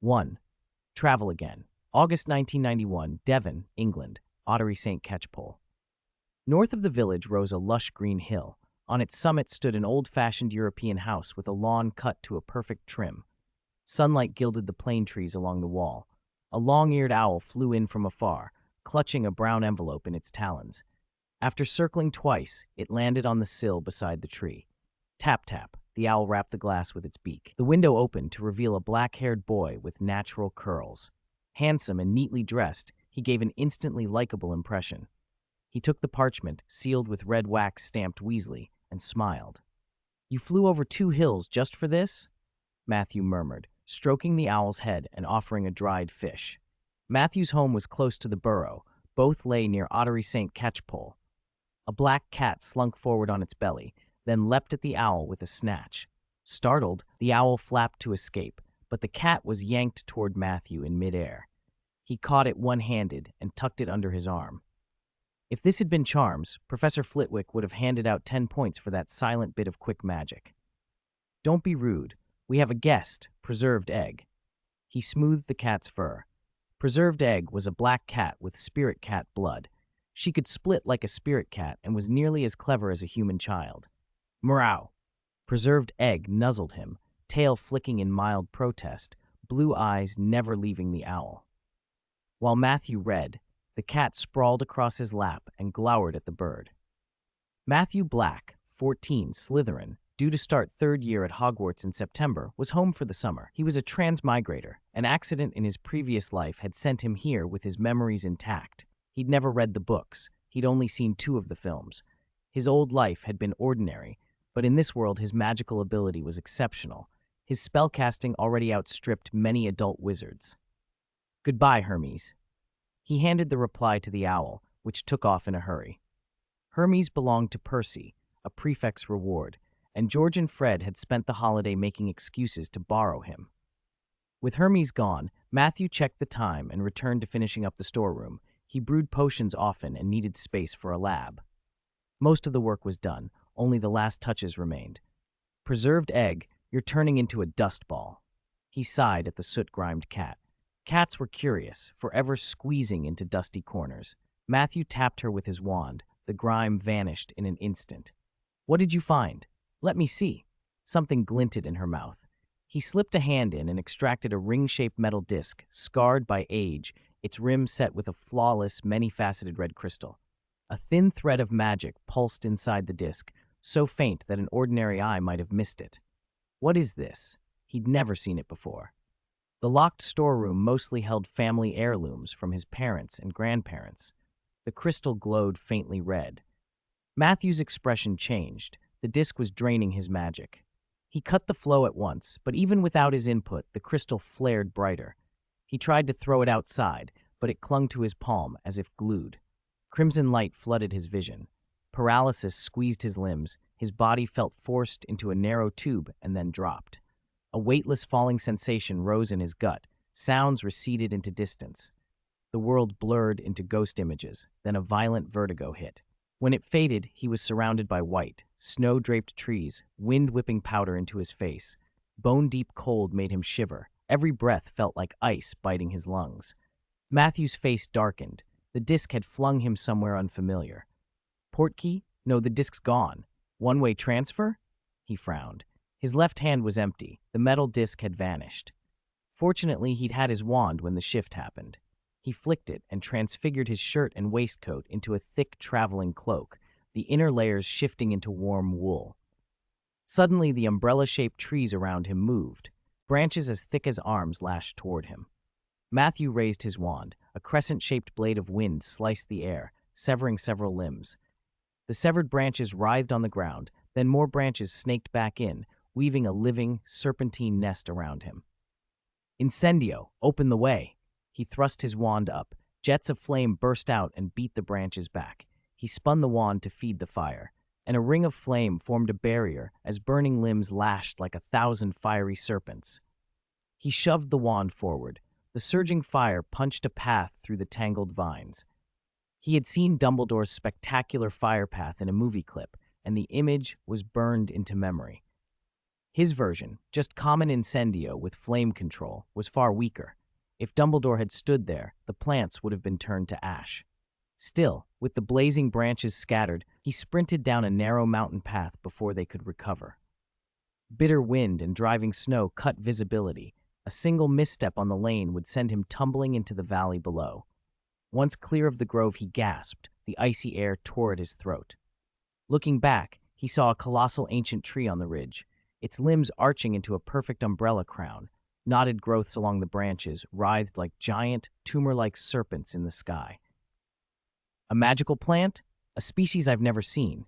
1. Travel again. August 1991, Devon, England, Ottery St. Catchpole. North of the village rose a lush green hill. On its summit stood an old-fashioned European house with a lawn cut to a perfect trim. Sunlight gilded the plane trees along the wall. A long-eared owl flew in from afar, clutching a brown envelope in its talons. After circling twice, it landed on the sill beside the tree. Tap, tap. The owl rapped the glass with its beak. The window opened to reveal a black-haired boy with natural curls. Handsome and neatly dressed, he gave an instantly likable impression. He took the parchment, sealed with red wax stamped Weasley, and smiled. "You flew over 2 hills just for this?" Matthew murmured, stroking the owl's head and offering a dried fish. Matthew's home was close to the burrow. Both lay near Ottery St. Catchpole. A black cat slunk forward on its belly, then leapt at the owl with a snatch. Startled, the owl flapped to escape, but the cat was yanked toward Matthew in midair. He caught it one-handed and tucked it under his arm. If this had been Charms, Professor Flitwick would have handed out 10 points for that silent bit of quick magic. "Don't be rude. We have a guest, Preserved Egg." He smoothed the cat's fur. Preserved Egg was a black cat with spirit cat blood. She could split like a spirit cat and was nearly as clever as a human child. "Meow." Preserved Egg nuzzled him, tail flicking in mild protest, blue eyes never leaving the owl. While Matthew read, the cat sprawled across his lap and glowered at the bird. Matthew Black, 14, Slytherin, due to start 3rd year at Hogwarts in September, was home for the summer. He was a transmigrator. An accident in his previous life had sent him here with his memories intact. He'd never read the books. He'd only seen 2 of the films. His old life had been ordinary, but in this world his magical ability was exceptional. His spellcasting already outstripped many adult wizards. "Goodbye, Hermes." He handed the reply to the owl, which took off in a hurry. Hermes belonged to Percy, a prefect's reward, and George and Fred had spent the holiday making excuses to borrow him. With Hermes gone, Matthew checked the time and returned to finishing up the storeroom. He brewed potions often and needed space for a lab. Most of the work was done, only the last touches remained. "Preserved Egg, you're turning into a dust ball." He sighed at the soot-grimed cat. Cats were curious, forever squeezing into dusty corners. Matthew tapped her with his wand. The grime vanished in an instant. "What did you find?" "Let me see." Something glinted in her mouth. He slipped a hand in and extracted a ring-shaped metal disc, scarred by age, its rim set with a flawless, many-faceted red crystal. A thin thread of magic pulsed inside the disc, so faint that an ordinary eye might have missed it. What is this? He'd never seen it before. The locked storeroom mostly held family heirlooms from his parents and grandparents. The crystal glowed faintly red. Matthew's expression changed. The disc was draining his magic. He cut the flow at once, but even without his input, the crystal flared brighter. He tried to throw it outside, but it clung to his palm as if glued. Crimson light flooded his vision. Paralysis squeezed his limbs. His body felt forced into a narrow tube and then dropped. A weightless falling sensation rose in his gut. Sounds receded into distance. The world blurred into ghost images, then a violent vertigo hit. When it faded, he was surrounded by white, snow-draped trees, wind whipping powder into his face. Bone-deep cold made him shiver. Every breath felt like ice biting his lungs. Matthew's face darkened. The disc had flung him somewhere unfamiliar. "Portkey? No, the disc's gone. One-way transfer?" He frowned. His left hand was empty. The metal disc had vanished. Fortunately, he'd had his wand when the shift happened. He flicked it and transfigured his shirt and waistcoat into a thick traveling cloak, the inner layers shifting into warm wool. Suddenly, the umbrella-shaped trees around him moved. Branches as thick as arms lashed toward him. Matthew raised his wand. A crescent-shaped blade of wind sliced the air, severing several limbs. The severed branches writhed on the ground, then more branches snaked back in, weaving a living, serpentine nest around him. "Incendio, open the way." He thrust his wand up. Jets of flame burst out and beat the branches back. He spun the wand to feed the fire, and a ring of flame formed a barrier as burning limbs lashed like 1,000 fiery serpents. He shoved the wand forward. The surging fire punched a path through the tangled vines. He had seen Dumbledore's spectacular fire path in a movie clip, and the image was burned into memory. His version, just common incendio with flame control, was far weaker. If Dumbledore had stood there, the plants would have been turned to ash. Still, with the blazing branches scattered, he sprinted down a narrow mountain path before they could recover. Bitter wind and driving snow cut visibility. A single misstep on the lane would send him tumbling into the valley below. Once clear of the grove, he gasped. The icy air tore at his throat. Looking back, he saw a colossal ancient tree on the ridge, its limbs arching into a perfect umbrella crown. Knotted growths along the branches writhed like giant, tumor-like serpents in the sky. A magical plant? A species I've never seen.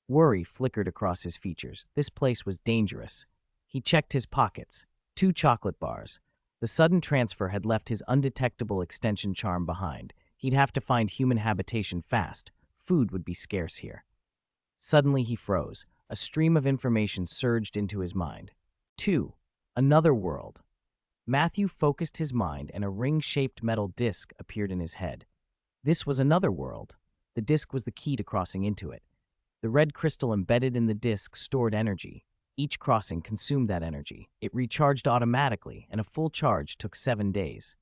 Worry flickered across his features. This place was dangerous. He checked his pockets. 2 chocolate bars. The sudden transfer had left his undetectable extension charm behind. He'd have to find human habitation fast. Food would be scarce here. Suddenly he froze. A stream of information surged into his mind. 2. Another world. Matthew focused his mind and a ring-shaped metal disc appeared in his head. This was another world. The disc was the key to crossing into it. The red crystal embedded in the disc stored energy. Each crossing consumed that energy. It recharged automatically, and a full charge took 7 days.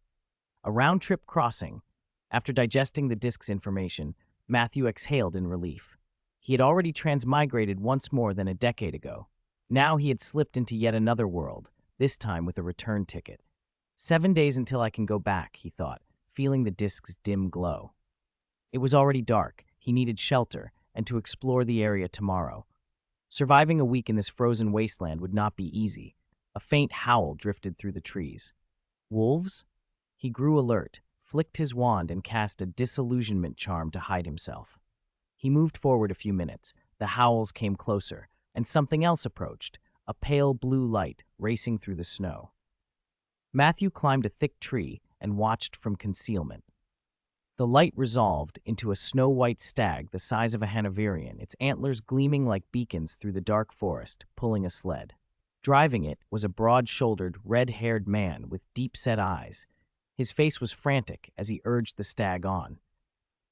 A round-trip crossing. After digesting the disc's information, Matthew exhaled in relief. He had already transmigrated once more than a decade ago. Now he had slipped into yet another world, this time with a return ticket. 7 days until I can go back, he thought, feeling the disc's dim glow. It was already dark. He needed shelter, and to explore the area tomorrow. Surviving a week in this frozen wasteland would not be easy. A faint howl drifted through the trees. Wolves? He grew alert, flicked his wand, and cast a disillusionment charm to hide himself. He moved forward a few minutes. The howls came closer, and something else approached, a pale blue light racing through the snow. Matthew climbed a thick tree and watched from concealment. The light resolved into a snow-white stag the size of a Hanoverian, its antlers gleaming like beacons through the dark forest, pulling a sled. Driving it was a broad-shouldered, red-haired man with deep-set eyes. His face was frantic as he urged the stag on.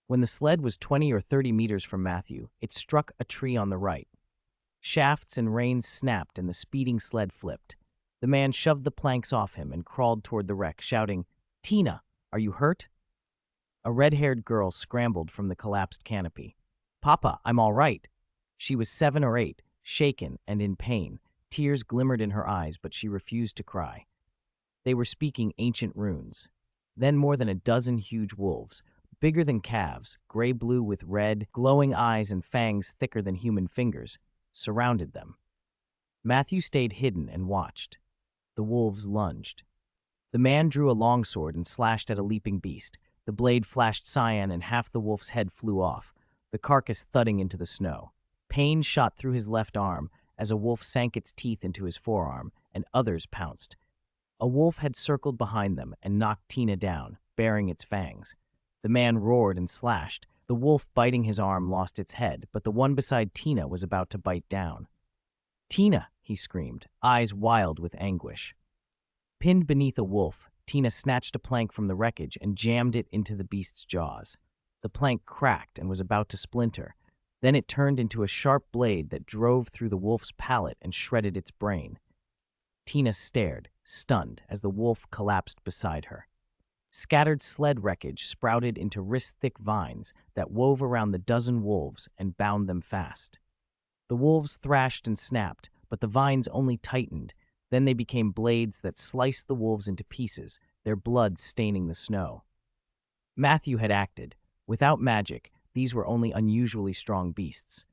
When the sled was 20 or 30 meters from Matthew, it struck a tree on the right. Shafts and reins snapped and the speeding sled flipped. The man shoved the planks off him and crawled toward the wreck, shouting, "Tina, are you hurt?" A red-haired girl scrambled from the collapsed canopy. "Papa, I'm all right." She was 7 or 8, shaken and in pain. Tears glimmered in her eyes, but she refused to cry. They were speaking ancient runes. Then more than a dozen huge wolves, bigger than calves, gray-blue with red, glowing eyes and fangs thicker than human fingers, surrounded them. Matthew stayed hidden and watched. The wolves lunged. The man drew a longsword and slashed at a leaping beast. The blade flashed cyan and half the wolf's head flew off, the carcass thudding into the snow. Pain shot through his left arm as a wolf sank its teeth into his forearm, and others pounced. A wolf had circled behind them and knocked Tina down, baring its fangs. The man roared and slashed. The wolf biting his arm lost its head, but the one beside Tina was about to bite down. "Tina!" he screamed, eyes wild with anguish. Pinned beneath a wolf, Tina snatched a plank from the wreckage and jammed it into the beast's jaws. The plank cracked and was about to splinter. Then it turned into a sharp blade that drove through the wolf's palate and shredded its brain. Tina stared, stunned, as the wolf collapsed beside her. Scattered sled wreckage sprouted into wrist-thick vines that wove around the dozen wolves and bound them fast. The wolves thrashed and snapped, but the vines only tightened. Then they became blades that sliced the wolves into pieces, their blood staining the snow. Matthew had acted. Without magic, these were only unusually strong beasts.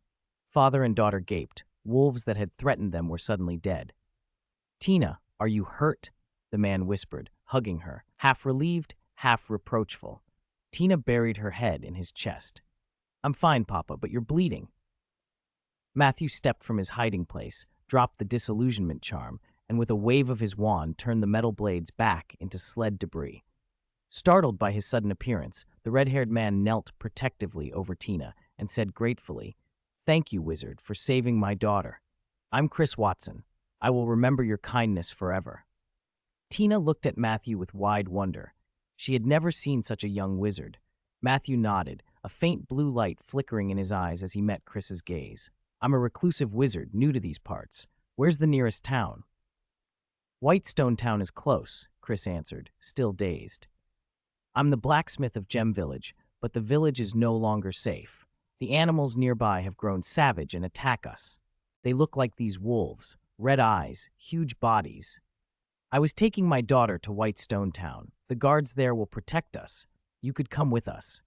Father and daughter gaped. Wolves that had threatened them were suddenly dead. "Tina, are you hurt?" the man whispered, hugging her, half relieved, half reproachful. Tina buried her head in his chest. "I'm fine, Papa, but you're bleeding." Matthew stepped from his hiding place, dropped the disillusionment charm, and with a wave of his wand turned the metal blades back into sled debris. Startled by his sudden appearance, the red-haired man knelt protectively over Tina and said gratefully, "Thank you, wizard, for saving my daughter. I'm Chris Watson. I will remember your kindness forever." Tina looked at Matthew with wide wonder. She had never seen such a young wizard. Matthew nodded, a faint blue light flickering in his eyes as he met Chris's gaze. "I'm a reclusive wizard, new to these parts. Where's the nearest town? Whitestone Town is close, Chris answered, still dazed. I'm the blacksmith of Gem Village, but the village is no longer safe. The animals nearby have grown savage and attack us. They look like these wolves, red eyes, huge bodies. I was taking my daughter to Whitestone Town. The guards there will protect us. You could come with us.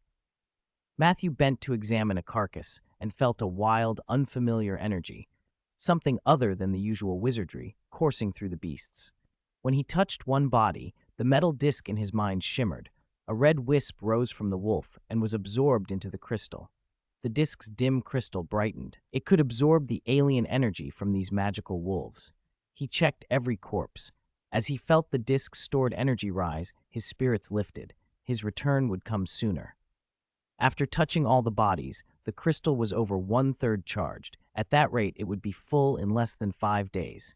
Matthew bent to examine a carcass and felt a wild, unfamiliar energy, something other than the usual wizardry, coursing through the beasts. When he touched one body, the metal disc in his mind shimmered. A red wisp rose from the wolf and was absorbed into the crystal. The disc's dim crystal brightened. It could absorb the alien energy from these magical wolves. He checked every corpse. As he felt the disc's stored energy rise, his spirits lifted. His return would come sooner. After touching all the bodies, the crystal was over 1/3 charged. At that rate, it would be full in less than 5 days.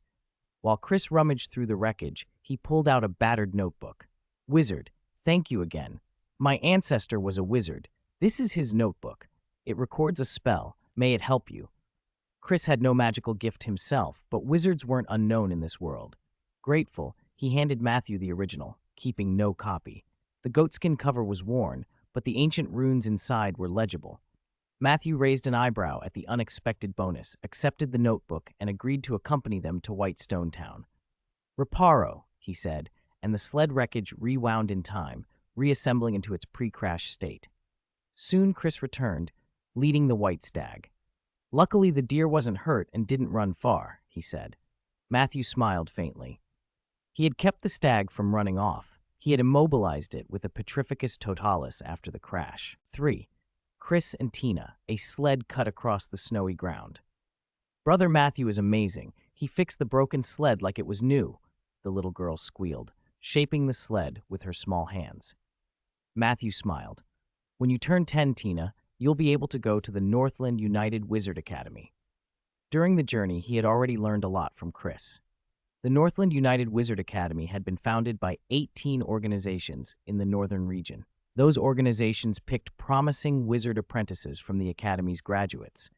While Chris rummaged through the wreckage, he pulled out a battered notebook. Wizard, thank you again. My ancestor was a wizard. This is his notebook. It records a spell. May it help you. Chris had no magical gift himself, but wizards weren't unknown in this world. Grateful, he handed Matthew the original, keeping no copy. The goatskin cover was worn, but the ancient runes inside were legible. Matthew raised an eyebrow at the unexpected bonus, accepted the notebook, and agreed to accompany them to Whitestone Town. Reparo, he said, and the sled wreckage rewound in time, reassembling into its pre-crash state. Soon Chris returned, leading the white stag. Luckily, the deer wasn't hurt and didn't run far, he said. Matthew smiled faintly. He had kept the stag from running off. He had immobilized it with a Petrificus totalis after the crash. 3. Chris and Tina, a sled cut across the snowy ground. Brother Matthew is amazing. He fixed the broken sled like it was new, the little girl squealed, shaping the sled with her small hands. Matthew smiled. When you turn 10, Tina, you'll be able to go to the Northland United Wizard Academy. During the journey, he had already learned a lot from Chris. The Northland United Wizard Academy had been founded by 18 organizations in the northern region. Those organizations picked promising wizard apprentices from the academy's graduates.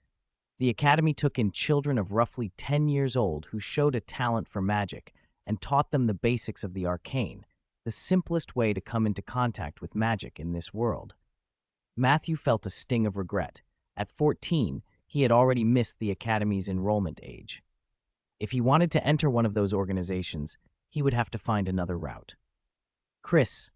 The academy took in children of roughly 10 years old who showed a talent for magic and taught them the basics of the arcane, the simplest way to come into contact with magic in this world. Matthew felt a sting of regret. At 14, he had already missed the academy's enrollment age. If he wanted to enter one of those organizations, he would have to find another route. Chris,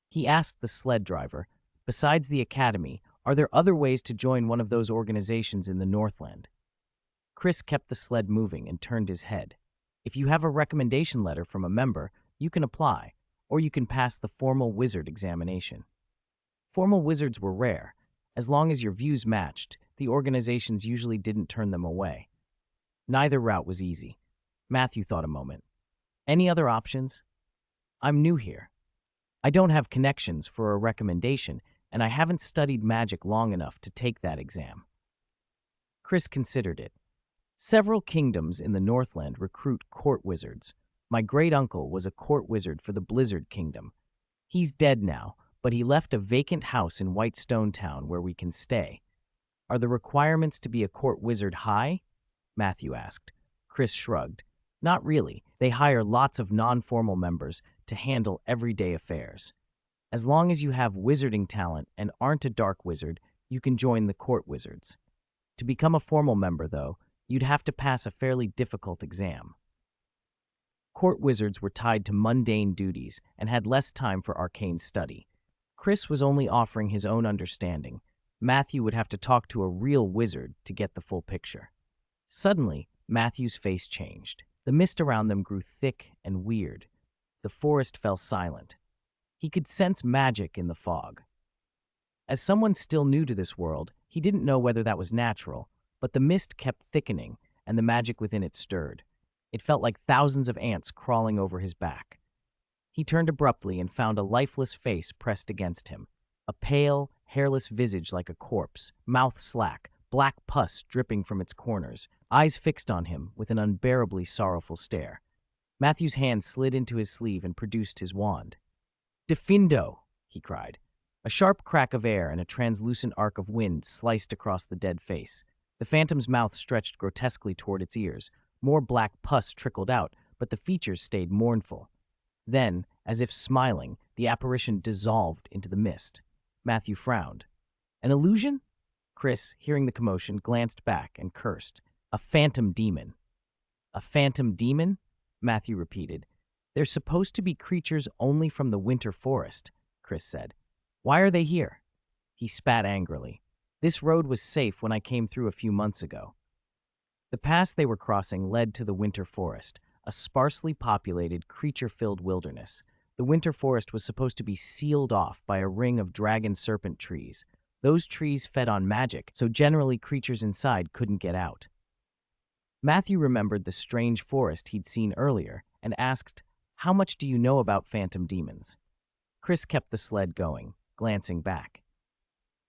he asked the sled driver, besides the academy, are there other ways to join one of those organizations in the Northland? Chris kept the sled moving and turned his head. If you have a recommendation letter from a member, you can apply, or you can pass the formal wizard examination. Formal wizards were rare. As long as your views matched, the organizations usually didn't turn them away. Neither route was easy. Matthew thought a moment. Any other options? I'm new here. I don't have connections for a recommendation, and I haven't studied magic long enough to take that exam. Chris considered it. Several kingdoms in the Northland recruit court wizards. My great-uncle was a court wizard for the Blizzard Kingdom. He's dead now, but he left a vacant house in Whitestone Town where we can stay. Are the requirements to be a court wizard high? Matthew asked. Chris shrugged. Not really. They hire lots of non-formal members to handle everyday affairs. As long as you have wizarding talent and aren't a dark wizard, you can join the court wizards. To become a formal member, though, you'd have to pass a fairly difficult exam. Court wizards were tied to mundane duties and had less time for arcane study. Chris was only offering his own understanding. Matthew would have to talk to a real wizard to get the full picture. Suddenly, Matthew's face changed. The mist around them grew thick and weird. The forest fell silent. He could sense magic in the fog. As someone still new to this world, he didn't know whether that was natural, but the mist kept thickening and the magic within it stirred. It felt like thousands of ants crawling over his back. He turned abruptly and found a lifeless face pressed against him. A pale, hairless visage like a corpse, mouth slack, black pus dripping from its corners, eyes fixed on him with an unbearably sorrowful stare. Matthew's hand slid into his sleeve and produced his wand. "Defindo!" he cried. A sharp crack of air and a translucent arc of wind sliced across the dead face. The phantom's mouth stretched grotesquely toward its ears, More black pus trickled out, but the features stayed mournful. Then, as if smiling, the apparition dissolved into the mist. Matthew frowned. An illusion? Chris, hearing the commotion, glanced back and cursed. A phantom demon. A phantom demon? Matthew repeated. They're supposed to be creatures only from the winter forest, Chris said. Why are they here? He spat angrily. This road was safe when I came through a few months ago. The pass they were crossing led to the winter forest, a sparsely populated, creature-filled wilderness. The winter forest was supposed to be sealed off by a ring of dragon-serpent trees. Those trees fed on magic, so generally creatures inside couldn't get out. Matthew remembered the strange forest he'd seen earlier and asked, "How much do you know about phantom demons?" Chris kept the sled going, glancing back.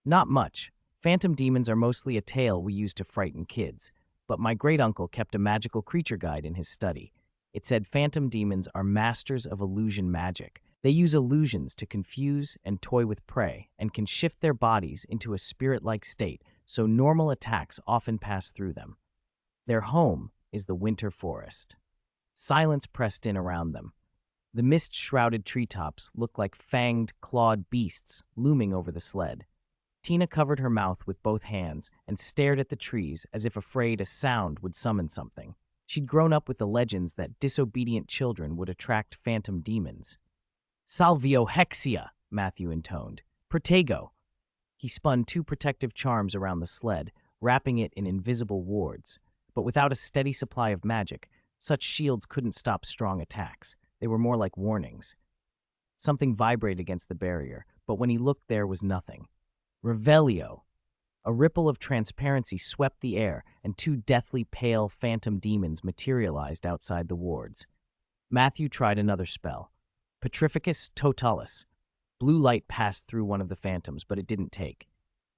Not much. Phantom demons are mostly a tale we use to frighten kids, but my great-uncle kept a magical creature guide in his study. It said phantom demons are masters of illusion magic. They use illusions to confuse and toy with prey and can shift their bodies into a spirit-like state, so normal attacks often pass through them. Their home is the winter forest. Silence pressed in around them. The mist-shrouded treetops looked like fanged, clawed beasts looming over the sled. Tina covered her mouth with both hands and stared at the trees as if afraid a sound would summon something. She'd grown up with the legends that disobedient children would attract phantom demons. "Salvio Hexia," Matthew intoned. "Protego." He spun 2 protective charms around the sled, wrapping it in invisible wards. But without a steady supply of magic, such shields couldn't stop strong attacks. They were more like warnings. Something vibrated against the barrier, but when he looked there was nothing. Revelio. A ripple of transparency swept the air, and 2 deathly pale phantom demons materialized outside the wards. Matthew tried another spell. Petrificus Totalis. Blue light passed through one of the phantoms, but it didn't take.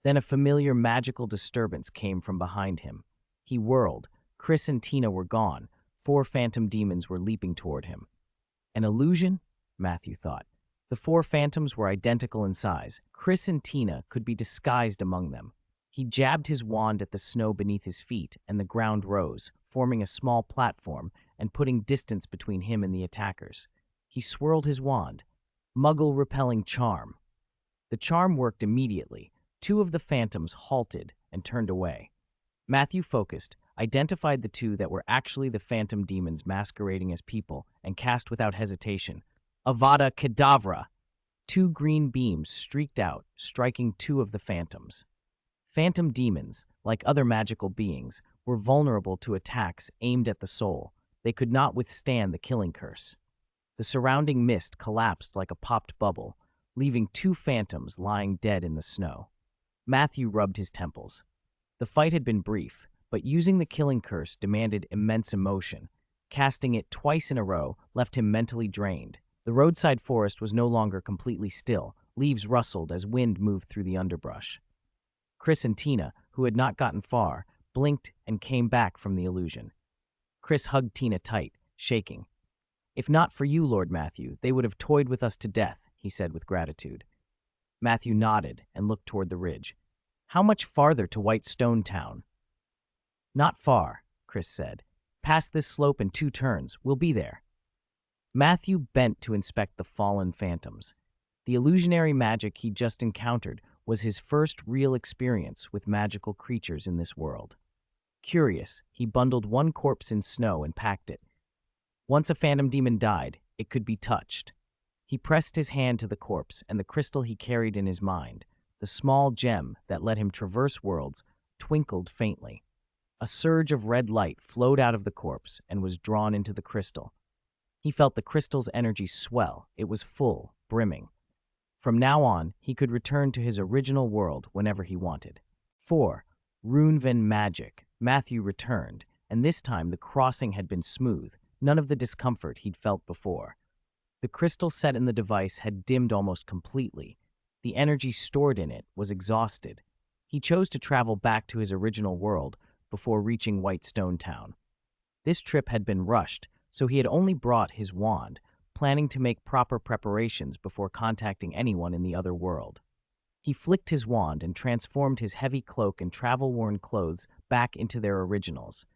Then a familiar magical disturbance came from behind him. He whirled. Chris and Tina were gone. 4 phantom demons were leaping toward him. An illusion? Matthew thought. The 4 phantoms were identical in size. Chris and Tina could be disguised among them. He jabbed his wand at the snow beneath his feet, and the ground rose, forming a small platform and putting distance between him and the attackers. He swirled his wand. Muggle-repelling charm. The charm worked immediately. 2 of the phantoms halted and turned away. Matthew focused, identified the 2 that were actually the phantom demons masquerading as people, and cast without hesitation. Avada Kedavra! 2 green beams streaked out, striking 2 of the phantoms. Phantom demons, like other magical beings, were vulnerable to attacks aimed at the soul. They could not withstand the killing curse. The surrounding mist collapsed like a popped bubble, leaving 2 phantoms lying dead in the snow. Matthew rubbed his temples. The fight had been brief, but using the killing curse demanded immense emotion. Casting it twice in a row left him mentally drained. The roadside forest was no longer completely still. Leaves rustled as wind moved through the underbrush. Chris and Tina, who had not gotten far, blinked and came back from the illusion. Chris hugged Tina tight, shaking. "If not for you, Lord Matthew, they would have toyed with us to death," he said with gratitude. Matthew nodded and looked toward the ridge. "How much farther to White Stone Town?" "Not far," Chris said. "Past this slope in 2 turns, we'll be there." Matthew bent to inspect the fallen phantoms. The illusionary magic he'd just encountered was his first real experience with magical creatures in this world. Curious, he bundled 1 corpse in snow and packed it. Once a phantom demon died, it could be touched. He pressed his hand to the corpse, and the crystal he carried in his mind, the small gem that let him traverse worlds, twinkled faintly. A surge of red light flowed out of the corpse and was drawn into the crystal. He felt the crystal's energy swell. It was full, brimming. From now on, he could return to his original world whenever he wanted. 4. Runeven magic. Matthew returned, and this time the crossing had been smooth, none of the discomfort he'd felt before. The crystal set in the device had dimmed almost completely. The energy stored in it was exhausted. He chose to travel back to his original world before reaching White Stone Town. This trip had been rushed, so he had only brought his wand, planning to make proper preparations before contacting anyone in the other world. He flicked his wand and transformed his heavy cloak and travel-worn clothes back into their originals.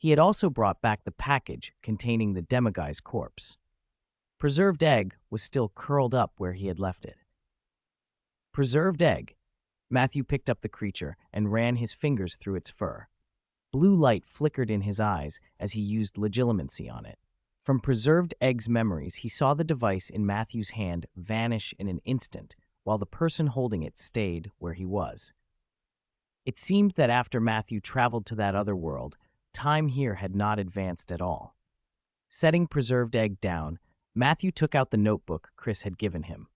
He had also brought back the package containing the demiguy's corpse. Preserved egg was still curled up where he had left it. Preserved egg. Matthew picked up the creature and ran his fingers through its fur. Blue light flickered in his eyes as he used legilimency on it. From Preserved Egg's memories, he saw the device in Matthew's hand vanish in an instant, while the person holding it stayed where he was. It seemed that after Matthew traveled to that other world, time here had not advanced at all. Setting Preserved Egg down, Matthew took out the notebook Chris had given him.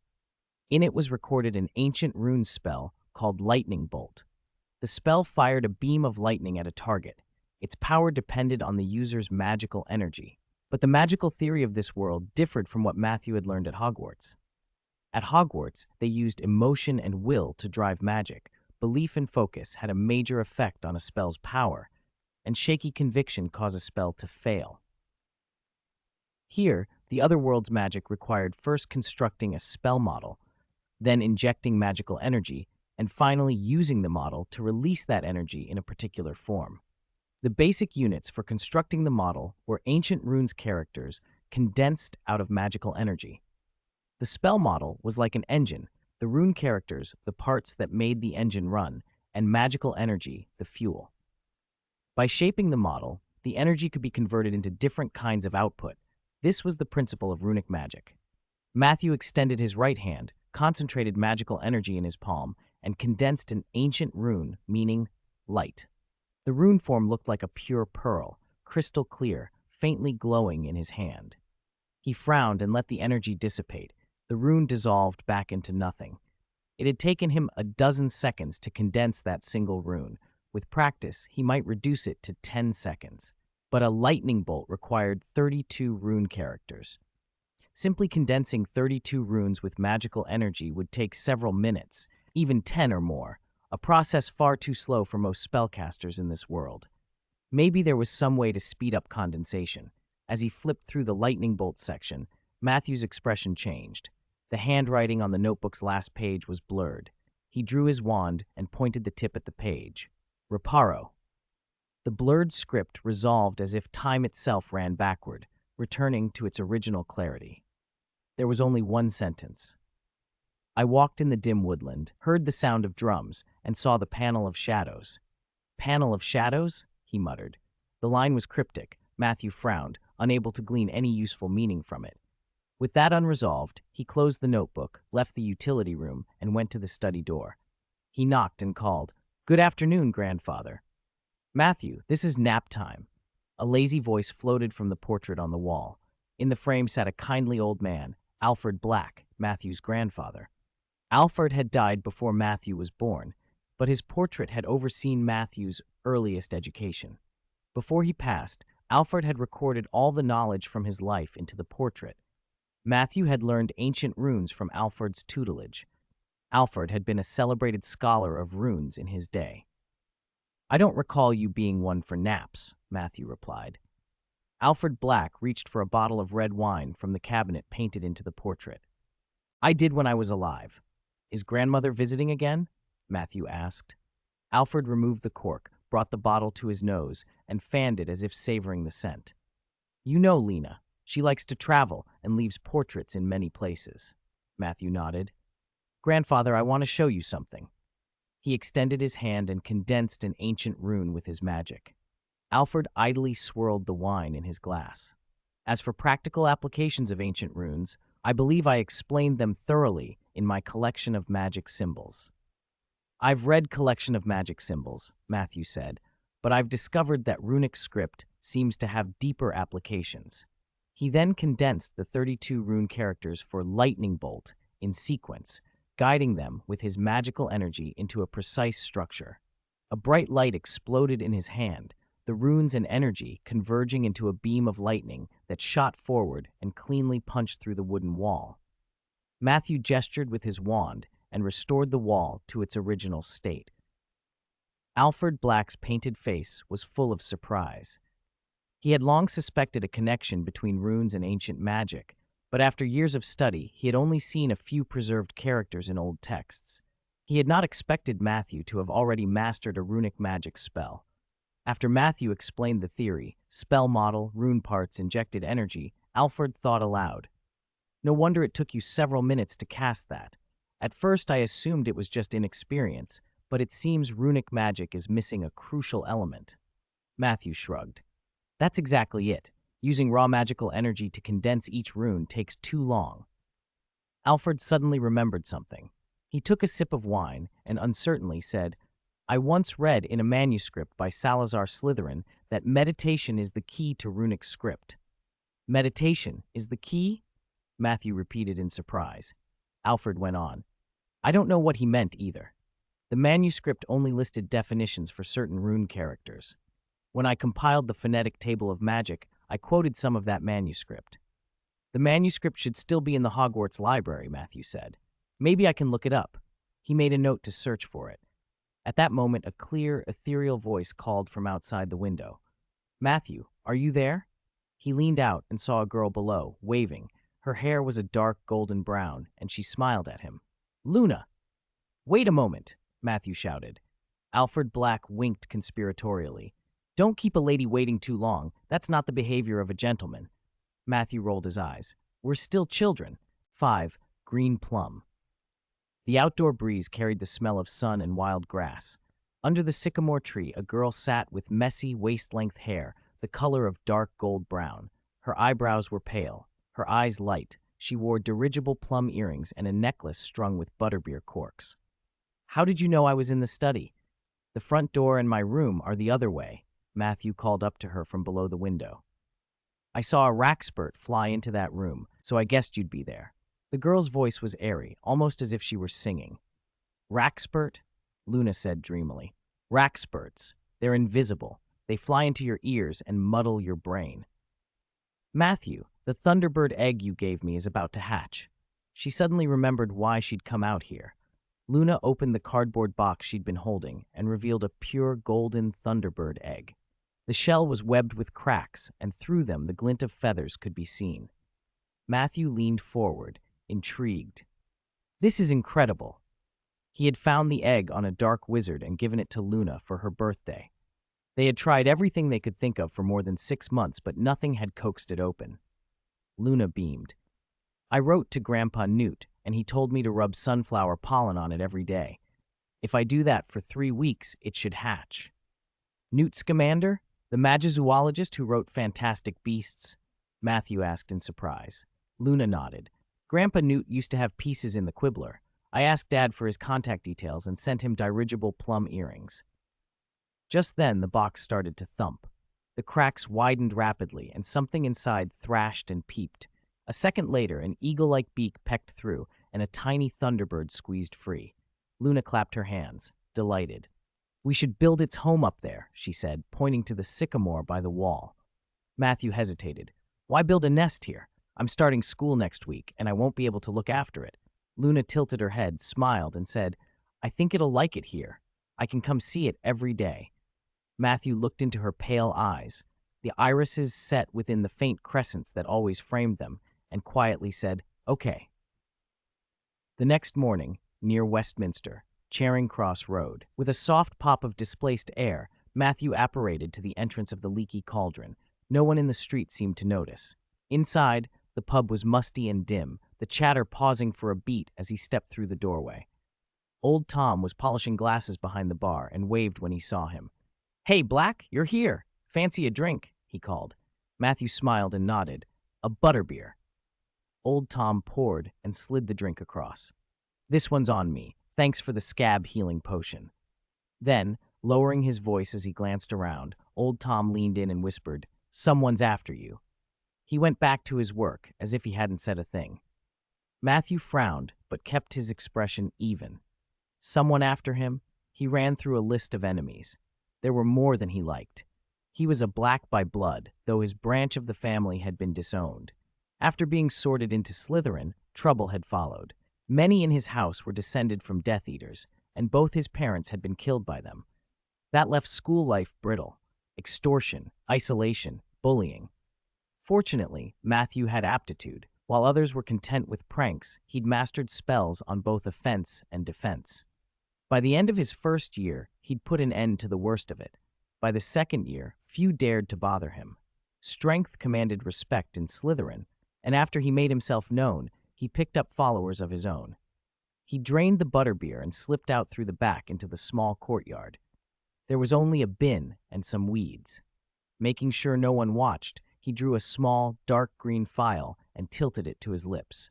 In it was recorded an ancient rune spell called Lightning Bolt. The spell fired a beam of lightning at a target. Its power depended on the user's magical energy. But the magical theory of this world differed from what Matthew had learned at Hogwarts. At Hogwarts, they used emotion and will to drive magic. Belief and focus had a major effect on a spell's power, and shaky conviction caused a spell to fail. Here, the other world's magic required first constructing a spell model, then injecting magical energy, and finally using the model to release that energy in a particular form. The basic units for constructing the model were ancient runes characters condensed out of magical energy. The spell model was like an engine, the rune characters the parts that made the engine run, and magical energy the fuel. By shaping the model, the energy could be converted into different kinds of output. This was the principle of runic magic. Matthew extended his right hand, concentrated magical energy in his palm, and condensed an ancient rune, meaning light. The rune form looked like a pure pearl, crystal clear, faintly glowing in his hand. He frowned and let the energy dissipate. The rune dissolved back into nothing. It had taken him a dozen seconds to condense that single rune. With practice, he might reduce it to 10 seconds. But a lightning bolt required 32 rune characters. Simply condensing 32 runes with magical energy would take several minutes, even 10 or more, a process far too slow for most spellcasters in this world. Maybe there was some way to speed up condensation. As he flipped through the lightning bolt section, Matthew's expression changed. The handwriting on the notebook's last page was blurred. He drew his wand and pointed the tip at the page. Reparo. The blurred script resolved as if time itself ran backward, returning to its original clarity. There was only one sentence. I walked in the dim woodland, heard the sound of drums, and saw the panel of shadows. Panel of shadows? He muttered. The line was cryptic. Matthew frowned, unable to glean any useful meaning from it. With that unresolved, he closed the notebook, left the utility room, and went to the study door. He knocked and called, "Good afternoon, grandfather." "Matthew, this is nap time." A lazy voice floated from the portrait on the wall. In the frame sat a kindly old man, Alfred Black, Matthew's grandfather. Alfred had died before Matthew was born, but his portrait had overseen Matthew's earliest education. Before he passed, Alfred had recorded all the knowledge from his life into the portrait. Matthew had learned ancient runes from Alfred's tutelage. Alfred had been a celebrated scholar of runes in his day. "I don't recall you being one for naps," Matthew replied. Alfred Black reached for a bottle of red wine from the cabinet painted into the portrait. "I did when I was alive." "Is grandmother visiting again?" Matthew asked. Alfred removed the cork, brought the bottle to his nose, and fanned it as if savoring the scent. "You know Lena. She likes to travel and leaves portraits in many places." Matthew nodded. "Grandfather, I want to show you something." He extended his hand and condensed an ancient rune with his magic. Alfred idly swirled the wine in his glass. "As for practical applications of ancient runes, I believe I explained them thoroughly in my collection of magic symbols." "I've read Collection of Magic Symbols," Matthew said, "but I've discovered that runic script seems to have deeper applications." He then condensed the 32 rune characters for Lightning Bolt in sequence, guiding them with his magical energy into a precise structure. A bright light exploded in his hand, the runes and energy converging into a beam of lightning that shot forward and cleanly punched through the wooden wall. Matthew gestured with his wand and restored the wall to its original state. Alfred Black's painted face was full of surprise. He had long suspected a connection between runes and ancient magic, but after years of study, he had only seen a few preserved characters in old texts. He had not expected Matthew to have already mastered a runic magic spell. After Matthew explained the theory, spell model, rune parts, injected energy, Alfred thought aloud. No wonder it took you several minutes to cast that. At first I assumed it was just inexperience, but it seems runic magic is missing a crucial element. Matthew shrugged. That's exactly it. Using raw magical energy to condense each rune takes too long. Alfred suddenly remembered something. He took a sip of wine and uncertainly said, I once read in a manuscript by Salazar Slytherin that meditation is the key to runic script. Meditation is the key? Matthew repeated in surprise. Alfred went on. I don't know what he meant either. The manuscript only listed definitions for certain rune characters. When I compiled the phonetic table of magic, I quoted some of that manuscript. The manuscript should still be in the Hogwarts library, Matthew said. Maybe I can look it up. He made a note to search for it. At that moment, a clear, ethereal voice called from outside the window. Matthew, are you there? He leaned out and saw a girl below, waving. Her hair was a dark golden brown, and she smiled at him. Luna! Wait a moment, Matthew shouted. Alfred Black winked conspiratorially. Don't keep a lady waiting too long. That's not the behavior of a gentleman. Matthew rolled his eyes. We're still children. 5. Green plum. The outdoor breeze carried the smell of sun and wild grass. Under the sycamore tree, a girl sat with messy, waist-length hair, the color of dark gold brown. Her eyebrows were pale, her eyes light. She wore dirigible plum earrings and a necklace strung with butterbeer corks. How did you know I was in the study? The front door and my room are the other way, Matthew called up to her from below the window. I saw a rackspurt fly into that room, so I guessed you'd be there. The girl's voice was airy, almost as if she were singing. Rackspurt? Luna said dreamily. Rackspurts. They're invisible. They fly into your ears and muddle your brain. Matthew, the Thunderbird egg you gave me is about to hatch. She suddenly remembered why she'd come out here. Luna opened the cardboard box she'd been holding and revealed a pure golden Thunderbird egg. The shell was webbed with cracks, and through them the glint of feathers could be seen. Matthew leaned forward, intrigued. This is incredible. He had found the egg on a dark wizard and given it to Luna for her birthday. They had tried everything they could think of for more than 6 months, but nothing had coaxed it open. Luna beamed. I wrote to Grandpa Newt, and he told me to rub sunflower pollen on it every day. If I do that for 3 weeks, it should hatch. Newt Scamander? The magizoologist who wrote Fantastic Beasts? Matthew asked in surprise. Luna nodded. Grandpa Newt used to have pieces in the Quibbler. I asked Dad for his contact details and sent him dirigible plum earrings. Just then, the box started to thump. The cracks widened rapidly, and something inside thrashed and peeped. A second later, an eagle-like beak pecked through, and a tiny Thunderbird squeezed free. Luna clapped her hands, delighted. We should build its home up there, she said, pointing to the sycamore by the wall. Matthew hesitated. Why build a nest here? I'm starting school next week, and I won't be able to look after it. Luna tilted her head, smiled, and said, I think it'll like it here. I can come see it every day. Matthew looked into her pale eyes, the irises set within the faint crescents that always framed them, and quietly said, Okay. The next morning, near Westminster, Charing Cross Road, with a soft pop of displaced air, Matthew apparated to the entrance of the leaky cauldron. No one in the street seemed to notice. Inside, the pub was musty and dim, the chatter pausing for a beat as he stepped through the doorway. Old Tom was polishing glasses behind the bar and waved when he saw him. Hey, Black, you're here. Fancy a drink, he called. Matthew smiled and nodded. A butterbeer. Old Tom poured and slid the drink across. This one's on me. Thanks for the scab healing potion. Then, lowering his voice as he glanced around, Old Tom leaned in and whispered, Someone's after you. He went back to his work as if he hadn't said a thing. Matthew frowned, but kept his expression even. Someone after him? He ran through a list of enemies. There were more than he liked. He was a Black by blood, though his branch of the family had been disowned. After being sorted into Slytherin, trouble had followed. Many in his house were descended from Death Eaters, and both his parents had been killed by them. That left school life brittle. Extortion, isolation, bullying. Fortunately, Matthew had aptitude. While others were content with pranks, he'd mastered spells on both offense and defense. By the end of his first year, he'd put an end to the worst of it. By the second year, few dared to bother him. Strength commanded respect in Slytherin, and after he made himself known, he picked up followers of his own. He drained the butterbeer and slipped out through the back into the small courtyard. There was only a bin and some weeds. Making sure no one watched, he drew a small, dark green phial and tilted it to his lips.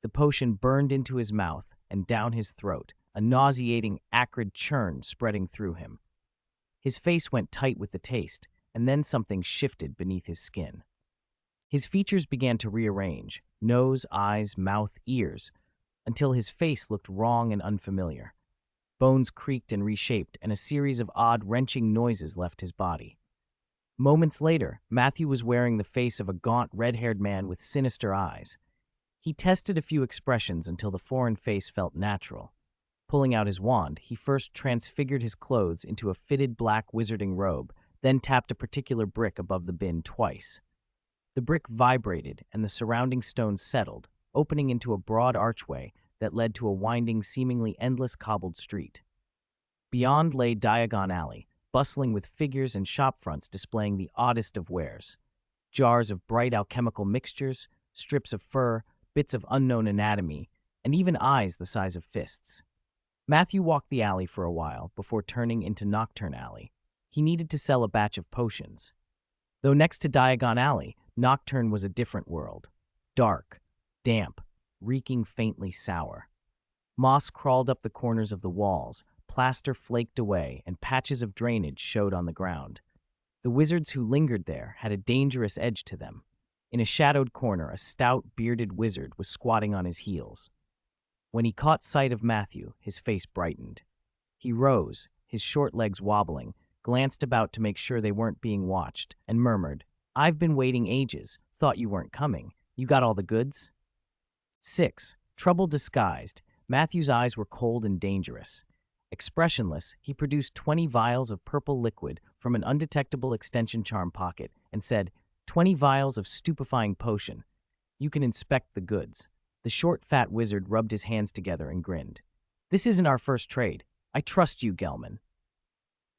The potion burned into his mouth and down his throat, a nauseating, acrid churn spreading through him. His face went tight with the taste, and then something shifted beneath his skin. His features began to rearrange, nose, eyes, mouth, ears, until his face looked wrong and unfamiliar. Bones creaked and reshaped, and a series of odd, wrenching noises left his body. Moments later, Matthew was wearing the face of a gaunt, red-haired man with sinister eyes. He tested a few expressions until the foreign face felt natural. Pulling out his wand, he first transfigured his clothes into a fitted black wizarding robe, then tapped a particular brick above the bin twice. The brick vibrated, and the surrounding stones settled, opening into a broad archway that led to a winding, seemingly endless cobbled street. Beyond lay Diagon Alley, bustling with figures and shopfronts displaying the oddest of wares. Jars of bright alchemical mixtures, strips of fur, bits of unknown anatomy, and even eyes the size of fists. Matthew walked the alley for a while before turning into Nocturne Alley. He needed to sell a batch of potions. Though next to Diagon Alley, Nocturne was a different world. Dark, damp, reeking faintly sour. Moss crawled up the corners of the walls, plaster flaked away, and patches of drainage showed on the ground. The wizards who lingered there had a dangerous edge to them. In a shadowed corner, a stout, bearded wizard was squatting on his heels. When he caught sight of Matthew, his face brightened. He rose, his short legs wobbling, glanced about to make sure they weren't being watched, and murmured, "I've been waiting ages. Thought you weren't coming. You got all the goods?" 6. Trouble disguised. Matthew's eyes were cold and dangerous. Expressionless, he produced 20 vials of purple liquid from an undetectable extension charm pocket and said, 20 vials of stupefying potion. You can inspect the goods." The short, fat wizard rubbed his hands together and grinned. "This isn't our first trade. I trust you, Gelman."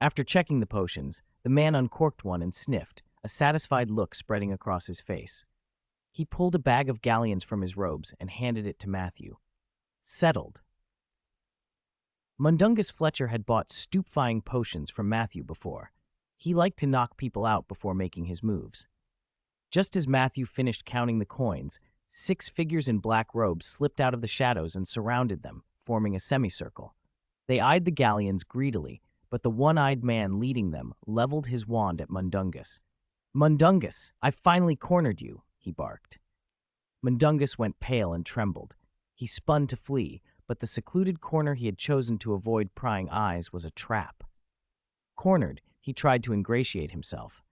After checking the potions, the man uncorked one and sniffed, a satisfied look spreading across his face. He pulled a bag of galleons from his robes and handed it to Matthew. Settled. Mundungus Fletcher had bought stupefying potions from Matthew before. He liked to knock people out before making his moves. Just as Matthew finished counting the coins, 6 figures in black robes slipped out of the shadows and surrounded them, forming a semicircle. They eyed the galleons greedily, but the one-eyed man leading them leveled his wand at Mundungus. "Mundungus, I've finally cornered you," he barked. Mundungus went pale and trembled. He spun to flee, but the secluded corner he had chosen to avoid prying eyes was a trap. Cornered, he tried to ingratiate himself.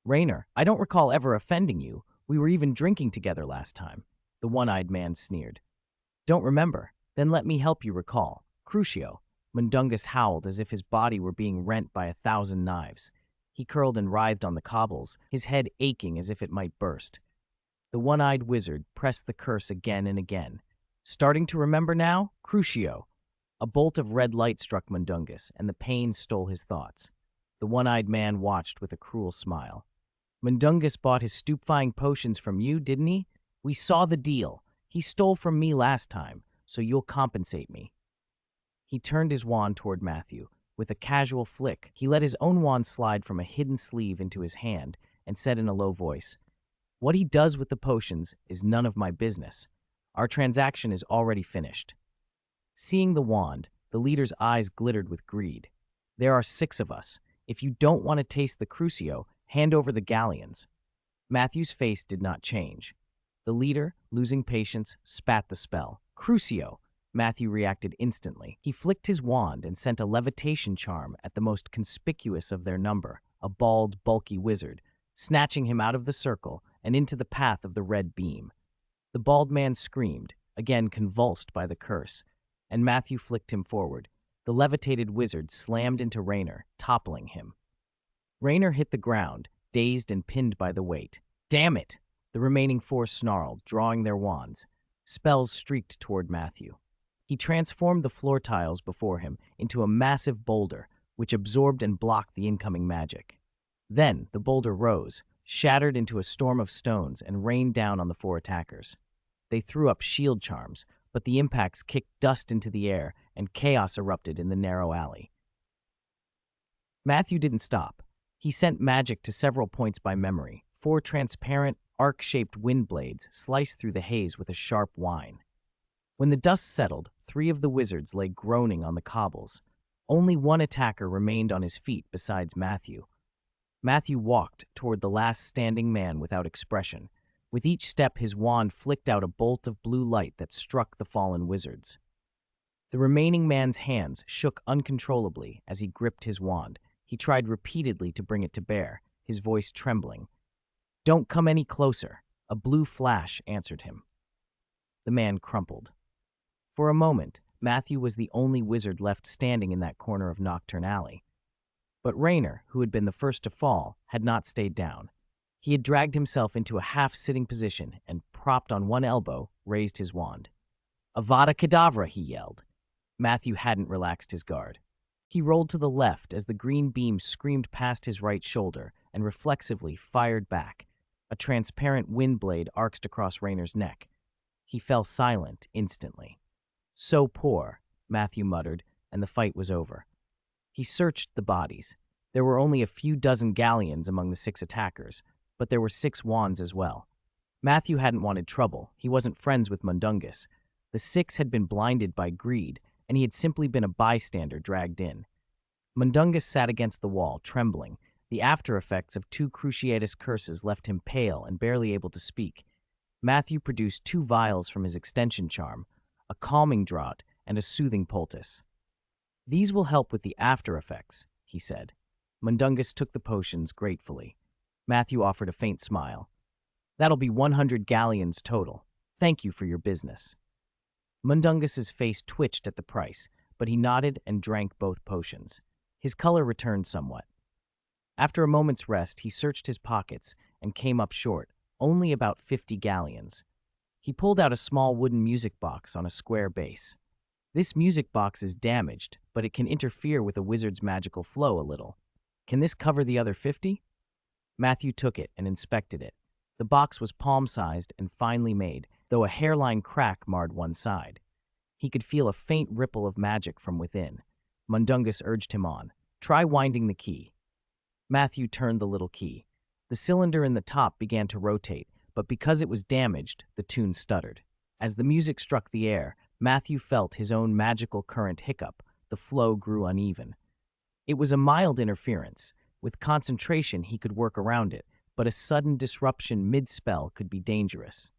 "Raynor, I don't recall ever offending you. We were even drinking together last time," the one-eyed man sneered. "Don't remember? Then let me help you recall. Crucio." Mundungus howled as if his body were being rent by 1,000 knives. He curled and writhed on the cobbles, his head aching as if it might burst. The one-eyed wizard pressed the curse again and again. "Starting to remember now? Crucio." A bolt of red light struck Mundungus, and the pain stole his thoughts. The one-eyed man watched with a cruel smile. "Mundungus bought his stupefying potions from you, didn't he? We saw the deal. He stole from me last time, so you'll compensate me." He turned his wand toward Matthew. With a casual flick, he let his own wand slide from a hidden sleeve into his hand and said in a low voice, "What he does with the potions is none of my business. Our transaction is already finished." Seeing the wand, the leader's eyes glittered with greed. "There are 6 of us. If you don't want to taste the Crucio, hand over the galleons." Matthew's face did not change. The leader, losing patience, spat the spell. "Crucio!" Matthew reacted instantly. He flicked his wand and sent a levitation charm at the most conspicuous of their number, a bald, bulky wizard, snatching him out of the circle and into the path of the red beam. The bald man screamed, again convulsed by the curse, and Matthew flicked him forward. The levitated wizard slammed into Raynor, toppling him. Raynor hit the ground, dazed and pinned by the weight. "Damn it!" The remaining 4 snarled, drawing their wands. Spells streaked toward Matthew. He transformed the floor tiles before him into a massive boulder, which absorbed and blocked the incoming magic. Then the boulder rose, shattered into a storm of stones, and rained down on the four attackers. They threw up shield charms, but the impacts kicked dust into the air, and chaos erupted in the narrow alley. Matthew didn't stop. He sent magic to several points by memory. Four transparent, arc-shaped wind blades sliced through the haze with a sharp whine. When the dust settled, three of the wizards lay groaning on the cobbles. Only one attacker remained on his feet besides Matthew. Matthew walked toward the last standing man without expression. With each step, his wand flicked out a bolt of blue light that struck the fallen wizards. The remaining man's hands shook uncontrollably as he gripped his wand. He tried repeatedly to bring it to bear, his voice trembling. "Don't come any closer," a blue flash answered him. The man crumpled. For a moment, Matthew was the only wizard left standing in that corner of Nocturne Alley. But Rayner, who had been the first to fall, had not stayed down. He had dragged himself into a half-sitting position and, propped on one elbow, raised his wand. "Avada Kedavra," he yelled. Matthew hadn't relaxed his guard. He rolled to the left as the green beam screamed past his right shoulder and reflexively fired back. A transparent wind blade arced across Rayner's neck. He fell silent instantly. "So poor," Matthew muttered, and the fight was over. He searched the bodies. There were only a few dozen galleons among the 6 attackers, but there were 6 wands as well. Matthew hadn't wanted trouble. He wasn't friends with Mundungus. The 6 had been blinded by greed, and he had simply been a bystander dragged in. Mundungus sat against the wall, trembling. The after-effects of 2 cruciatus curses left him pale and barely able to speak. Matthew produced 2 vials from his extension charm, a calming draught and a soothing poultice. "These will help with the after-effects," he said. Mundungus took the potions gratefully. Matthew offered a faint smile. "That'll be 100 galleons total. Thank you for your business." Mundungus's face twitched at the price, but he nodded and drank both potions. His color returned somewhat. After a moment's rest, he searched his pockets and came up short, only about 50 galleons. He pulled out a small wooden music box on a square base. "This music box is damaged, but it can interfere with a wizard's magical flow a little. Can this cover the other 50? Matthew took it and inspected it. The box was palm-sized and finely made, though a hairline crack marred one side. He could feel a faint ripple of magic from within. Mundungus urged him on. "Try winding the key." Matthew turned the little key. The cylinder in the top began to rotate, but because it was damaged, the tune stuttered. As the music struck the air, Matthew felt his own magical current hiccup. The flow grew uneven. It was a mild interference. With concentration, he could work around it, but a sudden disruption mid-spell could be dangerous.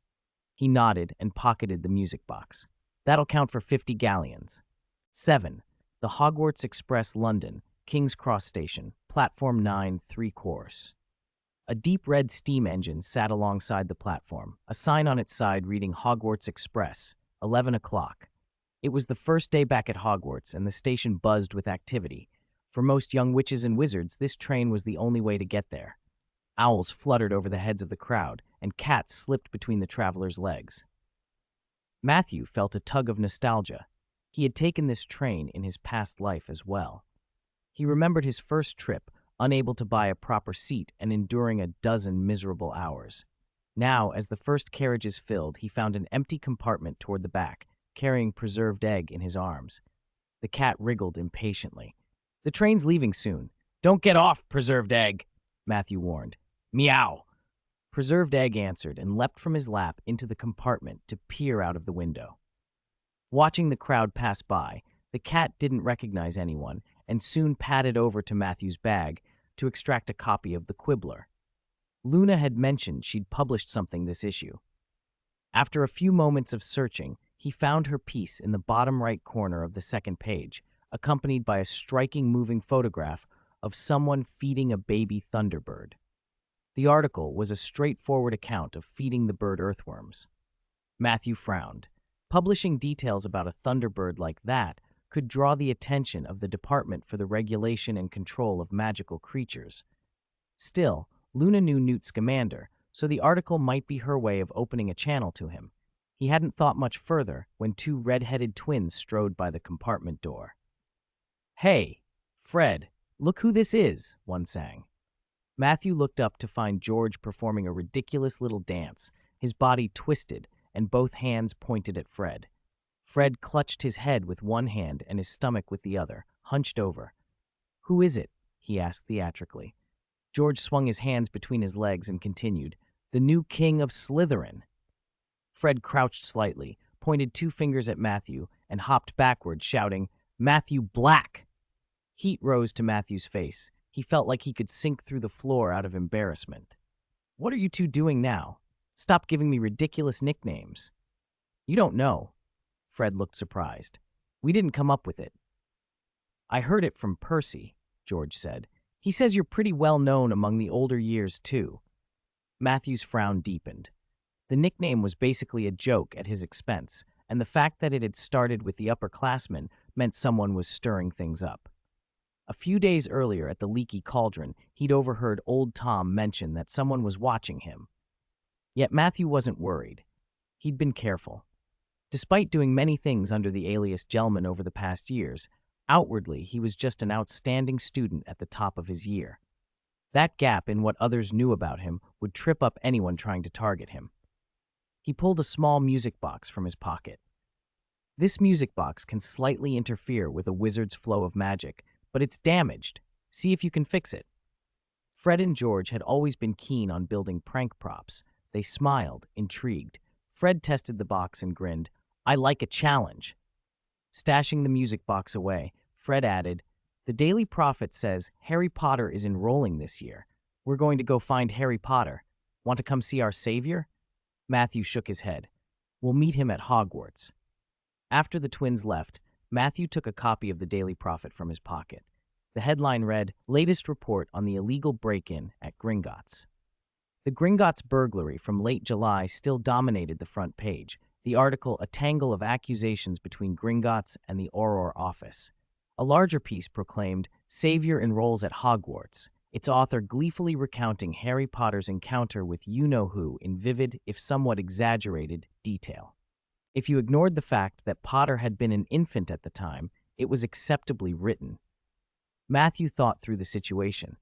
He nodded and pocketed the music box. "That'll count for 50 galleons. 7. The Hogwarts Express, London, King's Cross Station, Platform 9, 3 course. A deep red steam engine sat alongside the platform, a sign on its side reading Hogwarts Express, 11 o'clock. It was the first day back at Hogwarts, and the station buzzed with activity. For most young witches and wizards, this train was the only way to get there. Owls fluttered over the heads of the crowd, and cats slipped between the travelers' legs. Matthew felt a tug of nostalgia. He had taken this train in his past life as well. He remembered his first trip, unable to buy a proper seat and enduring a dozen miserable hours. Now, as the first carriages filled, he found an empty compartment toward the back, carrying preserved egg in his arms. The cat wriggled impatiently. "The train's leaving soon. Don't get off, preserved egg," Matthew warned. "Meow." Preserved egg answered and leapt from his lap into the compartment to peer out of the window. Watching the crowd pass by, the cat didn't recognize anyone and soon padded over to Matthew's bag to extract a copy of The Quibbler. Luna had mentioned she'd published something this issue. After a few moments of searching, he found her piece in the bottom right corner of the second page, accompanied by a striking moving photograph of someone feeding a baby thunderbird. The article was a straightforward account of feeding the bird earthworms. Matthew frowned. Publishing details about a thunderbird like that could draw the attention of the Department for the Regulation and Control of Magical Creatures. Still, Luna knew Newt Scamander, so the article might be her way of opening a channel to him. He hadn't thought much further when 2 red-headed twins strode by the compartment door. "Hey, "Fred, look who this is," one sang. Matthew looked up to find George performing a ridiculous little dance, his body twisted and both hands pointed at Fred. Fred clutched his head with one hand and his stomach with the other, hunched over. "Who is it?" he asked theatrically. George swung his hands between his legs and continued, "The new king of Slytherin." Fred crouched slightly, pointed two fingers at Matthew, and hopped backward, shouting, "Matthew Black!" Heat rose to Matthew's face. He felt like he could sink through the floor out of embarrassment. "What are you two doing now? Stop giving me ridiculous nicknames." "You don't know." Fred looked surprised. "We didn't come up with it." "I heard it from Percy," George said. "He says you're pretty well known among the older years, too." Matthew's frown deepened. The nickname was basically a joke at his expense, and the fact that it had started with the upperclassmen meant someone was stirring things up. A few days earlier at the Leaky Cauldron, he'd overheard old Tom mention that someone was watching him. Yet Matthew wasn't worried. He'd been careful. Despite doing many things under the alias Gelman over the past years, outwardly he was just an outstanding student at the top of his year. That gap in what others knew about him would trip up anyone trying to target him. He pulled a small music box from his pocket. "This music box can slightly interfere with a wizard's flow of magic, but it's damaged. See if you can fix it." Fred and George had always been keen on building prank props. They smiled, intrigued. Fred tested the box and grinned, "I like a challenge." Stashing the music box away, Fred added, "The Daily Prophet says Harry Potter is enrolling this year. We're going to go find Harry Potter. Want to come see our savior?" Matthew shook his head. "We'll meet him at Hogwarts." After the twins left, Matthew took a copy of the Daily Prophet from his pocket. The headline read, "Latest Report on the Illegal Break-In at Gringotts." The Gringotts burglary from late July still dominated the front page, the article a tangle of accusations between Gringotts and the Auror office. A larger piece proclaimed, "Savior enrolls at Hogwarts," its author gleefully recounting Harry Potter's encounter with you-know-who in vivid, if somewhat exaggerated, detail. If you ignored the fact that Potter had been an infant at the time, it was acceptably written. Matthew thought through the situation.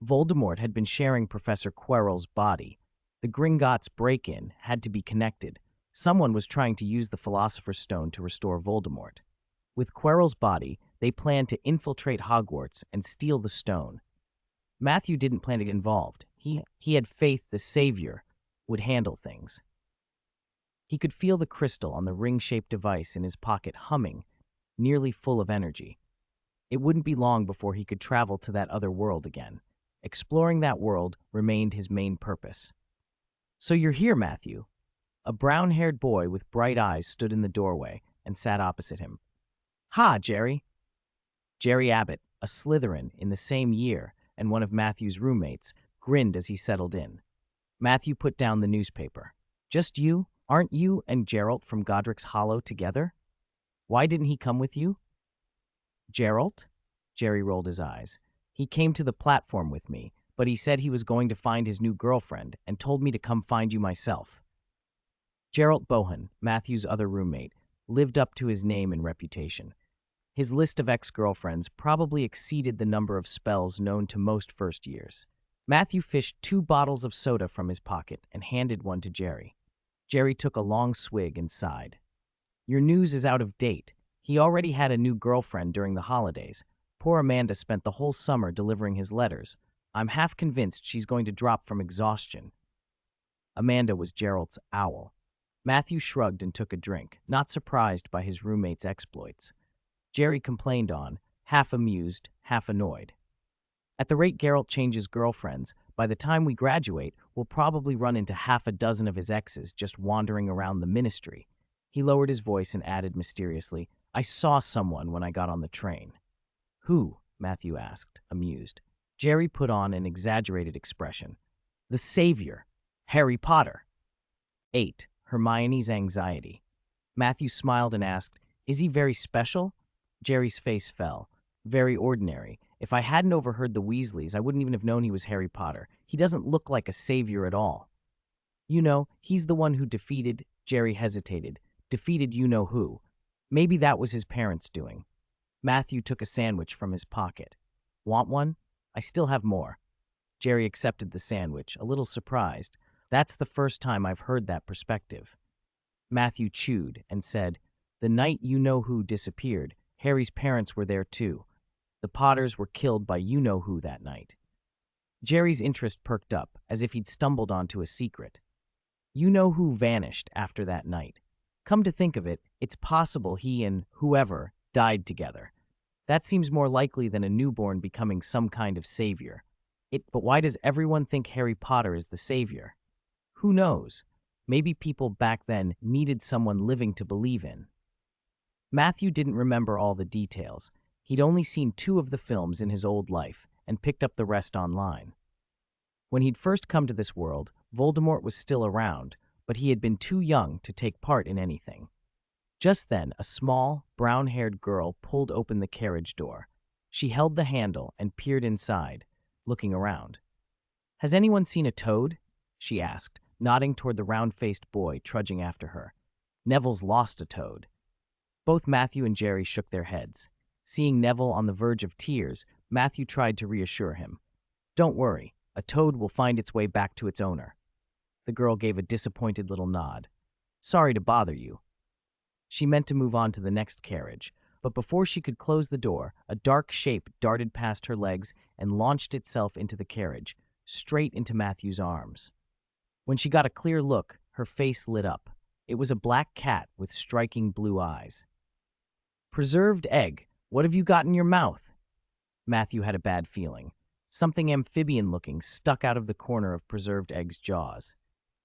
Voldemort had been sharing Professor Quirrell's body. The Gringotts break-in had to be connected. Someone was trying to use the Philosopher's Stone to restore Voldemort. With Quirrell's body, they planned to infiltrate Hogwarts and steal the stone. Matthew didn't plan to get involved. He had faith the Savior would handle things. He could feel the crystal on the ring-shaped device in his pocket humming, nearly full of energy. It wouldn't be long before he could travel to that other world again. Exploring that world remained his main purpose. "So you're here, Matthew." A brown-haired boy with bright eyes stood in the doorway and sat opposite him. "Ha, Jerry." Jerry Abbott, a Slytherin in the same year and one of Matthew's roommates, grinned as he settled in. Matthew put down the newspaper. "Just you? Aren't you and Geralt from Godric's Hollow together? Why didn't he come with you?" "Geralt?" Jerry rolled his eyes. "He came to the platform with me, but he said he was going to find his new girlfriend and told me to come find you myself." Geralt Bohan, Matthew's other roommate, lived up to his name and reputation. His list of ex-girlfriends probably exceeded the number of spells known to most first years. Matthew fished 2 bottles of soda from his pocket and handed one to Jerry. Jerry took a long swig and sighed. "Your news is out of date. He already had a new girlfriend during the holidays. Poor Amanda spent the whole summer delivering his letters. I'm half convinced she's going to drop from exhaustion." Amanda was Geralt's owl. Matthew shrugged and took a drink, not surprised by his roommate's exploits. Jerry complained on, half amused, half annoyed. "At the rate Geralt changes girlfriends, by the time we graduate, we'll probably run into half a dozen of his exes just wandering around the ministry." He lowered his voice and added mysteriously, "I saw someone when I got on the train." "Who?" Matthew asked, amused. Jerry put on an exaggerated expression. "The Savior. Harry Potter." 8. Hermione's anxiety. Matthew smiled and asked, "Is he very special?" Jerry's face fell. "Very ordinary. If I hadn't overheard the Weasleys, I wouldn't even have known he was Harry Potter. He doesn't look like a savior at all." "You know, he's the one who defeated," Jerry hesitated, "defeated you-know-who. Maybe that was his parents' doing." Matthew took a sandwich from his pocket. Want one? I still have more. Jerry accepted the sandwich, a little surprised. That's the first time I've heard that perspective. Matthew chewed and said, "The night you-know-who disappeared, Harry's parents were there too. The Potters were killed by you-know-who that night." Jerry's interest perked up, as if he'd stumbled onto a secret. You-know-who vanished after that night. Come to think of it, it's possible he and whoever died together. That seems more likely than a newborn becoming some kind of savior. But why does everyone think Harry Potter is the savior? Who knows? Maybe people back then needed someone living to believe in. Matthew didn't remember all the details. He'd only seen 2 of the films in his old life and picked up the rest online. When he'd first come to this world, Voldemort was still around, but he had been too young to take part in anything. Just then, a small, brown-haired girl pulled open the carriage door. She held the handle and peered inside, looking around. "Has anyone seen a toad?" she asked, nodding toward the round-faced boy trudging after her. "Neville's lost a toad." Both Matthew and Jerry shook their heads. Seeing Neville on the verge of tears, Matthew tried to reassure him. "Don't worry, a toad will find its way back to its owner." The girl gave a disappointed little nod. "Sorry to bother you." She meant to move on to the next carriage, but before she could close the door, a dark shape darted past her legs and launched itself into the carriage, straight into Matthew's arms. When she got a clear look, her face lit up. It was a black cat with striking blue eyes. "Preserved egg, what have you got in your mouth?" Matthew had a bad feeling. Something amphibian-looking stuck out of the corner of Preserved Egg's jaws.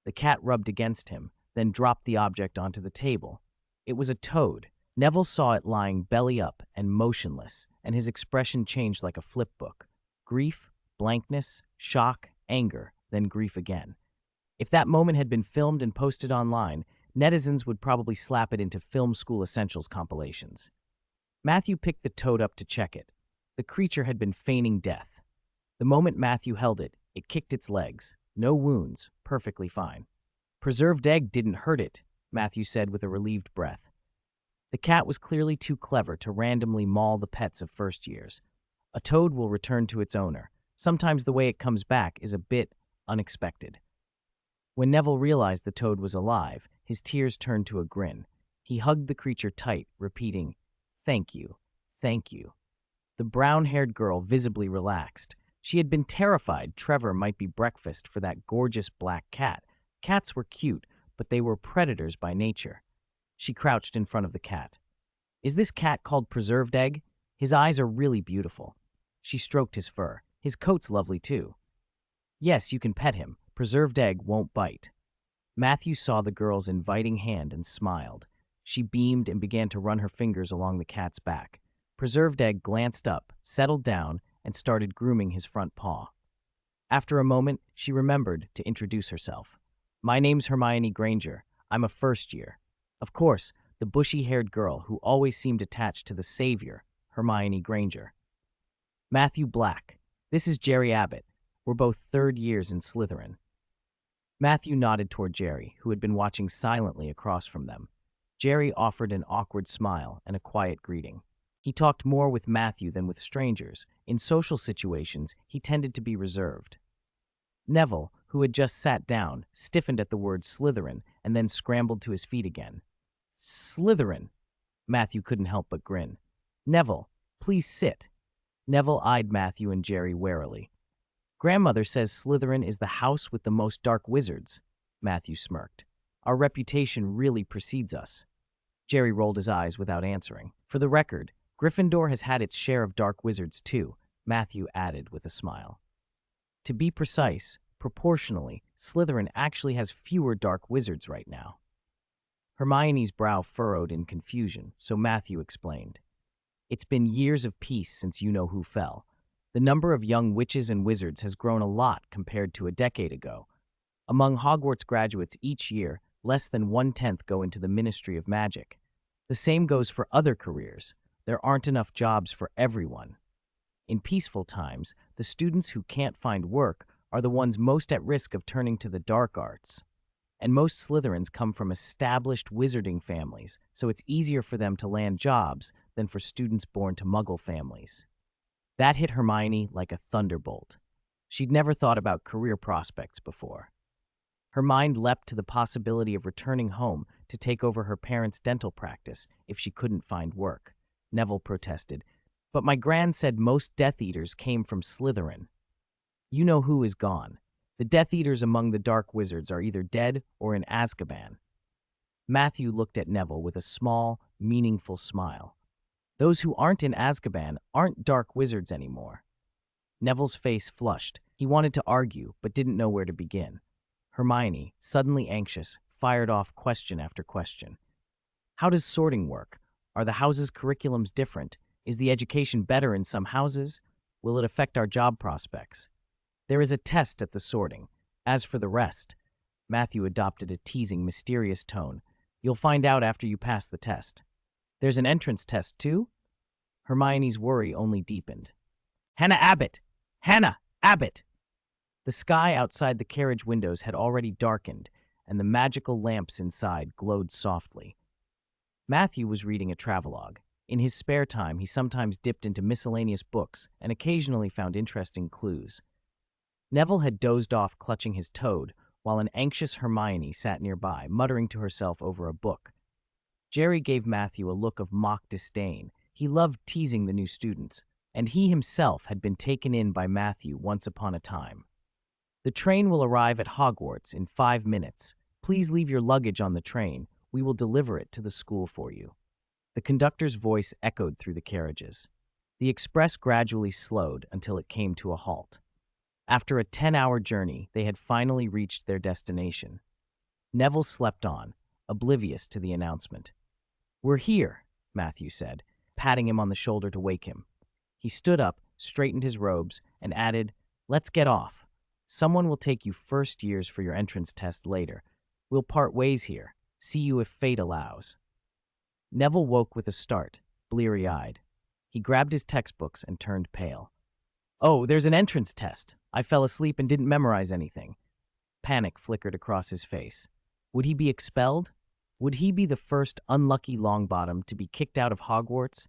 The cat rubbed against him, then dropped the object onto the table. It was a toad. Neville saw it lying belly up and motionless, and his expression changed like a flipbook. Grief, blankness, shock, anger, then grief again. If that moment had been filmed and posted online, netizens would probably slap it into Film School Essentials compilations. Matthew picked the toad up to check it. The creature had been feigning death. The moment Matthew held it, it kicked its legs. No wounds, perfectly fine. "Preserved egg didn't hurt it," Matthew said with a relieved breath. The cat was clearly too clever to randomly maul the pets of first years. A toad will return to its owner. Sometimes the way it comes back is a bit unexpected. When Neville realized the toad was alive, his tears turned to a grin. He hugged the creature tight, repeating, "Thank you, thank you." The brown-haired girl visibly relaxed. She had been terrified Trevor might be breakfast for that gorgeous black cat. Cats were cute, but they were predators by nature. She crouched in front of the cat. "Is this cat called Preserved Egg? His eyes are really beautiful." She stroked his fur. "His coat's lovely too." "Yes, you can pet him. Preserved Egg won't bite." Matthew saw the girl's inviting hand and smiled. She beamed and began to run her fingers along the cat's back. Preserved Egg glanced up, settled down, and started grooming his front paw. After a moment, she remembered to introduce herself. "My name's Hermione Granger. I'm a first year." Of course, the bushy-haired girl who always seemed attached to the savior, Hermione Granger. "Matthew Black. This is Jerry Abbott. We're both third years in Slytherin." Matthew nodded toward Jerry, who had been watching silently across from them. Jerry offered an awkward smile and a quiet greeting. He talked more with Matthew than with strangers. In social situations, he tended to be reserved. Neville, who had just sat down, stiffened at the word Slytherin and then scrambled to his feet again. "Slytherin." Matthew couldn't help but grin. "Neville, please sit." Neville eyed Matthew and Jerry warily. "Grandmother says Slytherin is the house with the most dark wizards." Matthew smirked. "Our reputation really precedes us." Jerry rolled his eyes without answering. "For the record, Gryffindor has had its share of dark wizards too," Matthew added with a smile. "To be precise, proportionally, Slytherin actually has fewer dark wizards right now." Hermione's brow furrowed in confusion, so Matthew explained. "It's been years of peace since you-know-who fell. The number of young witches and wizards has grown a lot compared to a decade ago. Among Hogwarts graduates each year, less than 1/10 go into the Ministry of Magic. The same goes for other careers. There aren't enough jobs for everyone. In peaceful times, the students who can't find work are the ones most at risk of turning to the dark arts. And most Slytherins come from established wizarding families, so it's easier for them to land jobs, than for students born to Muggle families. That hit Hermione like a thunderbolt. She'd never thought about career prospects before. Her mind leapt to the possibility of returning home to take over her parents' dental practice if she couldn't find work. Neville protested, "But my gran said most Death Eaters came from Slytherin." "You know who is gone. The Death Eaters among the Dark Wizards are either dead or in Azkaban." Matthew looked at Neville with a small, meaningful smile. "Those who aren't in Azkaban aren't Dark Wizards anymore." Neville's face flushed. He wanted to argue, but didn't know where to begin. Hermione, suddenly anxious, fired off question after question. "How does sorting work? Are the houses' curriculums different? Is the education better in some houses? Will it affect our job prospects? There is a test at the sorting. As for the rest," Matthew adopted a teasing, mysterious tone, "you'll find out after you pass the test." "There's an entrance test, too?" Hermione's worry only deepened. "Hannah Abbott! Hannah Abbott!" The sky outside the carriage windows had already darkened, and the magical lamps inside glowed softly. Matthew was reading a travelogue. In his spare time, he sometimes dipped into miscellaneous books and occasionally found interesting clues. Neville had dozed off clutching his toad, while an anxious Hermione sat nearby, muttering to herself over a book. Jerry gave Matthew a look of mock disdain. He loved teasing the new students, and he himself had been taken in by Matthew once upon a time. "The train will arrive at Hogwarts in 5 minutes. Please leave your luggage on the train. We will deliver it to the school for you." The conductor's voice echoed through the carriages. The express gradually slowed until it came to a halt. After a 10-hour journey, they had finally reached their destination. Neville slept on, oblivious to the announcement. "We're here," Matthew said, patting him on the shoulder to wake him. He stood up, straightened his robes, and added, "Let's get off. Someone will take you first years for your entrance test later. We'll part ways here. See you if fate allows." Neville woke with a start, bleary-eyed. He grabbed his textbooks and turned pale. "Oh, there's an entrance test. I fell asleep and didn't memorize anything." Panic flickered across his face. Would he be expelled? Would he be the first unlucky Longbottom to be kicked out of Hogwarts?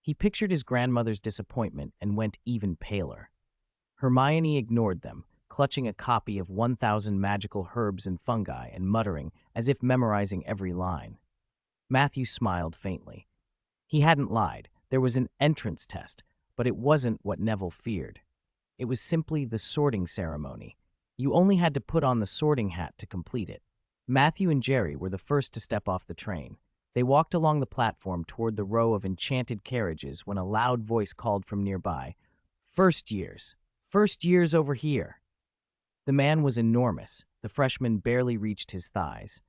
He pictured his grandmother's disappointment and went even paler. Hermione ignored them, clutching a copy of 1,000 Magical Herbs and Fungi and muttering, as if memorizing every line. Matthew smiled faintly. He hadn't lied. There was an entrance test, but it wasn't what Neville feared. It was simply the sorting ceremony. You only had to put on the sorting hat to complete it. Matthew and Jerry were the first to step off the train. They walked along the platform toward the row of enchanted carriages when a loud voice called from nearby, "First years! First years over here!" The man was enormous. The freshman barely reached his thighs.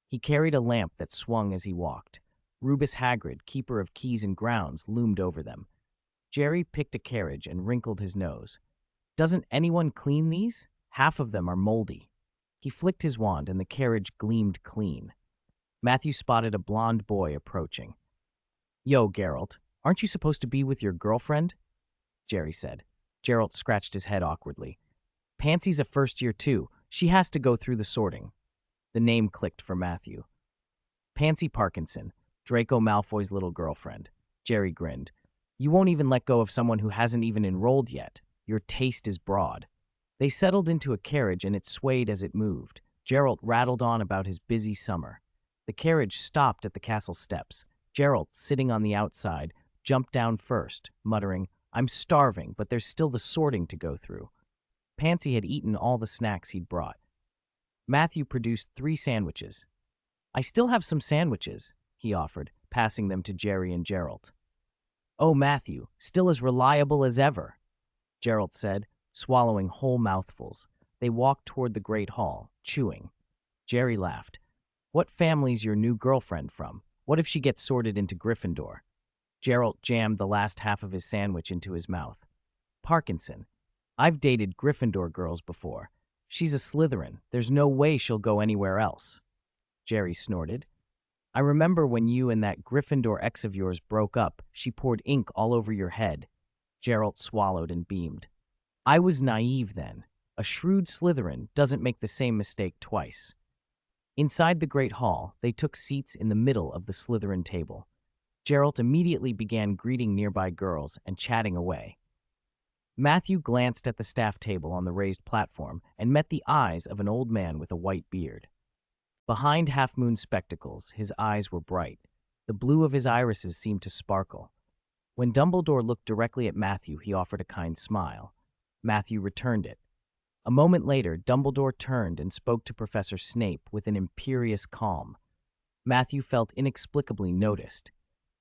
He carried a lamp that swung as he walked. Rubus Hagrid, keeper of keys and grounds, loomed over them. Jerry picked a carriage and wrinkled his nose. "Doesn't anyone clean these? Half of them are moldy." He flicked his wand and the carriage gleamed clean. Matthew spotted a blonde boy approaching. "Yo, Geralt, aren't you supposed to be with your girlfriend?" Jerry said. Geralt scratched his head awkwardly. "Pansy's a first year too. She has to go through the sorting." The name clicked for Matthew. "Pansy Parkinson, Draco Malfoy's little girlfriend." Jerry grinned. "You won't even let go of someone who hasn't even enrolled yet. Your taste is broad." They settled into a carriage and it swayed as it moved. Geralt rattled on about his busy summer. The carriage stopped at the castle steps. Geralt, sitting on the outside, jumped down first, muttering, "I'm starving, but there's still the sorting to go through." Pansy had eaten all the snacks he'd brought. Matthew produced 3 sandwiches. "I still have some sandwiches," he offered, passing them to Jerry and Geralt. "Oh, Matthew, still as reliable as ever," Geralt said, swallowing whole mouthfuls. They walked toward the great hall, chewing. Jerry laughed. "What family's your new girlfriend from? What if she gets sorted into Gryffindor?" Geralt jammed the last half of his sandwich into his mouth. "Parkinson. I've dated Gryffindor girls before. She's a Slytherin. There's no way she'll go anywhere else." Jerry snorted. "I remember when you and that Gryffindor ex of yours broke up, she poured ink all over your head." Geralt swallowed and beamed. "I was naive then. A shrewd Slytherin doesn't make the same mistake twice." Inside the great hall, they took seats in the middle of the Slytherin table. Gerald immediately began greeting nearby girls and chatting away. Matthew glanced at the staff table on the raised platform and met the eyes of an old man with a white beard. Behind half-moon spectacles, his eyes were bright. The blue of his irises seemed to sparkle. When Dumbledore looked directly at Matthew, he offered a kind smile. Matthew returned it. A moment later, Dumbledore turned and spoke to Professor Snape with an imperious calm. Matthew felt inexplicably noticed.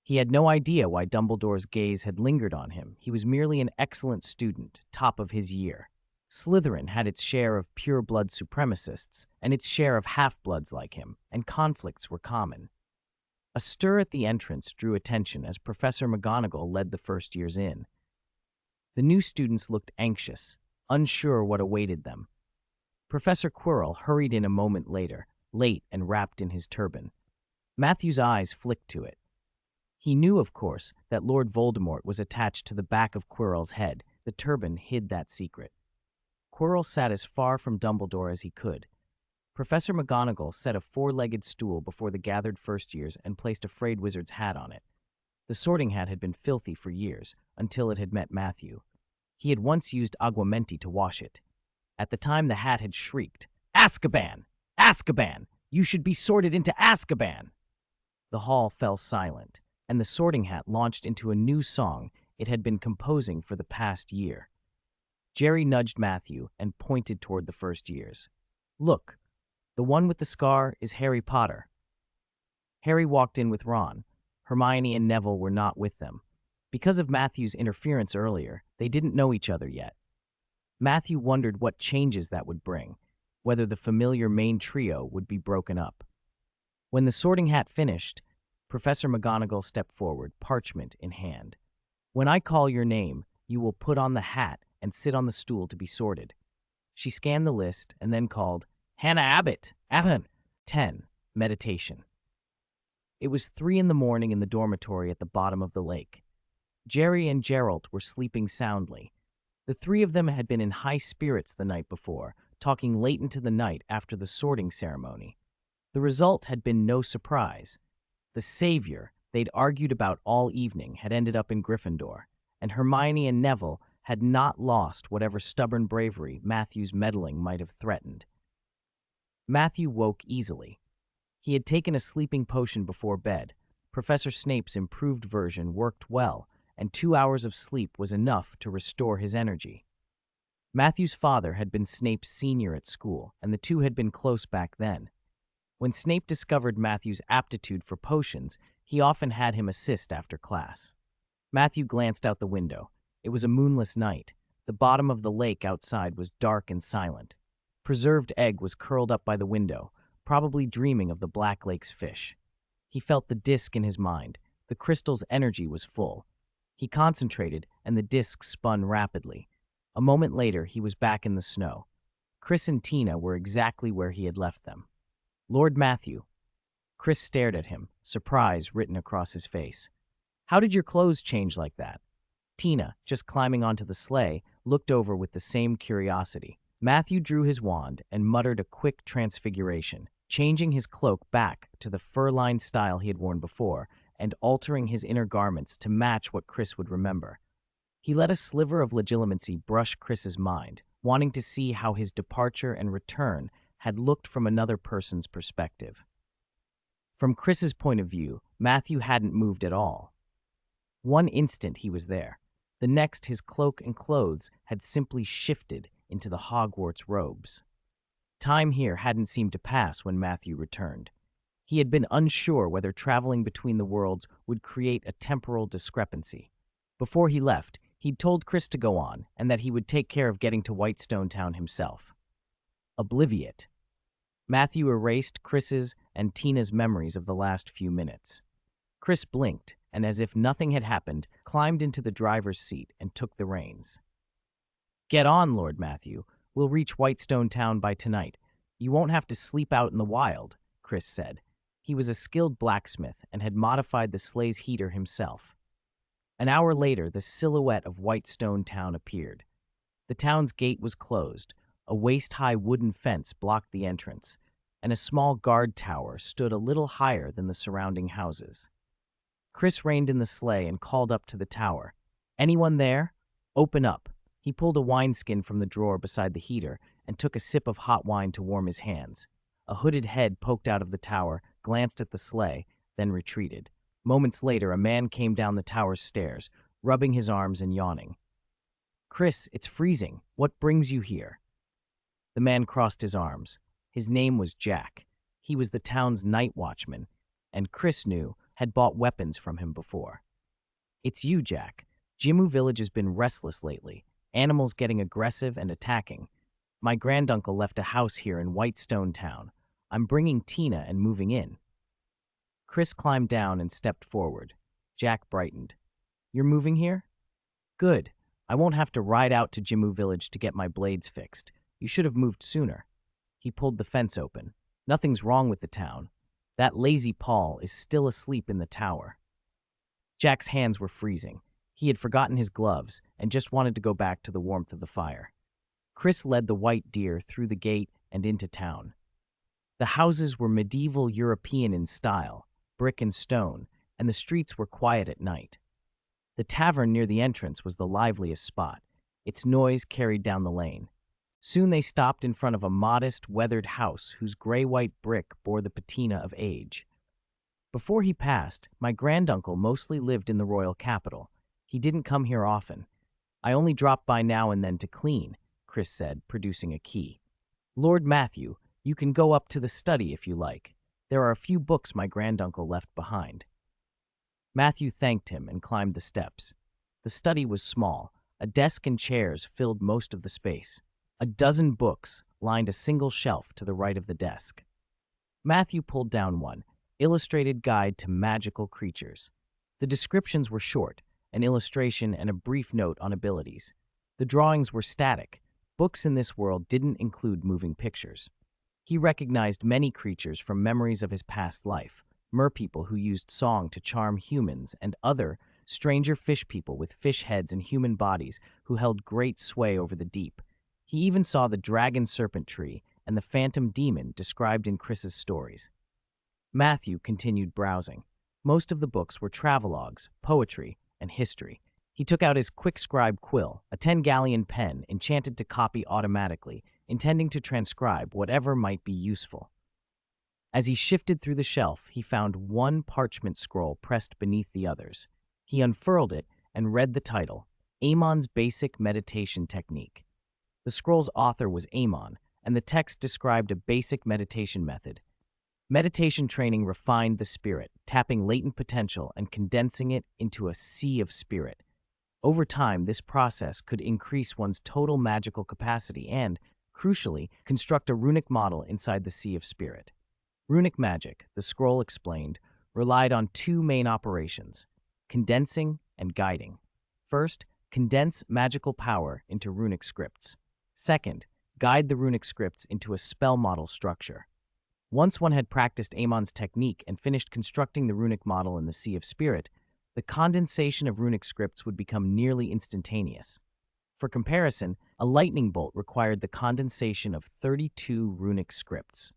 He had no idea why Dumbledore's gaze had lingered on him. He was merely an excellent student, top of his year. Slytherin had its share of pure-blood supremacists and its share of half-bloods like him, and conflicts were common. A stir at the entrance drew attention as Professor McGonagall led the first years in. The new students looked anxious, unsure what awaited them. Professor Quirrell hurried in a moment later, late and wrapped in his turban. Matthew's eyes flicked to it. He knew, of course, that Lord Voldemort was attached to the back of Quirrell's head. The turban hid that secret. Quirrell sat as far from Dumbledore as he could. Professor McGonagall set a four-legged stool before the gathered first-years and placed a frayed wizard's hat on it. The sorting hat had been filthy for years, until it had met Matthew. He had once used aguamenti to wash it. At the time, the hat had shrieked, "Azkaban! Azkaban! You should be sorted into Azkaban!" The hall fell silent, and the sorting hat launched into a new song it had been composing for the past year. Jerry nudged Matthew and pointed toward the first years. "Look, the one with the scar is Harry Potter." Harry walked in with Ron. Hermione and Neville were not with them. Because of Matthew's interference earlier, they didn't know each other yet. Matthew wondered what changes that would bring, whether the familiar main trio would be broken up. When the sorting hat finished, Professor McGonagall stepped forward, parchment in hand. "When I call your name, you will put on the hat and sit on the stool to be sorted." She scanned the list and then called, "Hannah Abbott, Abbott." 10. Meditation. It was 3 in the morning in the dormitory at the bottom of the lake. Jerry and Gerald were sleeping soundly. The three of them had been in high spirits the night before, talking late into the night after the sorting ceremony. The result had been no surprise. The savior they'd argued about all evening had ended up in Gryffindor, and Hermione and Neville had not lost whatever stubborn bravery Matthew's meddling might have threatened. Matthew woke easily. He had taken a sleeping potion before bed. Professor Snape's improved version worked well, and 2 hours of sleep was enough to restore his energy. Matthew's father had been Snape's senior at school, and the two had been close back then. When Snape discovered Matthew's aptitude for potions, he often had him assist after class. Matthew glanced out the window. It was a moonless night. The bottom of the lake outside was dark and silent. Preserved Egg was curled up by the window, probably dreaming of the Black Lake's fish. He felt the disc in his mind. The crystal's energy was full. He concentrated, and the disc spun rapidly. A moment later, he was back in the snow. Chris and Tina were exactly where he had left them. "Lord Matthew." Chris stared at him, surprise written across his face. "How did your clothes change like that?" Tina, just climbing onto the sleigh, looked over with the same curiosity. Matthew drew his wand and muttered a quick transfiguration, changing his cloak back to the fur-lined style he had worn before and altering his inner garments to match what Chris would remember. He let a sliver of legitimacy brush Chris's mind, wanting to see how his departure and return had looked from another person's perspective. From Chris's point of view, Matthew hadn't moved at all. One instant he was there. The next, his cloak and clothes had simply shifted into the Hogwarts robes. Time here hadn't seemed to pass when Matthew returned. He had been unsure whether traveling between the worlds would create a temporal discrepancy. Before he left, he'd told Chris to go on and that he would take care of getting to Whitestone Town himself. Obliviate. Matthew erased Chris's and Tina's memories of the last few minutes. Chris blinked and, as if nothing had happened, climbed into the driver's seat and took the reins. "Get on, Lord Matthew. We'll reach Whitestone Town by tonight. You won't have to sleep out in the wild," Chris said. He was a skilled blacksmith and had modified the sleigh's heater himself. An hour later, the silhouette of Whitestone Town appeared. The town's gate was closed. A waist-high wooden fence blocked the entrance, and a small guard tower stood a little higher than the surrounding houses. Chris reined in the sleigh and called up to the tower. "Anyone there? Open up." He pulled a wineskin from the drawer beside the heater and took a sip of hot wine to warm his hands. A hooded head poked out of the tower, glanced at the sleigh, then retreated. Moments later, a man came down the tower's stairs, rubbing his arms and yawning. "Chris, it's freezing. What brings you here?" The man crossed his arms. His name was Jack. He was the town's night watchman, and Chris knew had bought weapons from him before. "It's you, Jack. Jimmu Village has been restless lately, animals getting aggressive and attacking. My granduncle left a house here in Whitestone Town. I'm bringing Tina and moving in." Chris climbed down and stepped forward. Jack brightened. "You're moving here? Good. I won't have to ride out to Jimmu Village to get my blades fixed. You should have moved sooner." He pulled the fence open. "Nothing's wrong with the town. That lazy Paul is still asleep in the tower." Jack's hands were freezing. He had forgotten his gloves and just wanted to go back to the warmth of the fire. Chris led the white deer through the gate and into town. The houses were medieval European in style, brick and stone, and the streets were quiet at night. The tavern near the entrance was the liveliest spot. Its noise carried down the lane. Soon they stopped in front of a modest, weathered house whose gray-white brick bore the patina of age. "Before he passed, my granduncle mostly lived in the royal capital. He didn't come here often. I only drop by now and then to clean," Chris said, producing a key. "Lord Matthew, you can go up to the study if you like. There are a few books my granduncle left behind." Matthew thanked him and climbed the steps. The study was small. A desk and chairs filled most of the space. A dozen books lined a single shelf to the right of the desk. Matthew pulled down one, Illustrated Guide to Magical Creatures. The descriptions were short, an illustration and a brief note on abilities. The drawings were static. Books in this world didn't include moving pictures. He recognized many creatures from memories of his past life, merpeople who used song to charm humans and other stranger fish people with fish heads and human bodies who held great sway over the deep. He even saw the dragon serpent tree and the phantom demon described in Chris's stories. Matthew continued browsing. Most of the books were travelogues, poetry, and history. He took out his quick scribe quill, a 10-galleon pen enchanted to copy automatically, intending to transcribe whatever might be useful. As he shifted through the shelf, he found one parchment scroll pressed beneath the others. He unfurled it and read the title, Amon's Basic Meditation Technique. The scroll's author was Amon, and the text described a basic meditation method. Meditation training refined the spirit, tapping latent potential and condensing it into a sea of spirit. Over time, this process could increase one's total magical capacity and, crucially, construct a runic model inside the sea of spirit. Runic magic, the scroll explained, relied on two main operations, condensing and guiding. First, condense magical power into runic scripts. Second, guide the runic scripts into a spell model structure. Once one had practiced Amon's technique and finished constructing the runic model in the Sea of Spirit, the condensation of runic scripts would become nearly instantaneous. For comparison, a lightning bolt required the condensation of 32 runic scripts.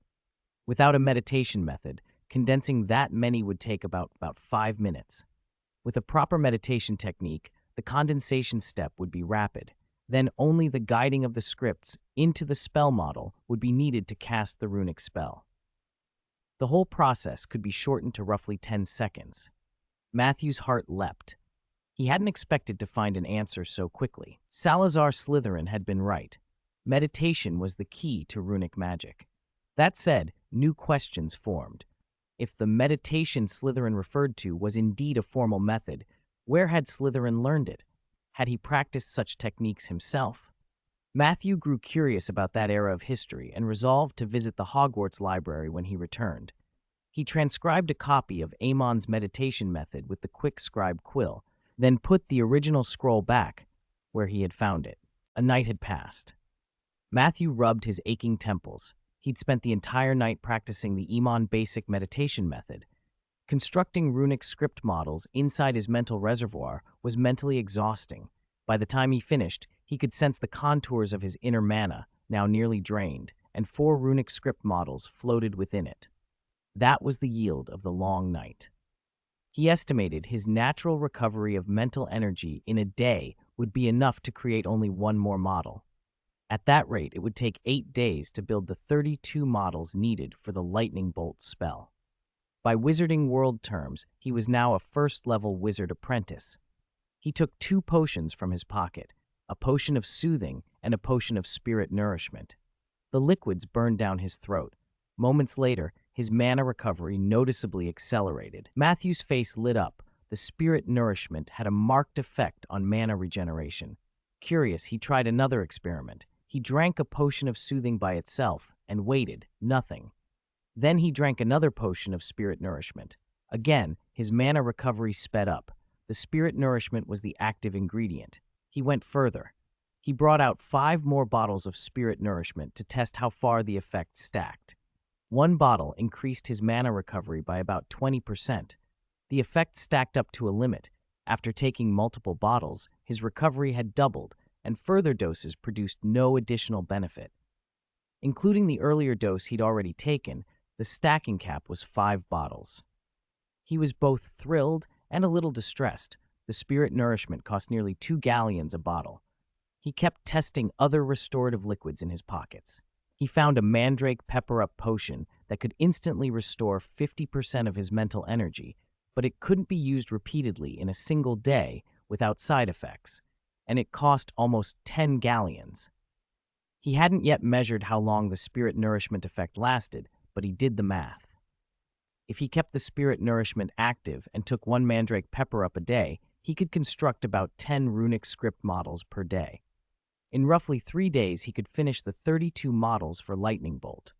Without a meditation method, condensing that many would take about 5 minutes. With a proper meditation technique, the condensation step would be rapid. Then only the guiding of the scripts into the spell model would be needed to cast the runic spell. The whole process could be shortened to roughly 10 seconds. Matthew's heart leapt. He hadn't expected to find an answer so quickly. Salazar Slytherin had been right. Meditation was the key to runic magic. That said, new questions formed. If the meditation Slytherin referred to was indeed a formal method, where had Slytherin learned it? Had he practiced such techniques himself? Matthew grew curious about that era of history and resolved to visit the Hogwarts library when he returned. He transcribed a copy of Amon's meditation method with the quick scribe quill, then put the original scroll back where he had found it. A night had passed. Matthew rubbed his aching temples. He'd spent the entire night practicing the Amon basic meditation method. Constructing runic script models inside his mental reservoir was mentally exhausting. By the time he finished, he could sense the contours of his inner mana, now nearly drained, and 4 runic script models floated within it. That was the yield of the long night. He estimated his natural recovery of mental energy in a day would be enough to create only one more model. At that rate, it would take 8 days to build the 32 models needed for the lightning bolt spell. By Wizarding World terms, he was now a first-level wizard apprentice. He took 2 potions from his pocket, a potion of soothing and a potion of spirit nourishment. The liquids burned down his throat. Moments later, his mana recovery noticeably accelerated. Matthew's face lit up. The spirit nourishment had a marked effect on mana regeneration. Curious, he tried another experiment. He drank a potion of soothing by itself and waited, nothing. Then he drank another potion of spirit nourishment. Again, his mana recovery sped up. The spirit nourishment was the active ingredient. He went further. He brought out 5 more bottles of spirit nourishment to test how far the effect stacked. 1 bottle increased his mana recovery by about 20%. The effect stacked up to a limit. After taking multiple bottles, his recovery had doubled, and further doses produced no additional benefit. Including the earlier dose he'd already taken, the stacking cap was 5 bottles. He was both thrilled and a little distressed. The spirit nourishment cost nearly 2 galleons a bottle. He kept testing other restorative liquids in his pockets. He found a mandrake pepper-up potion that could instantly restore 50% of his mental energy, but it couldn't be used repeatedly in a single day without side effects, and it cost almost 10 galleons. He hadn't yet measured how long the spirit nourishment effect lasted, but he did the math. If he kept the spirit nourishment active and took 1 mandrake pepper-up a day, he could construct about 10 runic script models per day. In roughly 3 days, he could finish the 32 models for Lightning Bolt.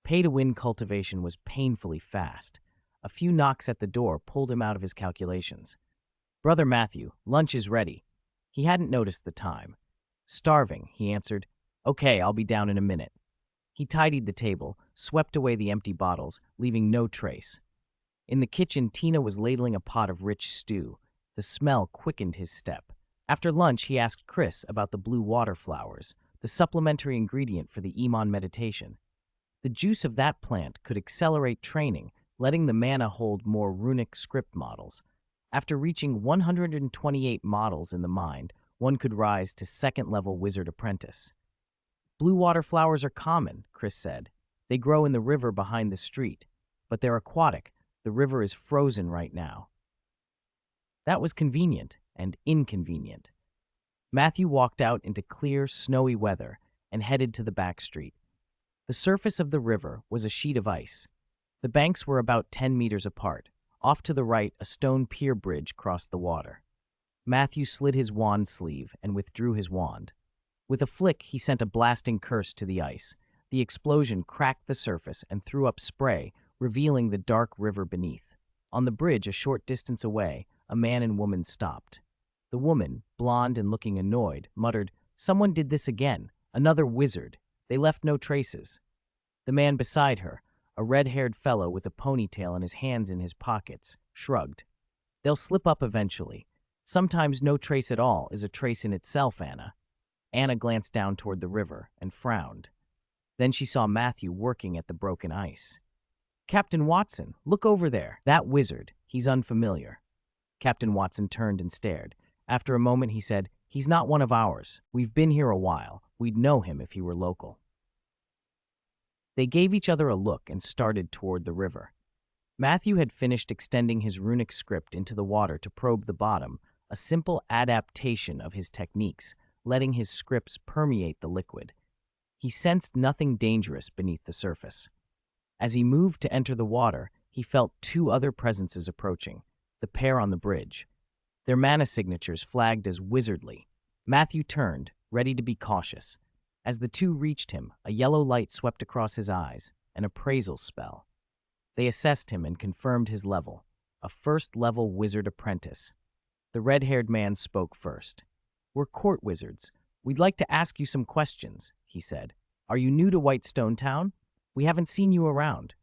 Pay-to-win cultivation was painfully fast. A few knocks at the door pulled him out of his calculations. "Brother Matthew, lunch is ready." He hadn't noticed the time. "Starving," he answered. "Okay, I'll be down in a minute." He tidied the table, swept away the empty bottles, leaving no trace. In the kitchen, Tina was ladling a pot of rich stew. The smell quickened his step. After lunch, he asked Chris about the blue water flowers, the supplementary ingredient for the Iman meditation. The juice of that plant could accelerate training, letting the mana hold more runic script models. After reaching 128 models in the mind, one could rise to second-level wizard apprentice. "Blue water flowers are common," Chris said. "They grow in the river behind the street, but they're aquatic. The river is frozen right now." That was convenient and inconvenient. Matthew walked out into clear, snowy weather and headed to the back street. The surface of the river was a sheet of ice. The banks were about 10 meters apart. Off to the right, a stone pier bridge crossed the water. Matthew slid his wand sleeve and withdrew his wand. With a flick, he sent a blasting curse to the ice. The explosion cracked the surface and threw up spray, revealing the dark river beneath. On the bridge, a short distance away, a man and woman stopped. The woman, blonde and looking annoyed, muttered, "Someone did this again. Another wizard. They left no traces." The man beside her, a red-haired fellow with a ponytail and his hands in his pockets, shrugged. "They'll slip up eventually. Sometimes no trace at all is a trace in itself, Anna." Anna glanced down toward the river and frowned. Then she saw Matthew working at the broken ice. "Captain Watson, look over there. That wizard. He's unfamiliar." Captain Watson turned and stared. After a moment, he said, "He's not one of ours. We've been here a while. We'd know him if he were local." They gave each other a look and started toward the river. Matthew had finished extending his runic script into the water to probe the bottom, a simple adaptation of his techniques, letting his scripts permeate the liquid. He sensed nothing dangerous beneath the surface. As he moved to enter the water, he felt 2 other presences approaching, the pair on the bridge. Their mana signatures flagged as wizardly. Matthew turned, ready to be cautious. As the 2 reached him, a yellow light swept across his eyes, an appraisal spell. They assessed him and confirmed his level, a first-level wizard apprentice. The red-haired man spoke first. "We're court wizards. We'd like to ask you some questions," he said. "Are you new to Whitestone Town? We haven't seen you around."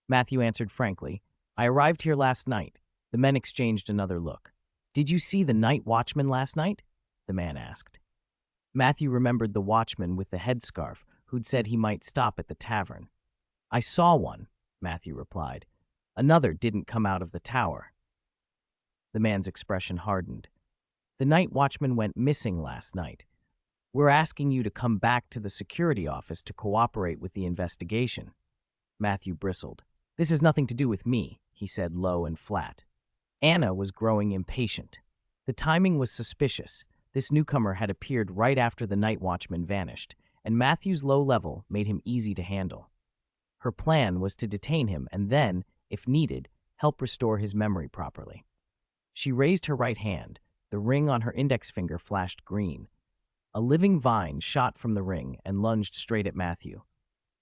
Matthew answered frankly, "I arrived here last night." The men exchanged another look. "Did you see the night watchman last night?" the man asked. Matthew remembered the watchman with the headscarf who'd said he might stop at the tavern. "I saw one," Matthew replied. "Another didn't come out of the tower." The man's expression hardened. "The night watchman went missing last night. We're asking you to come back to the security office to cooperate with the investigation." Matthew bristled. "This has nothing to do with me," he said low and flat. Anna was growing impatient. The timing was suspicious. This newcomer had appeared right after the night watchman vanished, and Matthew's low level made him easy to handle. Her plan was to detain him and then, if needed, help restore his memory properly. She raised her right hand. The ring on her index finger flashed green. A living vine shot from the ring and lunged straight at Matthew.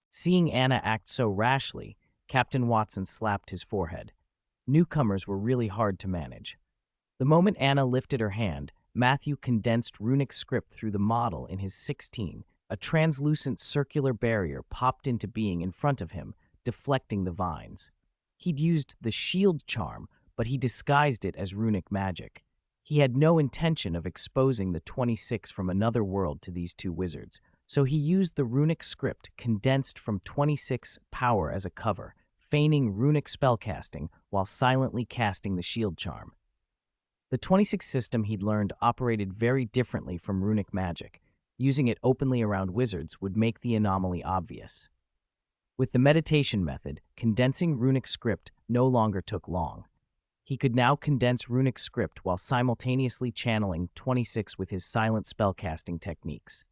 Seeing Anna act so rashly, Captain Watson slapped his forehead. Newcomers were really hard to manage. The moment Anna lifted her hand, Matthew condensed runic script through the model in his 16. A translucent circular barrier popped into being in front of him, deflecting the vines. He'd used the shield charm, but he disguised it as runic magic. He had no intention of exposing the 26 from another world to these two wizards, so he used the runic script condensed from 26 power as a cover, feigning runic spellcasting while silently casting the shield charm. The 26 system he'd learned operated very differently from runic magic. Using it openly around wizards would make the anomaly obvious. With the meditation method, condensing runic script no longer took long. He could now condense runic script while simultaneously channeling 26 with his silent spellcasting techniques.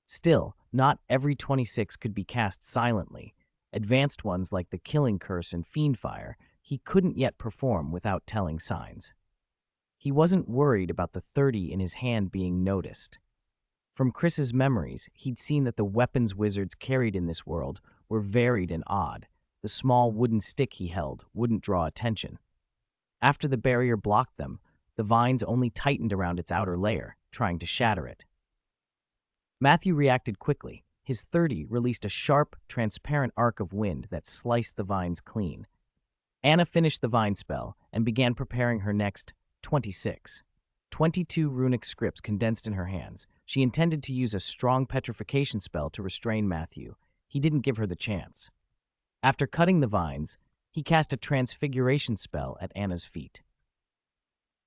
Still, not every 26 could be cast silently. Advanced ones like the Killing Curse and Fiendfire, he couldn't yet perform without telling signs. He wasn't worried about the 30 in his hand being noticed. From Chris's memories, he'd seen that the weapons wizards carried in this world were varied and odd. The small wooden stick he held wouldn't draw attention. After the barrier blocked them, the vines only tightened around its outer layer, trying to shatter it. Matthew reacted quickly. His 30 released a sharp, transparent arc of wind that sliced the vines clean. Anna finished the vine spell and began preparing her next 26. 22 runic scripts condensed in her hands. She intended to use a strong petrification spell to restrain Matthew. He didn't give her the chance. After cutting the vines, he cast a transfiguration spell at Anna's feet.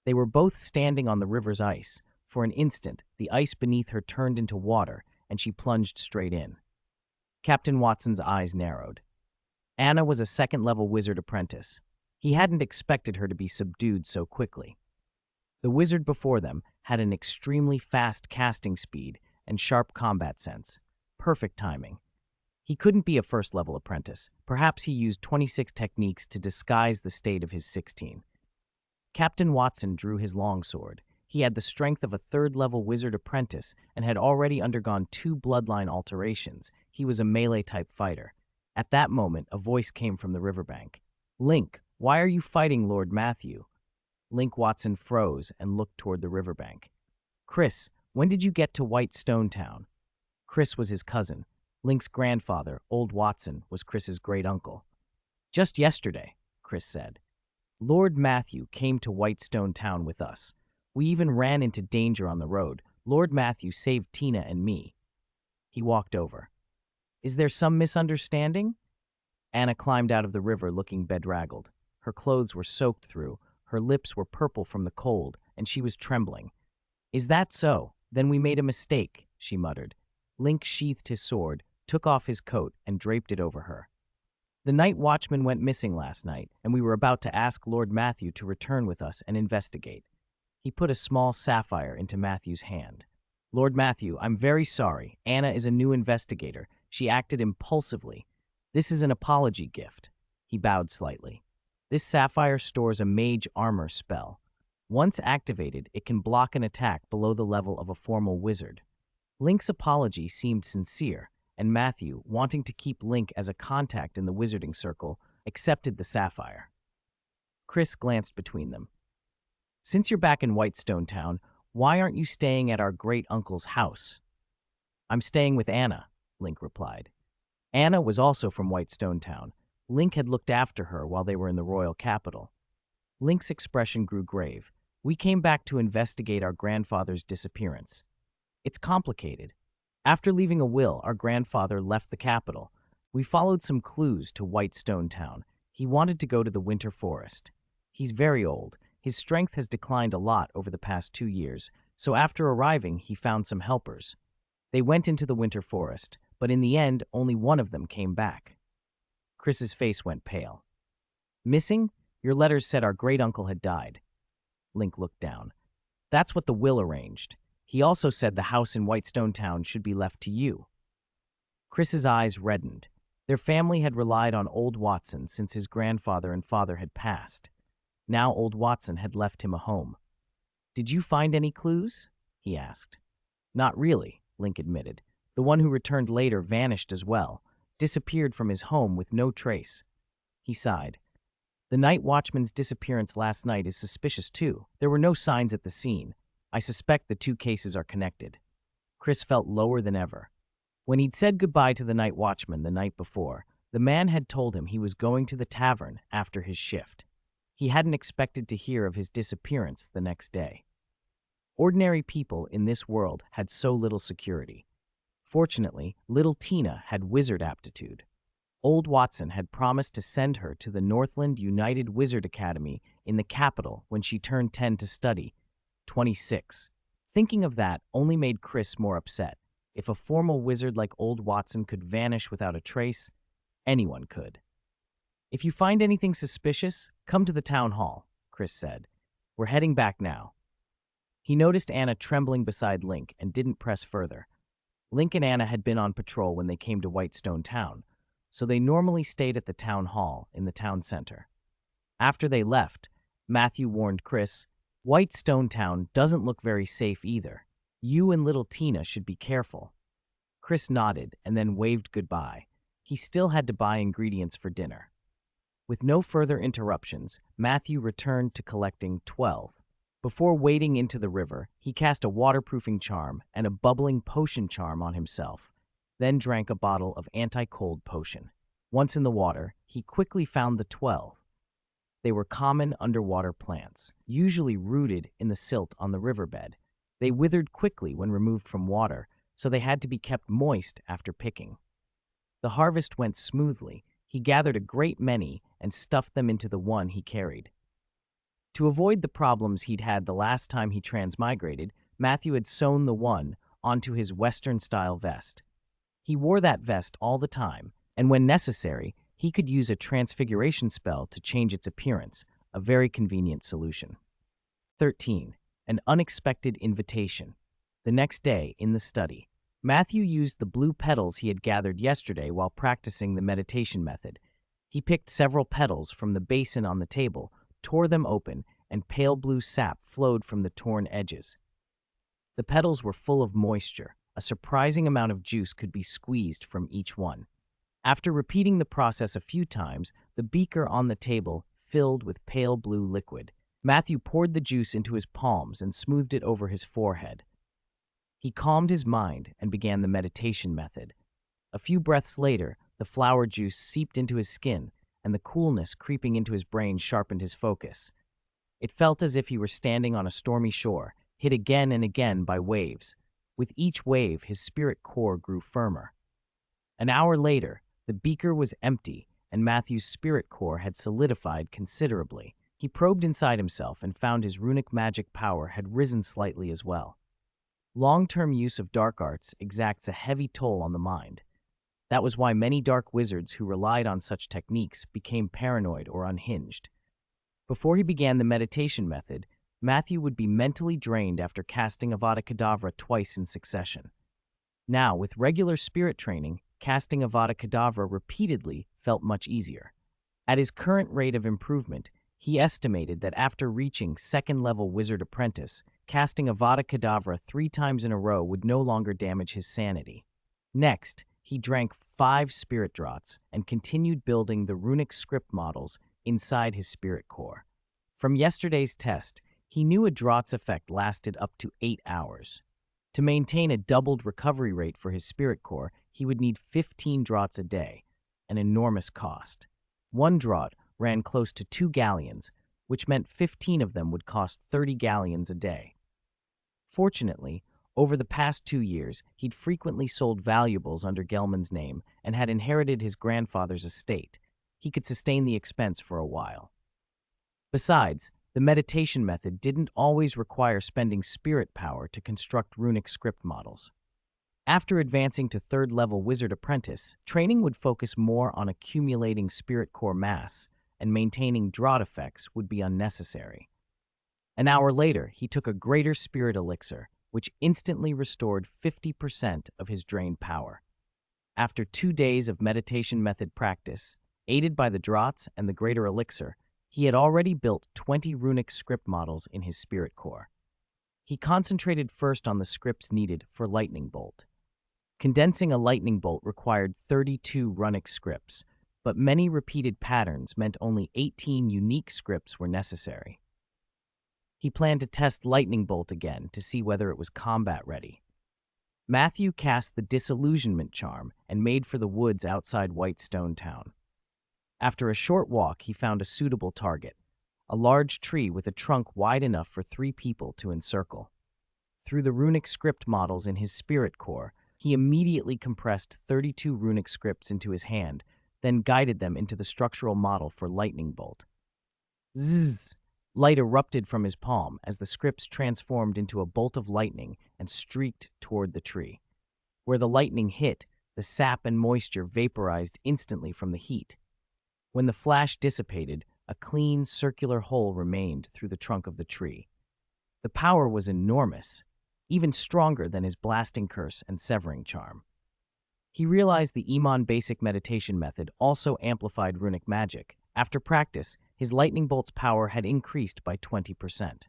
They were both standing on the river's ice. For an instant, the ice beneath her turned into water, and she plunged straight in. Captain Watson's eyes narrowed. Anna was a second-level wizard apprentice. He hadn't expected her to be subdued so quickly. The wizard before them had an extremely fast casting speed and sharp combat sense. Perfect timing. He couldn't be a first-level apprentice. Perhaps he used 26 techniques to disguise the state of his 16. Captain Watson drew his longsword. He had the strength of a third-level wizard apprentice and had already undergone 2 bloodline alterations. He was a melee-type fighter. At that moment, a voice came from the riverbank. "Link, why are you fighting Lord Matthew?" Link Watson froze and looked toward the riverbank. "Chris, when did you get to White Stone Town?" Chris was his cousin. Link's grandfather, Old Watson, was Chris's great-uncle. "Just yesterday," Chris said. "Lord Matthew came to White Stone Town with us. We even ran into danger on the road. Lord Matthew saved Tina and me." He walked over. "Is there some misunderstanding?" Anna climbed out of the river looking bedraggled. Her clothes were soaked through, her lips were purple from the cold, and she was trembling. "Is that so? Then we made a mistake," she muttered. Link sheathed his sword, took off his coat, and draped it over her. "The night watchman went missing last night, and we were about to ask Lord Matthew to return with us and investigate." He put a small sapphire into Matthew's hand. "Lord Matthew, I'm very sorry. Anna is a new investigator. She acted impulsively. This is an apology gift." He bowed slightly. "This sapphire stores a mage armor spell. Once activated, it can block an attack below the level of a formal wizard." Link's apology seemed sincere, and Matthew, wanting to keep Link as a contact in the wizarding circle, accepted the sapphire. Chris glanced between them. "Since you're back in Whitestone Town, why aren't you staying at our great-uncle's house?" "I'm staying with Anna," Link replied. Anna was also from Whitestone Town. Link had looked after her while they were in the royal capital. Link's expression grew grave. "We came back to investigate our grandfather's disappearance. It's complicated. After leaving a will, our grandfather left the capital. We followed some clues to Whitestone Town. He wanted to go to the Winter Forest. He's very old. His strength has declined a lot over the past 2 years, so after arriving, he found some helpers. They went into the winter forest, but in the end, only one of them came back. Chris's face went pale. Missing? Your letters said our great-uncle had died. Link looked down. That's what the will arranged. He also said the house in Whitestone Town should be left to you. Chris's eyes reddened. Their family had relied on old Watson since his grandfather and father had passed. Now old Watson had left him a home. Did you find any clues? He asked. Not really, Link admitted. The one who returned later vanished as well, disappeared from his home with no trace. He sighed. The night watchman's disappearance last night is suspicious too. There were no signs at the scene. I suspect the two cases are connected. Chris felt lower than ever. When he'd said goodbye to the night watchman the night before, the man had told him he was going to the tavern after his shift. He hadn't expected to hear of his disappearance the next day. Ordinary people in this world had so little security. Fortunately, little Tina had wizard aptitude. Old Watson had promised to send her to the Northland United Wizard Academy in the capital when she turned 10 to study, 26. Thinking of that only made Chris more upset. If a formal wizard like old Watson could vanish without a trace, anyone could. If you find anything suspicious, come to the town hall, Chris said. We're heading back now. He noticed Anna trembling beside Link and didn't press further. Link and Anna had been on patrol when they came to Whitestone Town, so they normally stayed at the town hall in the town center. After they left, Matthew warned Chris, Whitestone Town doesn't look very safe either. You and little Tina should be careful. Chris nodded and then waved goodbye. He still had to buy ingredients for dinner. With no further interruptions, Matthew returned to collecting 12. Before wading into the river, he cast a waterproofing charm and a bubbling potion charm on himself, then drank a bottle of anti-cold potion. Once in the water, he quickly found the 12. They were common underwater plants, usually rooted in the silt on the riverbed. They withered quickly when removed from water, so they had to be kept moist after picking. The harvest went smoothly. He gathered a great many and stuffed them into the one he carried. To avoid the problems he'd had the last time he transmigrated, Matthew had sewn the one onto his Western-style vest. He wore that vest all the time, and when necessary, he could use a transfiguration spell to change its appearance, a very convenient solution. 13. An unexpected invitation. The next day, in the study, Matthew used the blue petals he had gathered yesterday while practicing the meditation method. He picked several petals from the basin on the table, tore them open, and pale blue sap flowed from the torn edges. The petals were full of moisture. A surprising amount of juice could be squeezed from each one. After repeating the process a few times, the beaker on the table filled with pale blue liquid. Matthew poured the juice into his palms and smoothed it over his forehead. He calmed his mind and began the meditation method. A few breaths later, the flower juice seeped into his skin, and the coolness creeping into his brain sharpened his focus. It felt as if he were standing on a stormy shore, hit again and again by waves. With each wave, his spirit core grew firmer. An hour later, the beaker was empty, and Matthew's spirit core had solidified considerably. He probed inside himself and found his runic magic power had risen slightly as well. Long-term use of dark arts exacts a heavy toll on the mind. That was why many dark wizards who relied on such techniques became paranoid or unhinged. Before he began the meditation method, Matthew would be mentally drained after casting Avada Kedavra twice in succession. Now, with regular spirit training, casting Avada Kedavra repeatedly felt much easier. At his current rate of improvement, he estimated that after reaching second-level wizard apprentice, casting Avada Kedavra 3 times in a row would no longer damage his sanity. Next, he drank 5 spirit draughts and continued building the runic script models inside his spirit core. From yesterday's test, he knew a draught's effect lasted up to 8 hours. To maintain a doubled recovery rate for his spirit core, he would need 15 draughts a day, an enormous cost. One draught ran close to 2 galleons, which meant 15 of them would cost 30 galleons a day. Fortunately, over the past 2 years, he'd frequently sold valuables under Gelman's name and had inherited his grandfather's estate. He could sustain the expense for a while. Besides, The meditation method didn't always require spending spirit power to construct runic script models. After advancing to third-level wizard apprentice, training would focus more on accumulating spirit core mass, and maintaining drought effects would be unnecessary. An hour later, he took a greater spirit elixir, which instantly restored 50% of his drained power. After 2 days of meditation method practice, aided by the draughts and the greater elixir, he had already built 20 runic script models in his spirit core. He concentrated first on the scripts needed for lightning bolt. Condensing a lightning bolt required 32 runic scripts, but many repeated patterns meant only 18 unique scripts were necessary. He planned to test lightning bolt again to see whether it was combat ready. Matthew cast the disillusionment charm and made for the woods outside Whitestone Town. After a short walk, he found a suitable target, a large tree with a trunk wide enough for 3 people to encircle. Through the runic script models in his spirit core, he immediately compressed 32 runic scripts into his hand, then guided them into the structural model for lightning bolt. Zzz! Light erupted from his palm as the scripts transformed into a bolt of lightning and streaked toward the tree. Where the lightning hit, the sap and moisture vaporized instantly from the heat. When the flash dissipated, a clean, circular hole remained through the trunk of the tree. The power was enormous, even stronger than his blasting curse and severing charm. He realized the Iman basic meditation method also amplified runic magic. After practice, his lightning bolt's power had increased by 20%.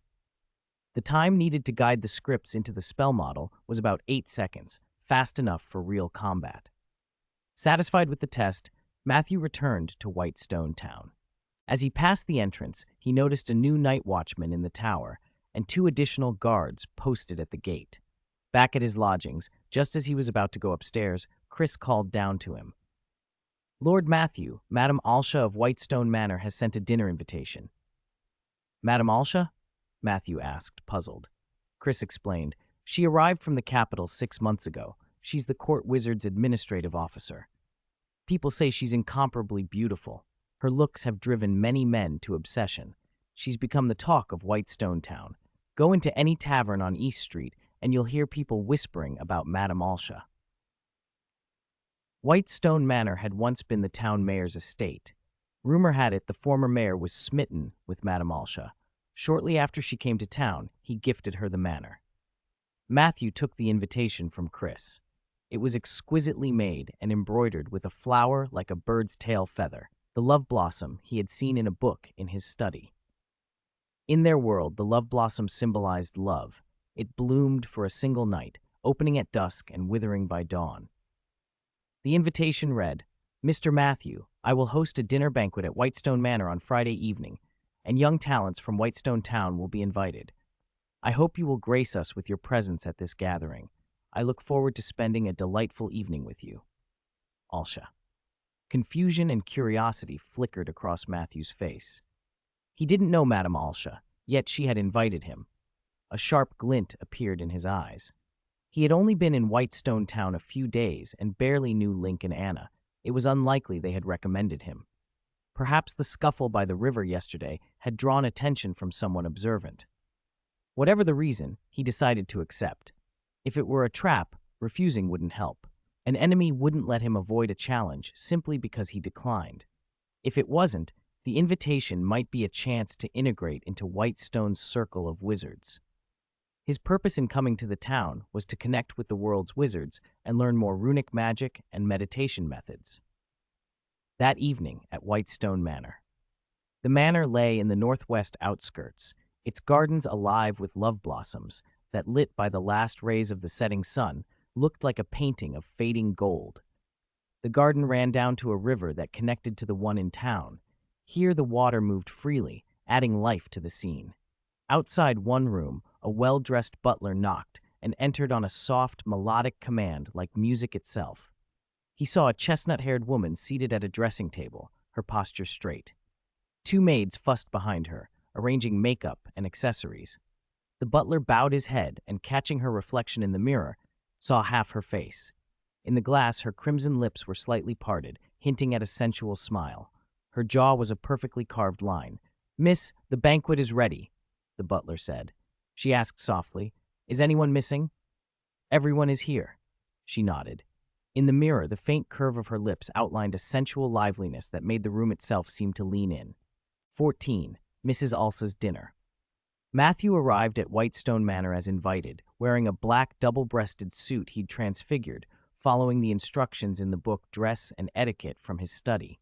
The time needed to guide the scripts into the spell model was about 8 seconds, fast enough for real combat. Satisfied with the test, Matthew returned to Whitestone Town. As he passed the entrance, he noticed a new night watchman in the tower and 2 additional guards posted at the gate. Back at his lodgings, just as he was about to go upstairs, Chris called down to him. "Lord Matthew, Madame Alsha of Whitestone Manor has sent a dinner invitation." "Madame Alsha?" Matthew asked, puzzled. Chris explained, "She arrived from the capital 6 months ago. She's the court wizard's administrative officer. People say she's incomparably beautiful. Her looks have driven many men to obsession. She's become the talk of Whitestone Town. Go into any tavern on East Street, and you'll hear people whispering about Madame Alsha." Whitestone Manor had once been the town mayor's estate. Rumor had it the former mayor was smitten with Madame Alsha. Shortly after she came to town, he gifted her the manor. Matthew took the invitation from Chris. It was exquisitely made and embroidered with a flower like a bird's tail feather, the love blossom he had seen in a book in his study. In their world, the love blossom symbolized love. It bloomed for a single night, opening at dusk and withering by dawn. The invitation read, "Mr. Matthew, I will host a dinner banquet at Whitestone Manor on Friday evening, and young talents from Whitestone Town will be invited. I hope you will grace us with your presence at this gathering. I look forward to spending a delightful evening with you. Alsha." Confusion and curiosity flickered across Matthew's face. He didn't know Madame Alsha, yet she had invited him. A sharp glint appeared in his eyes. He had only been in Whitestone Town a few days and barely knew Link and Anna. It was unlikely they had recommended him. Perhaps the scuffle by the river yesterday had drawn attention from someone observant. Whatever the reason, he decided to accept. If it were a trap, refusing wouldn't help. An enemy wouldn't let him avoid a challenge simply because he declined. If it wasn't, the invitation might be a chance to integrate into Whitestone's circle of wizards. His purpose in coming to the town was to connect with the world's wizards and learn more runic magic and meditation methods. That evening at Whitestone Manor. The manor lay in the northwest outskirts, its gardens alive with love blossoms that, lit by the last rays of the setting sun, looked like a painting of fading gold. The garden ran down to a river that connected to the one in town. Here the water moved freely, adding life to the scene. Outside one room, a well-dressed butler knocked and entered on a soft, melodic command like music itself. He saw a chestnut-haired woman seated at a dressing table, her posture straight. 2 maids fussed behind her, arranging makeup and accessories. The butler bowed his head and, catching her reflection in the mirror, saw half her face. In the glass, her crimson lips were slightly parted, hinting at a sensual smile. Her jaw was a perfectly carved line, "Miss, the banquet is ready," the butler said. She asked softly, "Is anyone missing?" "Everyone is here," she nodded. In the mirror, the faint curve of her lips outlined a sensual liveliness that made the room itself seem to lean in. 14. Mrs. Alsa's dinner. Matthew arrived at Whitestone Manor as invited, wearing a black double-breasted suit he'd transfigured, following the instructions in the book Dress and Etiquette from his study.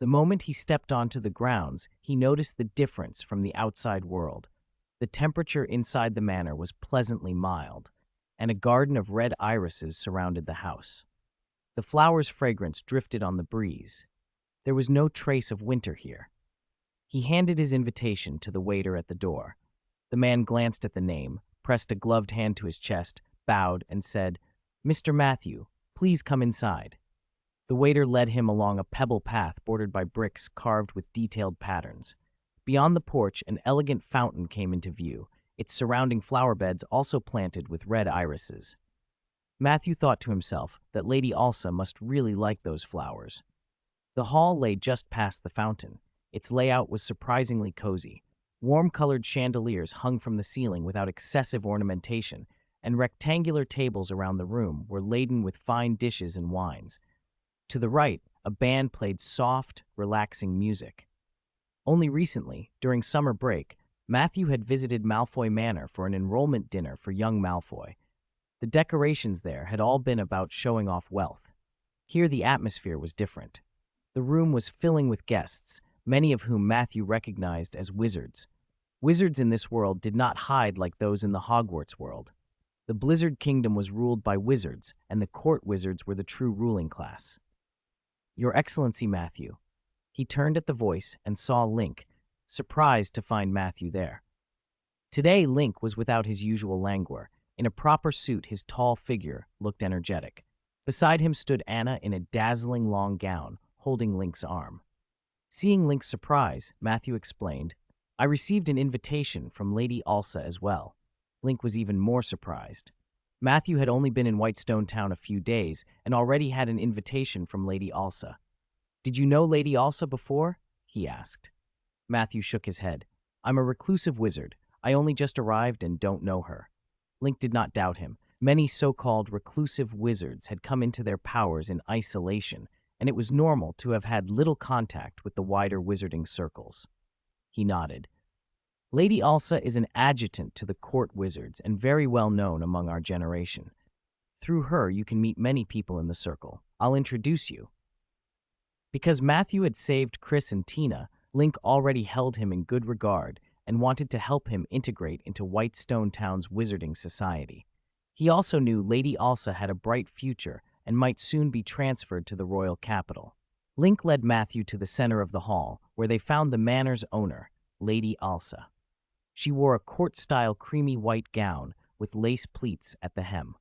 The moment he stepped onto the grounds, he noticed the difference from the outside world. The temperature inside the manor was pleasantly mild, and a garden of red irises surrounded the house. The flowers' fragrance drifted on the breeze. There was no trace of winter here. He handed his invitation to the waiter at the door. The man glanced at the name, pressed a gloved hand to his chest, bowed, and said, "Mr. Matthew, please come inside." The waiter led him along a pebble path bordered by bricks carved with detailed patterns. Beyond the porch, an elegant fountain came into view, its surrounding flower beds also planted with red irises. Matthew thought to himself that Lady Alsa must really like those flowers. The hall lay just past the fountain. Its layout was surprisingly cozy. Warm-colored chandeliers hung from the ceiling without excessive ornamentation, and rectangular tables around the room were laden with fine dishes and wines. To the right, a band played soft, relaxing music. Only recently, during summer break, Matthew had visited Malfoy Manor for an enrollment dinner for young Malfoy. The decorations there had all been about showing off wealth. Here the atmosphere was different. The room was filling with guests, many of whom Matthew recognized as wizards. Wizards in this world did not hide like those in the Hogwarts world. The Blizzard Kingdom was ruled by wizards, and the court wizards were the true ruling class. "Your Excellency, Matthew." He turned at the voice and saw Link, surprised to find Matthew there. Today, Link was without his usual languor. In a proper suit, his tall figure looked energetic. Beside him stood Anna in a dazzling long gown, holding Link's arm. Seeing Link's surprise, Matthew explained, "I received an invitation from Lady Alsa as well." Link was even more surprised. Matthew had only been in Whitestone Town a few days and already had an invitation from Lady Alsa. "Did you know Lady Alsa before?" he asked. Matthew shook his head. "I'm a reclusive wizard. I only just arrived and don't know her." Link did not doubt him. Many so-called reclusive wizards had come into their powers in isolation, and it was normal to have had little contact with the wider wizarding circles. He nodded. "Lady Alsa is an adjutant to the court wizards and very well known among our generation. Through her, you can meet many people in the circle. I'll introduce you." Because Matthew had saved Chris and Tina, Link already held him in good regard and wanted to help him integrate into Whitestone Town's wizarding society. He also knew Lady Alsa had a bright future and might soon be transferred to the royal capital. Link led Matthew to the center of the hall, where they found the manor's owner, Lady Alsa. She wore a court-style creamy white gown with lace pleats at the hem.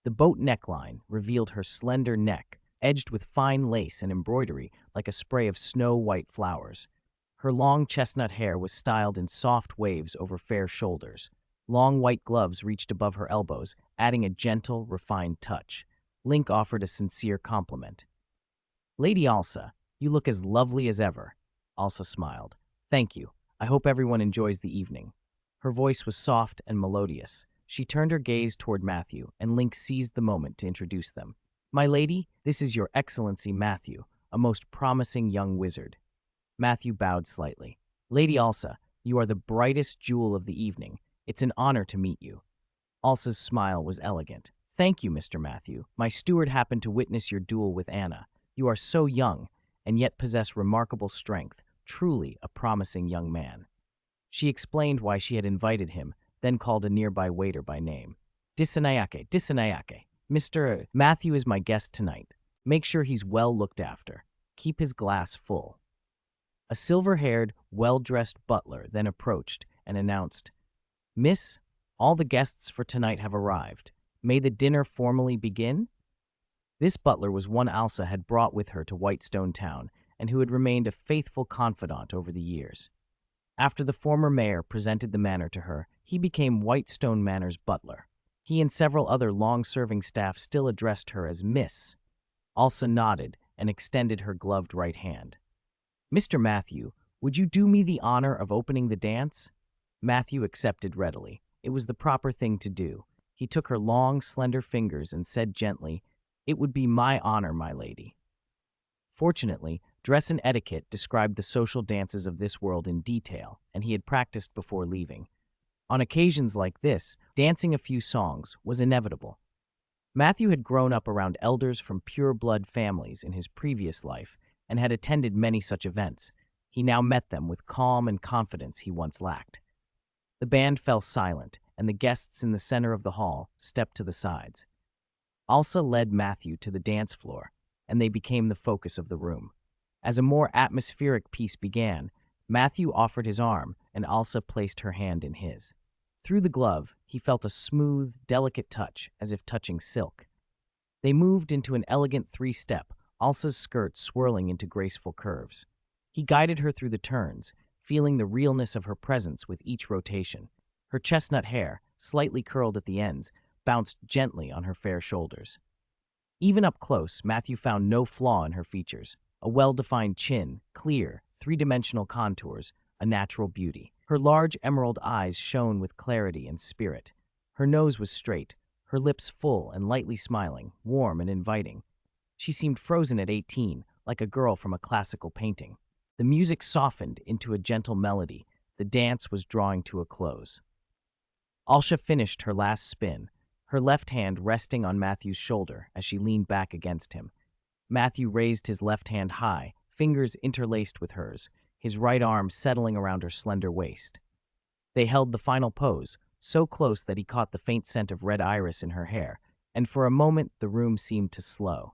The boat neckline revealed her slender neck, edged with fine lace and embroidery like a spray of snow-white flowers. Her long chestnut hair was styled in soft waves over fair shoulders. Long white gloves reached above her elbows, adding a gentle, refined touch. Link offered a sincere compliment. "Lady Alsa, you look as lovely as ever." Alsa smiled. "Thank you. I hope everyone enjoys the evening." Her voice was soft and melodious. She turned her gaze toward Matthew, and Link seized the moment to introduce them. "My lady, this is Your Excellency Matthew, a most promising young wizard." Matthew bowed slightly. "Lady Alsa, you are the brightest jewel of the evening. It's an honor to meet you." Alsa's smile was elegant. "Thank you, Mr. Matthew. My steward happened to witness your duel with Anna. You are so young, and yet possess remarkable strength, truly a promising young man." She explained why she had invited him, then called a nearby waiter by name. Dissanayake, Dissanayake. "Mr. Matthew is my guest tonight. Make sure he's well looked after. Keep his glass full." A silver-haired, well-dressed butler then approached and announced, "Miss, all the guests for tonight have arrived. May the dinner formally begin?" This butler was one Alsa had brought with her to Whitestone Town and who had remained a faithful confidant over the years. After the former mayor presented the manor to her, he became Whitestone Manor's butler. He and several other long-serving staff still addressed her as Miss. Alsa nodded and extended her gloved right hand. "Mr. Matthew, "Would you do me the honor of opening the dance?" Matthew accepted readily. It was the proper thing to do. He took her long, slender fingers and said gently, "It would be my honor, my lady." Fortunately, dress and etiquette described the social dances of this world in detail, and he had practiced before leaving. On occasions like this, dancing a few songs was inevitable. Matthew had grown up around elders from pure-blood families in his previous life and had attended many such events. He now met them with calm and confidence he once lacked. The band fell silent, and the guests in the center of the hall stepped to the sides. Alsa led Matthew to the dance floor, and they became the focus of the room. As a more atmospheric piece began, Matthew offered his arm, and Alsa placed her hand in his. Through the glove, he felt a smooth, delicate touch, as if touching silk. They moved into an elegant three-step, Alsa's skirt swirling into graceful curves. He guided her through the turns, feeling the realness of her presence with each rotation. Her chestnut hair, slightly curled at the ends, bounced gently on her fair shoulders. Even up close, Matthew found no flaw in her features. A well-defined chin, clear, three-dimensional contours, a natural beauty. Her large emerald eyes shone with clarity and spirit. Her nose was straight, her lips full and lightly smiling, warm and inviting. She seemed frozen at 18, like a girl from a classical painting. The music softened into a gentle melody. The dance was drawing to a close. Alsha finished her last spin, her left hand resting on Matthew's shoulder as she leaned back against him. Matthew raised his left hand high, fingers interlaced with hers, his right arm settling around her slender waist. They held the final pose, so close that he caught the faint scent of red iris in her hair, and for a moment the room seemed to slow.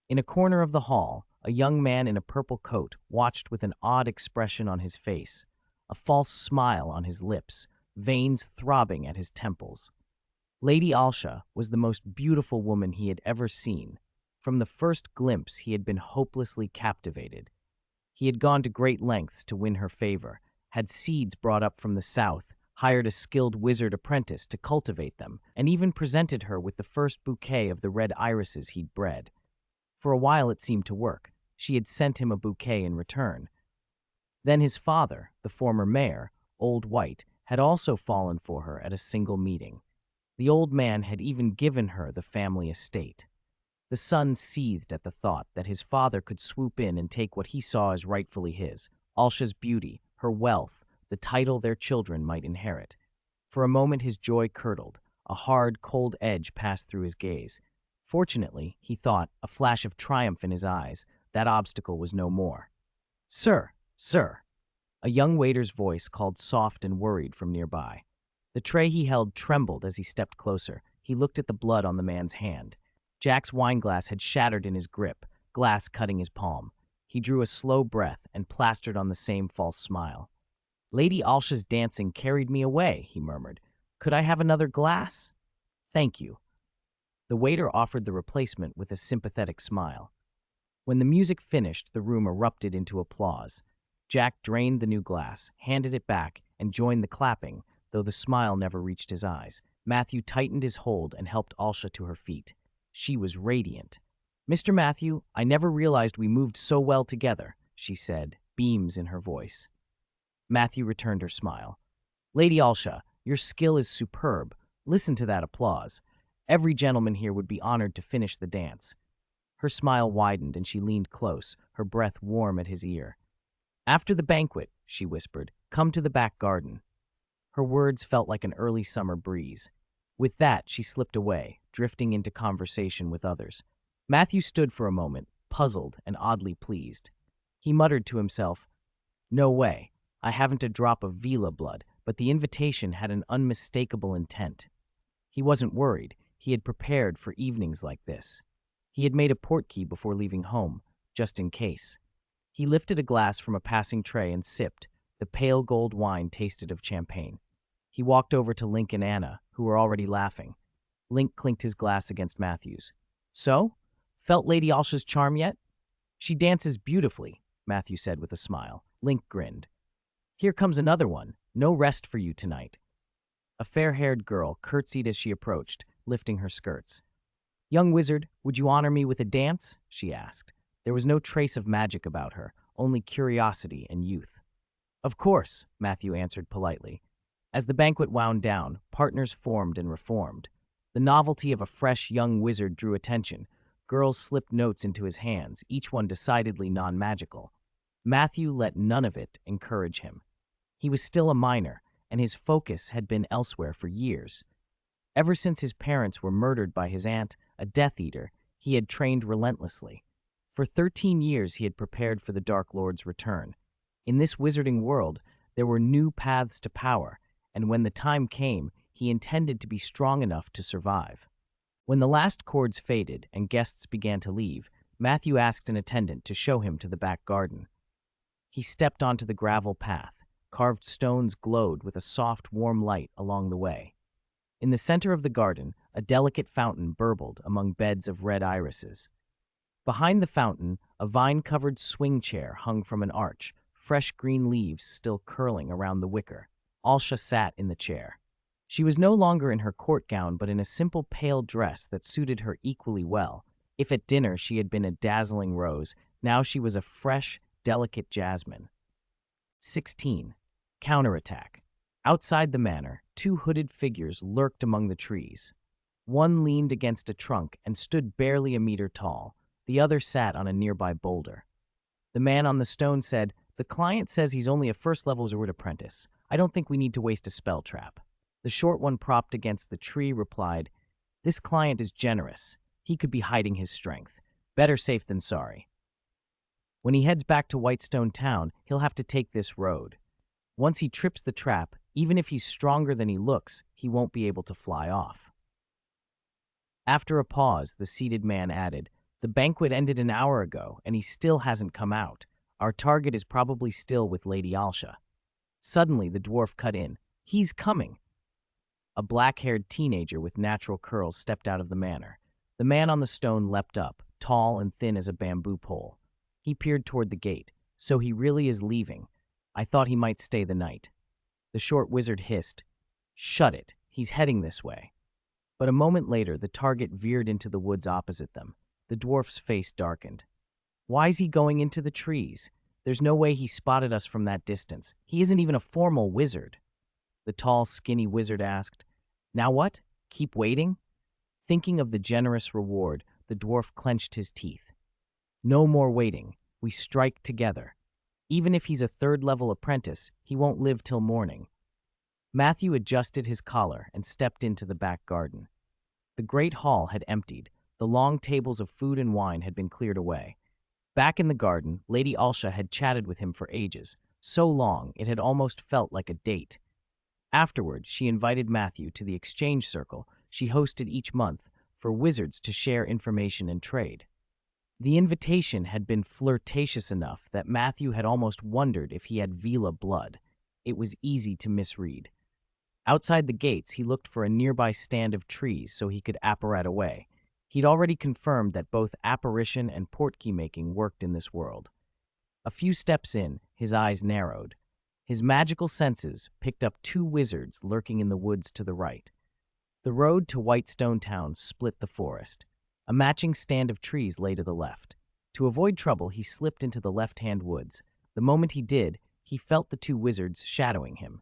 In a corner of the hall, a young man in a purple coat watched with an odd expression on his face, a false smile on his lips, veins throbbing at his temples. Lady Alsha was the most beautiful woman he had ever seen. From the first glimpse, he had been hopelessly captivated. He had gone to great lengths to win her favor, had seeds brought up from the south, hired a skilled wizard apprentice to cultivate them, and even presented her with the first bouquet of the red irises he'd bred. For a while it seemed to work. She had sent him a bouquet in return. Then his father, the former mayor, Old White, had also fallen for her at a single meeting. The old man had even given her the family estate. The son seethed at the thought that his father could swoop in and take what he saw as rightfully his, Alsha's beauty, her wealth, the title their children might inherit. For a moment his joy curdled. A hard, cold edge passed through his gaze. Fortunately, he thought, a flash of triumph in his eyes, that obstacle was no more. "Sir, sir!" A young waiter's voice called soft and worried from nearby. The tray he held trembled as he stepped closer. He looked at the blood on the man's hand. Jack's wineglass had shattered in his grip, glass cutting his palm. He drew a slow breath and plastered on the same false smile. "Lady Alsha's dancing carried me away," he murmured. "Could I have another glass?" "Thank you." The waiter offered the replacement with a sympathetic smile. When the music finished, the room erupted into applause. Jack drained the new glass, handed it back, and joined the clapping, though the smile never reached his eyes. Matthew tightened his hold and helped Alsha to her feet. She was radiant. "Mr. Matthew, I never realized we moved so well together," she said, beams in her voice. Matthew returned her smile. "Lady Alsha, your skill is superb. Listen to that applause. Every gentleman here would be honored to finish the dance." Her smile widened and she leaned close, her breath warm at his ear. "After the banquet," she whispered, "come to the back garden." Her words felt like an early summer breeze. With that, she slipped away, drifting into conversation with others. Matthew stood for a moment, puzzled and oddly pleased. He muttered to himself, "No way. I haven't a drop of Vila blood, but the invitation had an unmistakable intent." He wasn't worried. He had prepared for evenings like this. He had made a portkey before leaving home, just in case. He lifted a glass from a passing tray and sipped. The pale gold wine tasted of champagne. He walked over to Link and Anna, who were already laughing. Link clinked his glass against Matthew's. "So? Felt Lady Alsha's charm yet?" "She dances beautifully," Matthew said with a smile. Link grinned. "Here comes another one. No rest for you tonight." A fair-haired girl curtsied as she approached, lifting her skirts. "Young wizard, would you honor me with a dance?" she asked. There was no trace of magic about her, only curiosity and youth. Of course, Matthew answered politely. As the banquet wound down, partners formed and reformed. The novelty of a fresh young wizard drew attention. Girls slipped notes into his hands, each one decidedly non-magical. Matthew let none of it encourage him. He was still a minor, and his focus had been elsewhere for years. Ever since his parents were murdered by his aunt, a Death Eater, he had trained relentlessly. For 13 years he had prepared for the Dark Lord's return. In this wizarding world, there were new paths to power, and when the time came, he intended to be strong enough to survive. When the last chords faded and guests began to leave, Matthew asked an attendant to show him to the back garden. He stepped onto the gravel path. Carved stones glowed with a soft, warm light along the way. In the center of the garden, a delicate fountain burbled among beds of red irises. Behind the fountain, a vine-covered swing chair hung from an arch, fresh green leaves still curling around the wicker. Alsha sat in the chair. She was no longer in her court gown, but in a simple pale dress that suited her equally well. If at dinner she had been a dazzling rose, now she was a fresh, delicate jasmine. 16. Counterattack. Outside the manor, two hooded figures lurked among the trees. One leaned against a trunk and stood barely a meter tall. The other sat on a nearby boulder. The man on the stone said, "The client says he's only a first-level wizard apprentice. I don't think we need to waste a spell trap." The short one propped against the tree replied, "This client is generous. He could be hiding his strength. Better safe than sorry. When he heads back to Whitestone Town, he'll have to take this road. Once he trips the trap, even if he's stronger than he looks, he won't be able to fly off." After a pause, the seated man added, "The banquet ended an hour ago, and he still hasn't come out. Our target is probably still with Lady Alsha." Suddenly, the dwarf cut in. "He's coming." A black-haired teenager with natural curls stepped out of the manor. The man on the stone leapt up, tall and thin as a bamboo pole. He peered toward the gate. "So he really is leaving. I thought he might stay the night." The short wizard hissed, "Shut it. He's heading this way." But a moment later, the target veered into the woods opposite them. The dwarf's face darkened. "Why's he going into the trees? There's no way he spotted us from that distance. He isn't even a formal wizard." The tall, skinny wizard asked, "Now what? Keep waiting?" Thinking of the generous reward, the dwarf clenched his teeth. "No more waiting. We strike together. Even if he's a third-level apprentice, he won't live till morning." Matthew adjusted his collar and stepped into the back garden. The great hall had emptied. The long tables of food and wine had been cleared away. Back in the garden, Lady Alsha had chatted with him for ages, so long it had almost felt like a date. Afterward, she invited Matthew to the exchange circle she hosted each month for wizards to share information and trade. The invitation had been flirtatious enough that Matthew had almost wondered if he had Vila blood. It was easy to misread. Outside the gates, he looked for a nearby stand of trees so he could apparat away. He'd already confirmed that both apparition and portkey-making worked in this world. A few steps in, his eyes narrowed. His magical senses picked up two wizards lurking in the woods to the right. The road to Whitestone Town split the forest. A matching stand of trees lay to the left. To avoid trouble, he slipped into the left-hand woods. The moment he did, he felt the two wizards shadowing him.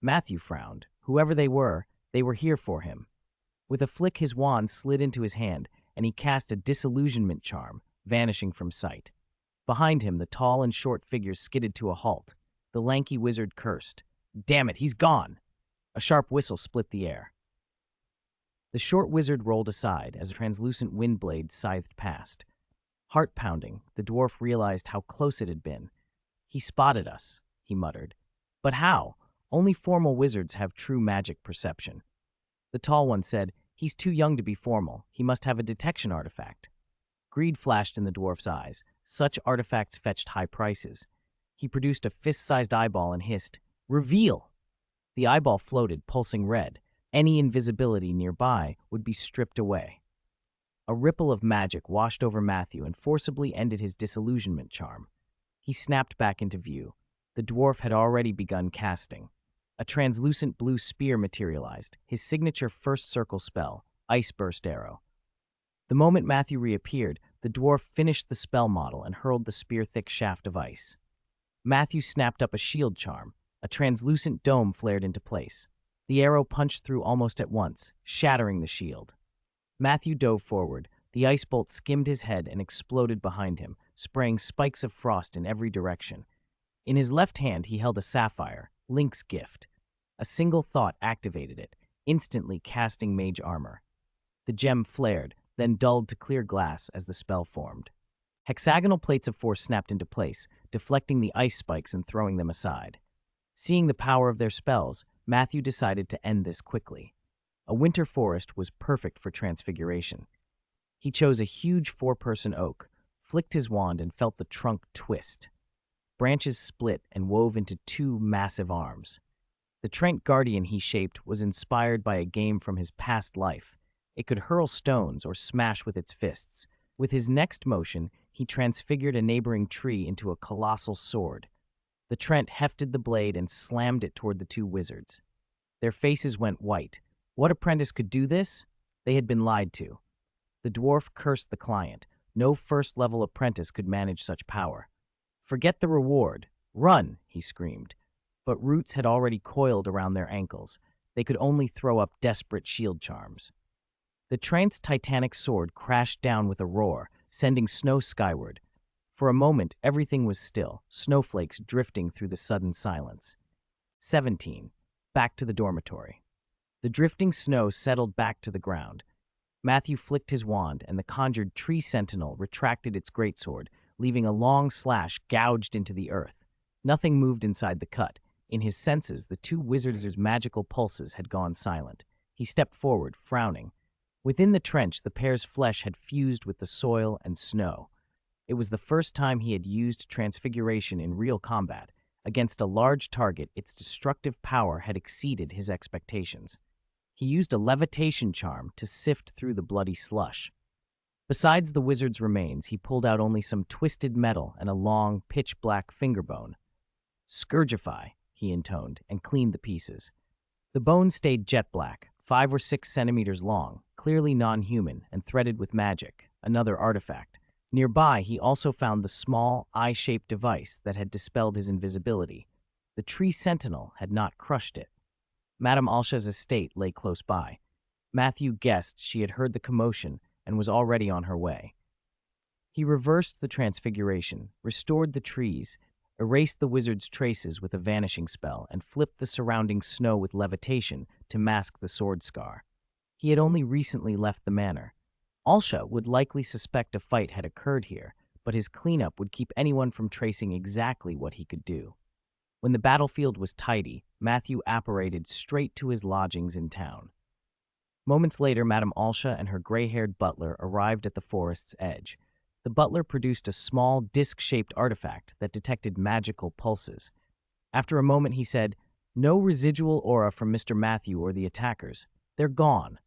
Matthew frowned. Whoever they were here for him. With a flick, his wand slid into his hand, and he cast a disillusionment charm, vanishing from sight. Behind him, the tall and short figures skidded to a halt. The lanky wizard cursed. "Damn it, he's gone!" A sharp whistle split the air. The short wizard rolled aside as a translucent wind blade scythed past. Heart-pounding, the dwarf realized how close it had been. "He spotted us," he muttered. "But how? Only formal wizards have true magic perception." The tall one said, "He's too young to be formal. He must have a detection artifact." Greed flashed in the dwarf's eyes. Such artifacts fetched high prices. He produced a fist-sized eyeball and hissed, "Reveal!" The eyeball floated, pulsing red. Any invisibility nearby would be stripped away. A ripple of magic washed over Matthew and forcibly ended his disillusionment charm. He snapped back into view. The dwarf had already begun casting. A translucent blue spear materialized, his signature first circle spell, Ice Burst Arrow. The moment Matthew reappeared, the dwarf finished the spell model and hurled the spear-thick shaft of ice. Matthew snapped up a shield charm. A translucent dome flared into place. The arrow punched through almost at once, shattering the shield. Matthew dove forward. The ice bolt skimmed his head and exploded behind him, spraying spikes of frost in every direction. In his left hand, he held a sapphire, Link's gift. A single thought activated it, instantly casting mage armor. The gem flared, then dulled to clear glass as the spell formed. Hexagonal plates of force snapped into place, deflecting the ice spikes and throwing them aside. Seeing the power of their spells, Matthew decided to end this quickly. A winter forest was perfect for transfiguration. He chose a huge 4-person oak, flicked his wand and felt the trunk twist. Branches split and wove into 2 massive arms. The Trent Guardian he shaped was inspired by a game from his past life. It could hurl stones or smash with its fists. With his next motion, he transfigured a neighboring tree into a colossal sword. The Trent hefted the blade and slammed it toward the 2 wizards. Their faces went white. What apprentice could do this? They had been lied to. The dwarf cursed the client. No first-level apprentice could manage such power. "Forget the reward. Run," he screamed. But roots had already coiled around their ankles. They could only throw up desperate shield charms. The Trent's titanic sword crashed down with a roar, sending snow skyward. For a moment, everything was still, snowflakes drifting through the sudden silence. 17. Back to the dormitory. The drifting snow settled back to the ground. Matthew flicked his wand, and the conjured tree sentinel retracted its greatsword, leaving a long slash gouged into the earth. Nothing moved inside the cut. In his senses, the 2 wizards' magical pulses had gone silent. He stepped forward, frowning. Within the trench, the pair's flesh had fused with the soil and snow. It was the first time he had used transfiguration in real combat. Against a large target, its destructive power had exceeded his expectations. He used a levitation charm to sift through the bloody slush. Besides the wizard's remains, he pulled out only some twisted metal and a long, pitch-black fingerbone. "Scourgify," he intoned, and cleaned the pieces. The bone stayed jet-black, 5 or 6 centimeters long, clearly non-human and threaded with magic, another artifact. Nearby, he also found the small, eye-shaped device that had dispelled his invisibility. The tree sentinel had not crushed it. Madame Alsha's estate lay close by. Matthew guessed she had heard the commotion and was already on her way. He reversed the transfiguration, restored the trees, erased the wizard's traces with a vanishing spell, and flipped the surrounding snow with levitation to mask the sword scar. He had only recently left the manor. Alsha would likely suspect a fight had occurred here, but his cleanup would keep anyone from tracing exactly what he could do. When the battlefield was tidy, Matthew apparated straight to his lodgings in town. Moments later, Madame Alsha and her gray-haired butler arrived at the forest's edge. The butler produced a small, disc-shaped artifact that detected magical pulses. After a moment, he said, "No residual aura from Mr. Matthew or the attackers. They're gone."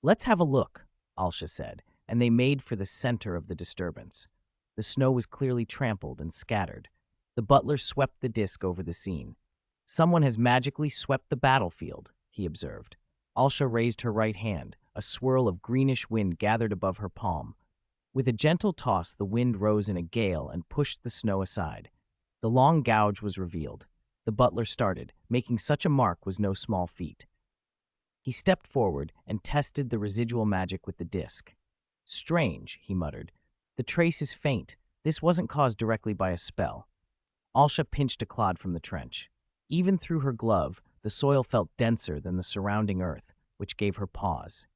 "Let's have a look," Alsha said, and they made for the center of the disturbance. The snow was clearly trampled and scattered. The butler swept the disc over the scene. "Someone has magically swept the battlefield," he observed. Alsha raised her right hand. A swirl of greenish wind gathered above her palm. With a gentle toss, the wind rose in a gale and pushed the snow aside. The long gouge was revealed. The butler started. Making such a mark was no small feat. He stepped forward and tested the residual magic with the disc. "Strange," he muttered. "The trace is faint. This wasn't caused directly by a spell." Alsha pinched a clod from the trench. Even through her glove, the soil felt denser than the surrounding earth, which gave her pause.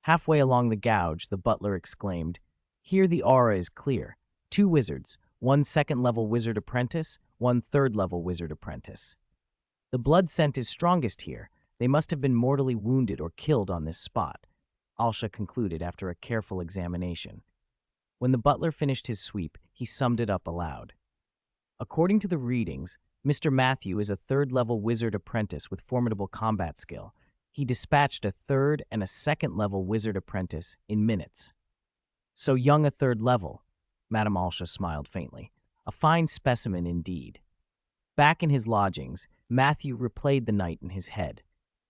Halfway along the gouge, the butler exclaimed, "Here the aura is clear. 2 wizards, 1 second-level wizard apprentice, 1 third-level wizard apprentice. The blood scent is strongest here. They must have been mortally wounded or killed on this spot," Alsha concluded after a careful examination. When the butler finished his sweep, he summed it up aloud. "According to the readings, Mr. Matthew is a 3rd-level wizard apprentice with formidable combat skill. He dispatched a 3rd and a 2nd-level wizard apprentice in minutes." "So young a 3rd level," Madame Alsha smiled faintly. "A fine specimen indeed." Back in his lodgings, Matthew replayed the night in his head.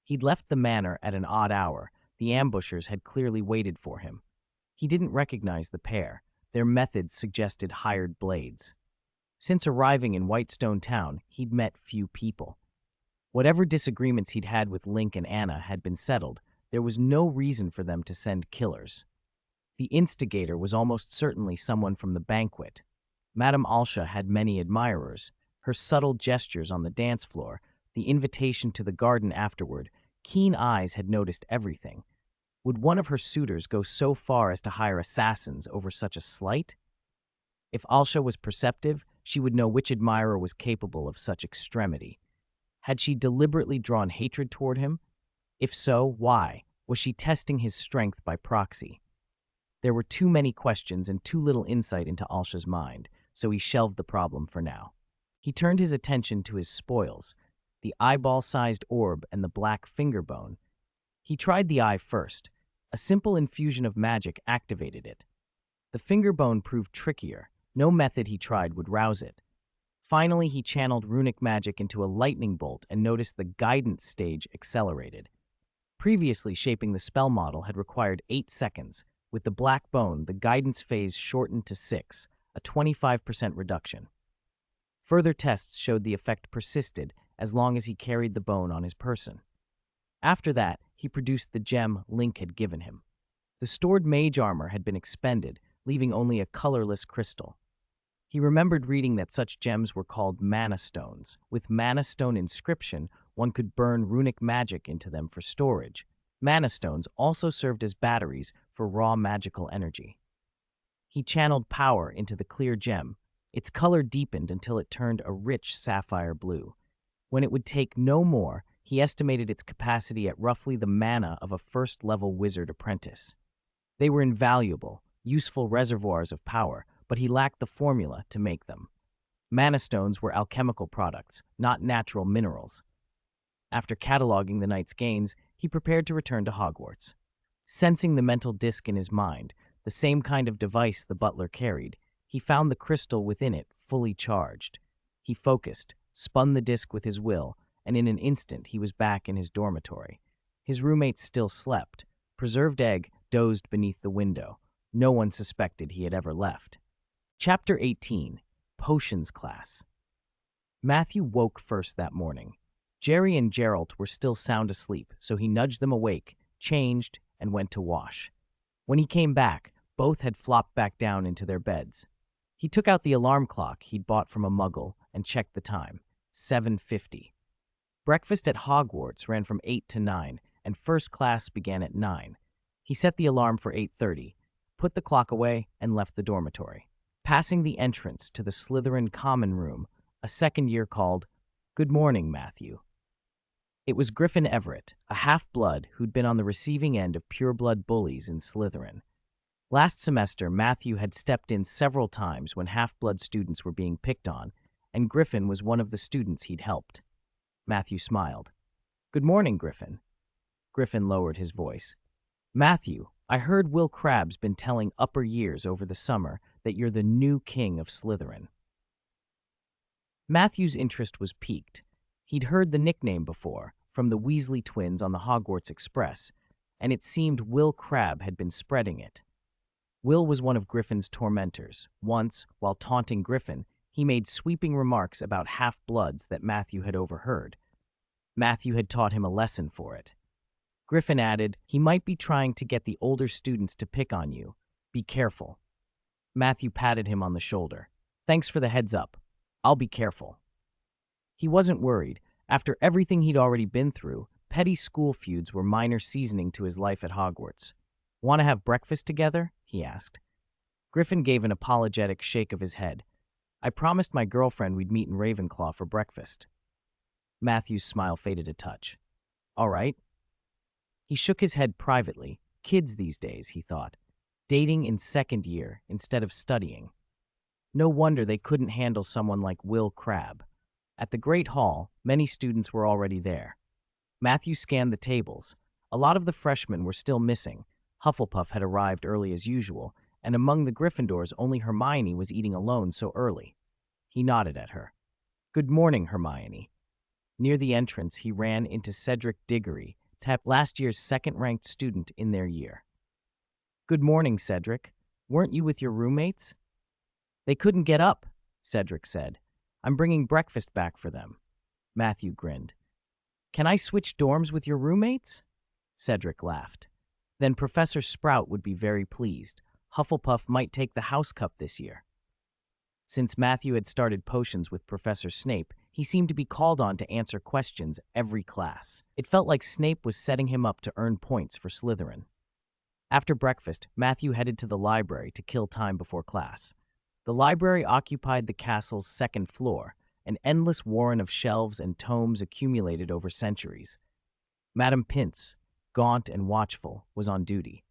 He'd left the manor at an odd hour. The ambushers had clearly waited for him. He didn't recognize the pair. Their methods suggested hired blades. Since arriving in Whitestone Town, he'd met few people. Whatever disagreements he'd had with Link and Anna had been settled. There was no reason for them to send killers. The instigator was almost certainly someone from the banquet. Madame Alsha had many admirers. Her subtle gestures on the dance floor, the invitation to the garden afterward, keen eyes had noticed everything. Would one of her suitors go so far as to hire assassins over such a slight? If Alsha was perceptive, she would know which admirer was capable of such extremity. Had she deliberately drawn hatred toward him? If so, why? Was she testing his strength by proxy? There were too many questions and too little insight into Alsha's mind, so he shelved the problem for now. He turned his attention to his spoils, the eyeball-sized orb and the black finger bone. He tried the eye first. A simple infusion of magic activated it. The finger bone proved trickier. No method he tried would rouse it. Finally, he channeled runic magic into a lightning bolt and noticed the guidance stage accelerated. Previously, shaping the spell model had required 8 seconds. With the black bone, the guidance phase shortened to 6, a 25% reduction. Further tests showed the effect persisted as long as he carried the bone on his person. After that, he produced the gem Link had given him. The stored mage armor had been expended, leaving only a colorless crystal. He remembered reading that such gems were called mana stones. With mana stone inscription, one could burn runic magic into them for storage. Mana stones also served as batteries for raw magical energy. He channeled power into the clear gem. Its color deepened until it turned a rich sapphire blue. When it would take no more, he estimated its capacity at roughly the mana of a first-level wizard apprentice. They were invaluable, useful reservoirs of power, but he lacked the formula to make them. Mana stones were alchemical products, not natural minerals. After cataloging the night's gains, he prepared to return to Hogwarts. Sensing the mental disk in his mind, the same kind of device the butler carried, he found the crystal within it fully charged. He focused, spun the disk with his will, and in an instant he was back in his dormitory. His roommates still slept. Preserved Egg dozed beneath the window. No one suspected he had ever left. Chapter 18. Potions Class. Matthew woke first that morning. Jerry and Geralt were still sound asleep, so he nudged them awake, changed, and went to wash. When he came back, both had flopped back down into their beds. He took out the alarm clock he'd bought from a muggle and checked the time, 7:50. Breakfast at Hogwarts ran from 8 to 9, and first class began at 9. He set the alarm for 8:30, put the clock away, and left the dormitory. Passing the entrance to the Slytherin common room, a second year called, "Good morning, Matthew." It was Griffin Everett, a half-blood who'd been on the receiving end of pure-blood bullies in Slytherin. Last semester, Matthew had stepped in several times when half-blood students were being picked on, and Griffin was one of the students he'd helped. Matthew smiled. "Good morning, Griffin." Griffin lowered his voice. "Matthew, I heard Will Crabbe's been telling upper years over the summer that you're the new king of Slytherin." Matthew's interest was piqued. He'd heard the nickname before, from the Weasley twins on the Hogwarts Express, and it seemed Will Crabbe had been spreading it. Will was one of Griffin's tormentors. Once, while taunting Griffin, he made sweeping remarks about half-bloods that Matthew had overheard. Matthew had taught him a lesson for it. Griffin added, "He might be trying to get the older students to pick on you. Be careful." Matthew patted him on the shoulder. "Thanks for the heads up. I'll be careful." He wasn't worried. After everything he'd already been through, petty school feuds were minor seasoning to his life at Hogwarts. "Want to have breakfast together?" he asked. Griffin gave an apologetic shake of his head. "I promised my girlfriend we'd meet in Ravenclaw for breakfast." Matthew's smile faded a touch. "All right." He shook his head privately. Kids these days, he thought. Dating in second year instead of studying. No wonder they couldn't handle someone like Will Crabbe. At the Great Hall, many students were already there. Matthew scanned the tables. A lot of the freshmen were still missing. Hufflepuff had arrived early as usual, and among the Gryffindors only Hermione was eating alone so early. He nodded at her. "Good morning, Hermione." Near the entrance, he ran into Cedric Diggory, last year's second-ranked student in their year. "Good morning, Cedric. Weren't you with your roommates?" "They couldn't get up," Cedric said. "I'm bringing breakfast back for them." Matthew grinned. "Can I switch dorms with your roommates?" Cedric laughed. "Then Professor Sprout would be very pleased. Hufflepuff might take the house cup this year." Since Matthew had started potions with Professor Snape, he seemed to be called on to answer questions every class. It felt like Snape was setting him up to earn points for Slytherin. After breakfast, Matthew headed to the library to kill time before class. The library occupied the castle's second floor, an endless warren of shelves and tomes accumulated over centuries. Madame Pince, gaunt and watchful, was on duty.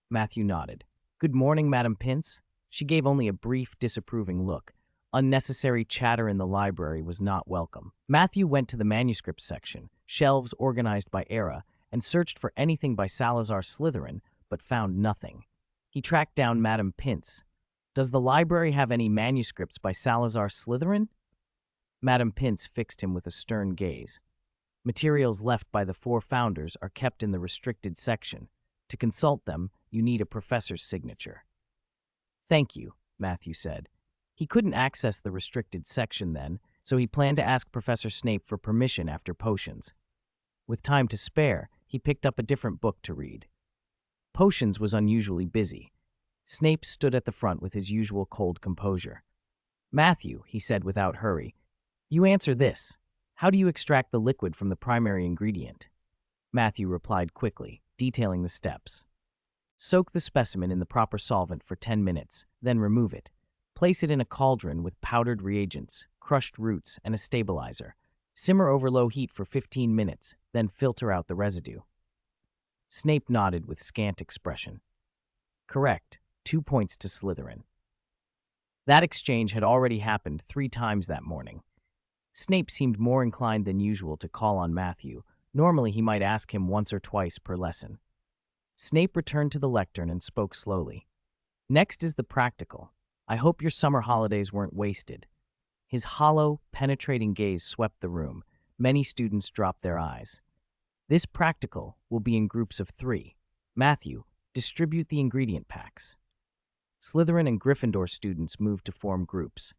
Matthew nodded. "Good morning, Madame Pince." She gave only a brief, disapproving look. Unnecessary chatter in the library was not welcome. Matthew went to the manuscript section, shelves organized by era, and searched for anything by Salazar Slytherin, but found nothing. He tracked down Madame Pince. "Does the library have any manuscripts by Salazar Slytherin?" Madame Pince fixed him with a stern gaze. "Materials left by the four founders are kept in the restricted section. To consult them, you need a professor's signature." "Thank you," Matthew said. He couldn't access the restricted section then, so he planned to ask Professor Snape for permission after potions. With time to spare, he picked up a different book to read. Potions was unusually busy. Snape stood at the front with his usual cold composure. "Matthew," he said without hurry, "you answer this. How do you extract the liquid from the primary ingredient?" Matthew replied quickly, detailing the steps. "Soak the specimen in the proper solvent for 10 minutes, then remove it. Place it in a cauldron with powdered reagents, crushed roots, and a stabilizer. Simmer over low heat for 15 minutes, then filter out the residue." Snape nodded with scant expression. "Correct. 2 points to Slytherin." That exchange had already happened 3 times that morning. Snape seemed more inclined than usual to call on Matthew. Normally he might ask him once or twice per lesson. Snape returned to the lectern and spoke slowly. "Next is the practical. I hope your summer holidays weren't wasted." His hollow, penetrating gaze swept the room. Many students dropped their eyes. "This practical will be in groups of 3. Matthew, distribute the ingredient packs." Slytherin and Gryffindor students moved to form groups.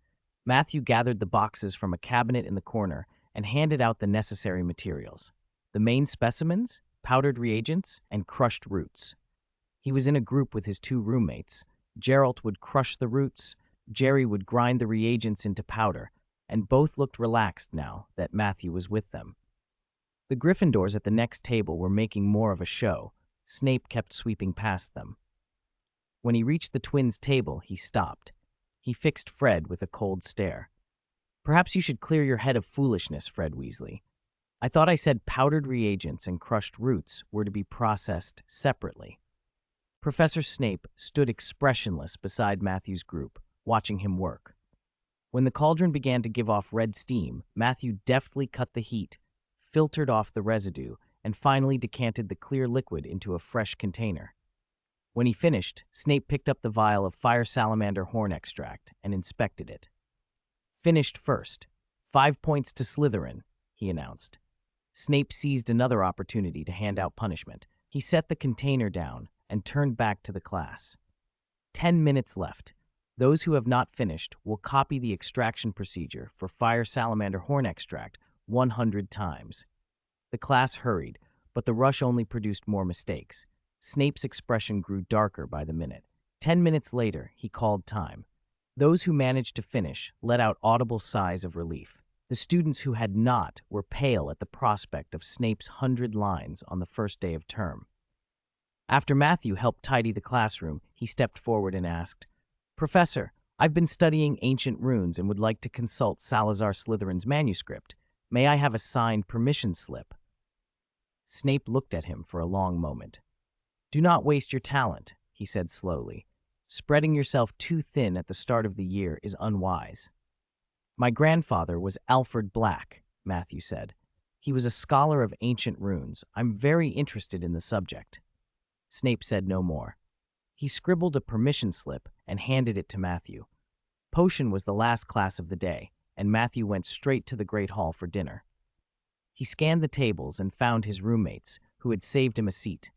Matthew gathered the boxes from a cabinet in the corner and handed out the necessary materials. The main specimens, powdered reagents, and crushed roots. He was in a group with his 2 roommates. Geralt would crush the roots, Jerry would grind the reagents into powder, and both looked relaxed now that Matthew was with them. The Gryffindors at the next table were making more of a show. Snape kept sweeping past them. When he reached the twins' table, he stopped. He fixed Fred with a cold stare. "Perhaps you should clear your head of foolishness, Fred Weasley. I thought I said powdered reagents and crushed roots were to be processed separately." Professor Snape stood expressionless beside Matthew's group, watching him work. When the cauldron began to give off red steam, Matthew deftly cut the heat, filtered off the residue, and finally decanted the clear liquid into a fresh container. When he finished, Snape picked up the vial of fire salamander horn extract and inspected it. "Finished first. 5 points to Slytherin," he announced. Snape seized another opportunity to hand out punishment. He set the container down and turned back to the class. 10 minutes left. Those who have not finished will copy the extraction procedure for fire salamander horn extract 100 times. The class hurried, but the rush only produced more mistakes. Snape's expression grew darker by the minute. 10 minutes later, he called time. Those who managed to finish let out audible sighs of relief. The students who had not were pale at the prospect of Snape's 100 lines on the first day of term. After Matthew helped tidy the classroom, he stepped forward and asked, "Professor, I've been studying ancient runes and would like to consult Salazar Slytherin's manuscript. May I have a signed permission slip?" Snape looked at him for a long moment. "Do not waste your talent," he said slowly. "Spreading yourself too thin at the start of the year is unwise." "My grandfather was Alfred Black," Matthew said. "He was a scholar of ancient runes. I'm very interested in the subject." Snape said no more. He scribbled a permission slip and handed it to Matthew. Potion was the last class of the day, and Matthew went straight to the Great Hall for dinner. He scanned the tables and found his roommates, who had saved him a seat.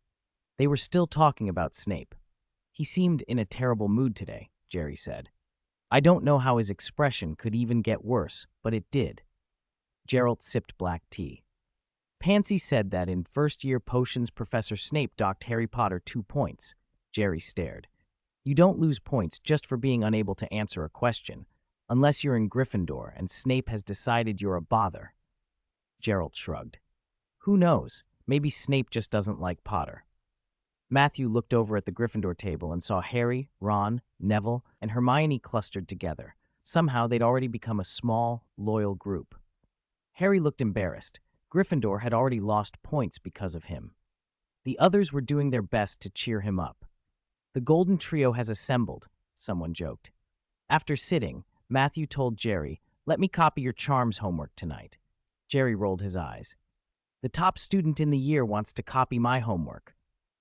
They were still talking about Snape. "He seemed in a terrible mood today," Jerry said. I don't know how his expression could even get worse, but it did. Gerald sipped black tea. Pansy said that in first-year potions Professor Snape docked Harry Potter 2 points. Jerry stared. You don't lose points just for being unable to answer a question, unless you're in Gryffindor and Snape has decided you're a bother. Gerald shrugged. Who knows? Maybe Snape just doesn't like Potter. Matthew looked over at the Gryffindor table and saw Harry, Ron, Neville, and Hermione clustered together. Somehow they'd already become a small, loyal group. Harry looked embarrassed. Gryffindor had already lost points because of him. The others were doing their best to cheer him up. The Golden Trio has assembled, someone joked. After sitting, Matthew told Jerry, "Let me copy your charms homework tonight." Jerry rolled his eyes. "The top student in the year wants to copy my homework."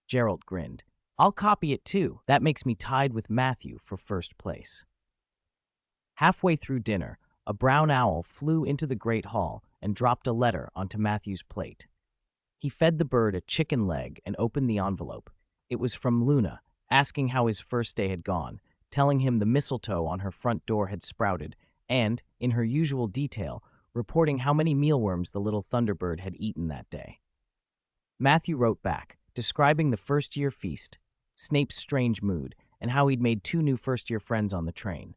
Gerald grinned. "I'll copy it too. That makes me tied with Matthew for first place." Halfway through dinner, a brown owl flew into the Great Hall and dropped a letter onto Matthew's plate. He fed the bird a chicken leg and opened the envelope. It was from Luna, asking how his first day had gone, telling him the mistletoe on her front door had sprouted, and, in her usual detail, reporting how many mealworms the little Thunderbird had eaten that day. Matthew wrote back, describing the first-year feast, Snape's strange mood, and how he'd made 2 new first-year friends on the train.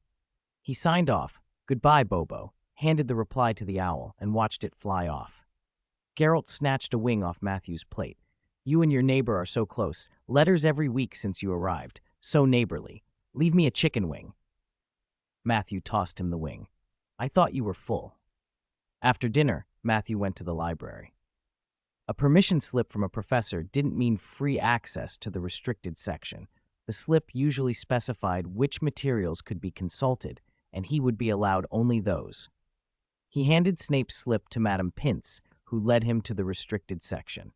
He signed off, "Goodbye, Bobo," handed the reply to the owl, and watched it fly off. Geralt snatched a wing off Matthew's plate. "You and your neighbor are so close. Letters every week since you arrived. So neighborly. Leave me a chicken wing." Matthew tossed him the wing. "I thought you were full." After dinner, Matthew went to the library. A permission slip from a professor didn't mean free access to the restricted section. The slip usually specified which materials could be consulted, and he would be allowed only those. He handed Snape's slip to Madame Pince, who led him to the restricted section.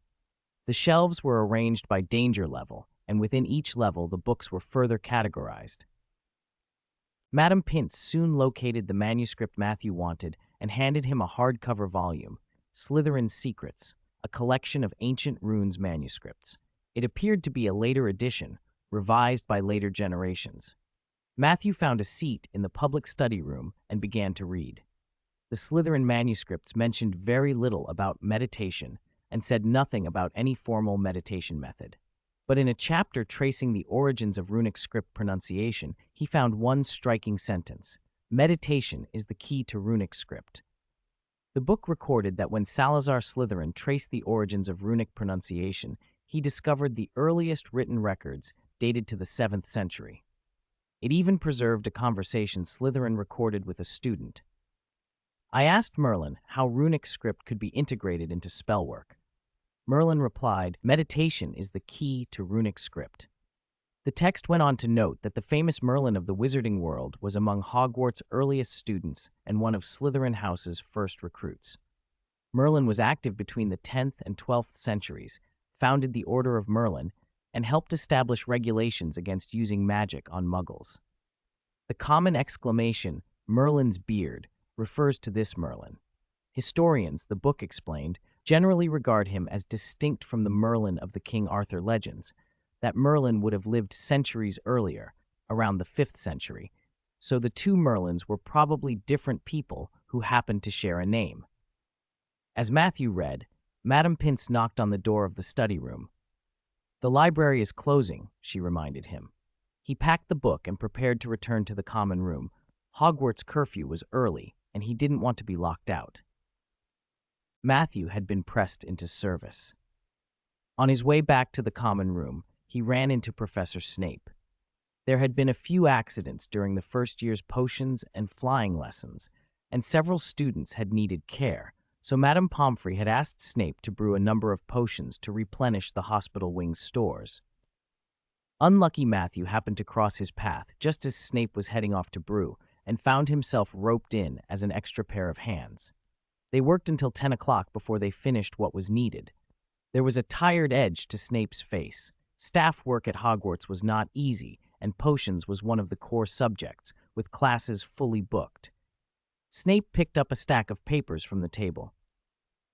The shelves were arranged by danger level, and within each level the books were further categorized. Madame Pince soon located the manuscript Matthew wanted and handed him a hardcover volume, Slytherin's Secrets, a collection of ancient runes manuscripts. It appeared to be a later edition, revised by later generations. Matthew found a seat in the public study room and began to read. The Slytherin manuscripts mentioned very little about meditation and said nothing about any formal meditation method. But in a chapter tracing the origins of runic script pronunciation, he found one striking sentence: "Meditation is the key to runic script." The book recorded that when Salazar Slytherin traced the origins of runic pronunciation, he discovered the earliest written records dated to the 7th century. It even preserved a conversation Slytherin recorded with a student. "I asked Merlin how runic script could be integrated into spellwork. Merlin replied, 'Meditation is the key to runic script.'" The text went on to note that the famous Merlin of the wizarding world was among Hogwarts' earliest students and one of Slytherin House's first recruits. Merlin was active between the 10th and 12th centuries, founded the Order of Merlin, and helped establish regulations against using magic on muggles. The common exclamation, "Merlin's beard," refers to this Merlin. Historians, the book explained, generally regard him as distinct from the Merlin of the King Arthur legends. That Merlin would have lived centuries earlier, around the 5th century, so the 2 Merlins were probably different people who happened to share a name. As Matthew read, Madame Pince knocked on the door of the study room. "The library is closing," she reminded him. He packed the book and prepared to return to the common room. Hogwarts curfew was early, and he didn't want to be locked out. Matthew had been pressed into service. On his way back to the common room, he ran into Professor Snape. There had been a few accidents during the first year's potions and flying lessons, and several students had needed care, so Madame Pomfrey had asked Snape to brew a number of potions to replenish the hospital wing's stores. Unlucky Matthew happened to cross his path just as Snape was heading off to brew, and found himself roped in as an extra pair of hands. They worked until 10 o'clock before they finished what was needed. There was a tired edge to Snape's face. Staff work at Hogwarts was not easy, and potions was one of the core subjects, with classes fully booked. Snape picked up a stack of papers from the table.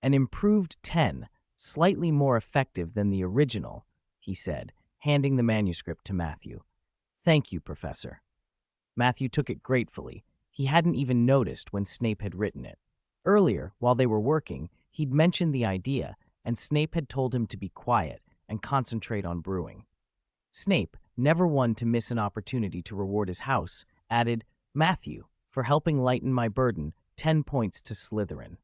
"An improved 10, slightly more effective than the original," he said, handing the manuscript to Matthew. "Thank you, Professor." Matthew took it gratefully. He hadn't even noticed when Snape had written it. Earlier, while they were working, he'd mentioned the idea, and Snape had told him to be quiet and concentrate on brewing. Snape, never one to miss an opportunity to reward his house, added, "Matthew, for helping lighten my burden, 10 points to Slytherin."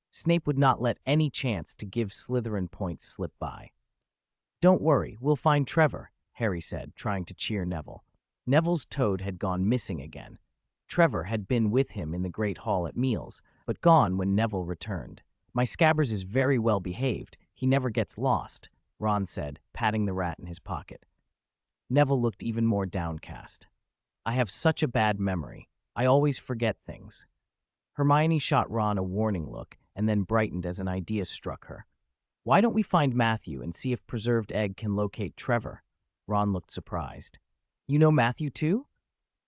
Snape would not let any chance to give Slytherin points slip by. "Don't worry, we'll find Trevor," Harry said, trying to cheer Neville. Neville's toad had gone missing again. Trevor had been with him in the Great Hall at meals, but gone when Neville returned. "My Scabbers is very well behaved. He never gets lost," Ron said, patting the rat in his pocket. Neville looked even more downcast. "I have such a bad memory. I always forget things." Hermione shot Ron a warning look and then brightened as an idea struck her. "Why don't we find Matthew and see if Preserved Egg can locate Trevor?" Ron looked surprised. "You know Matthew too?"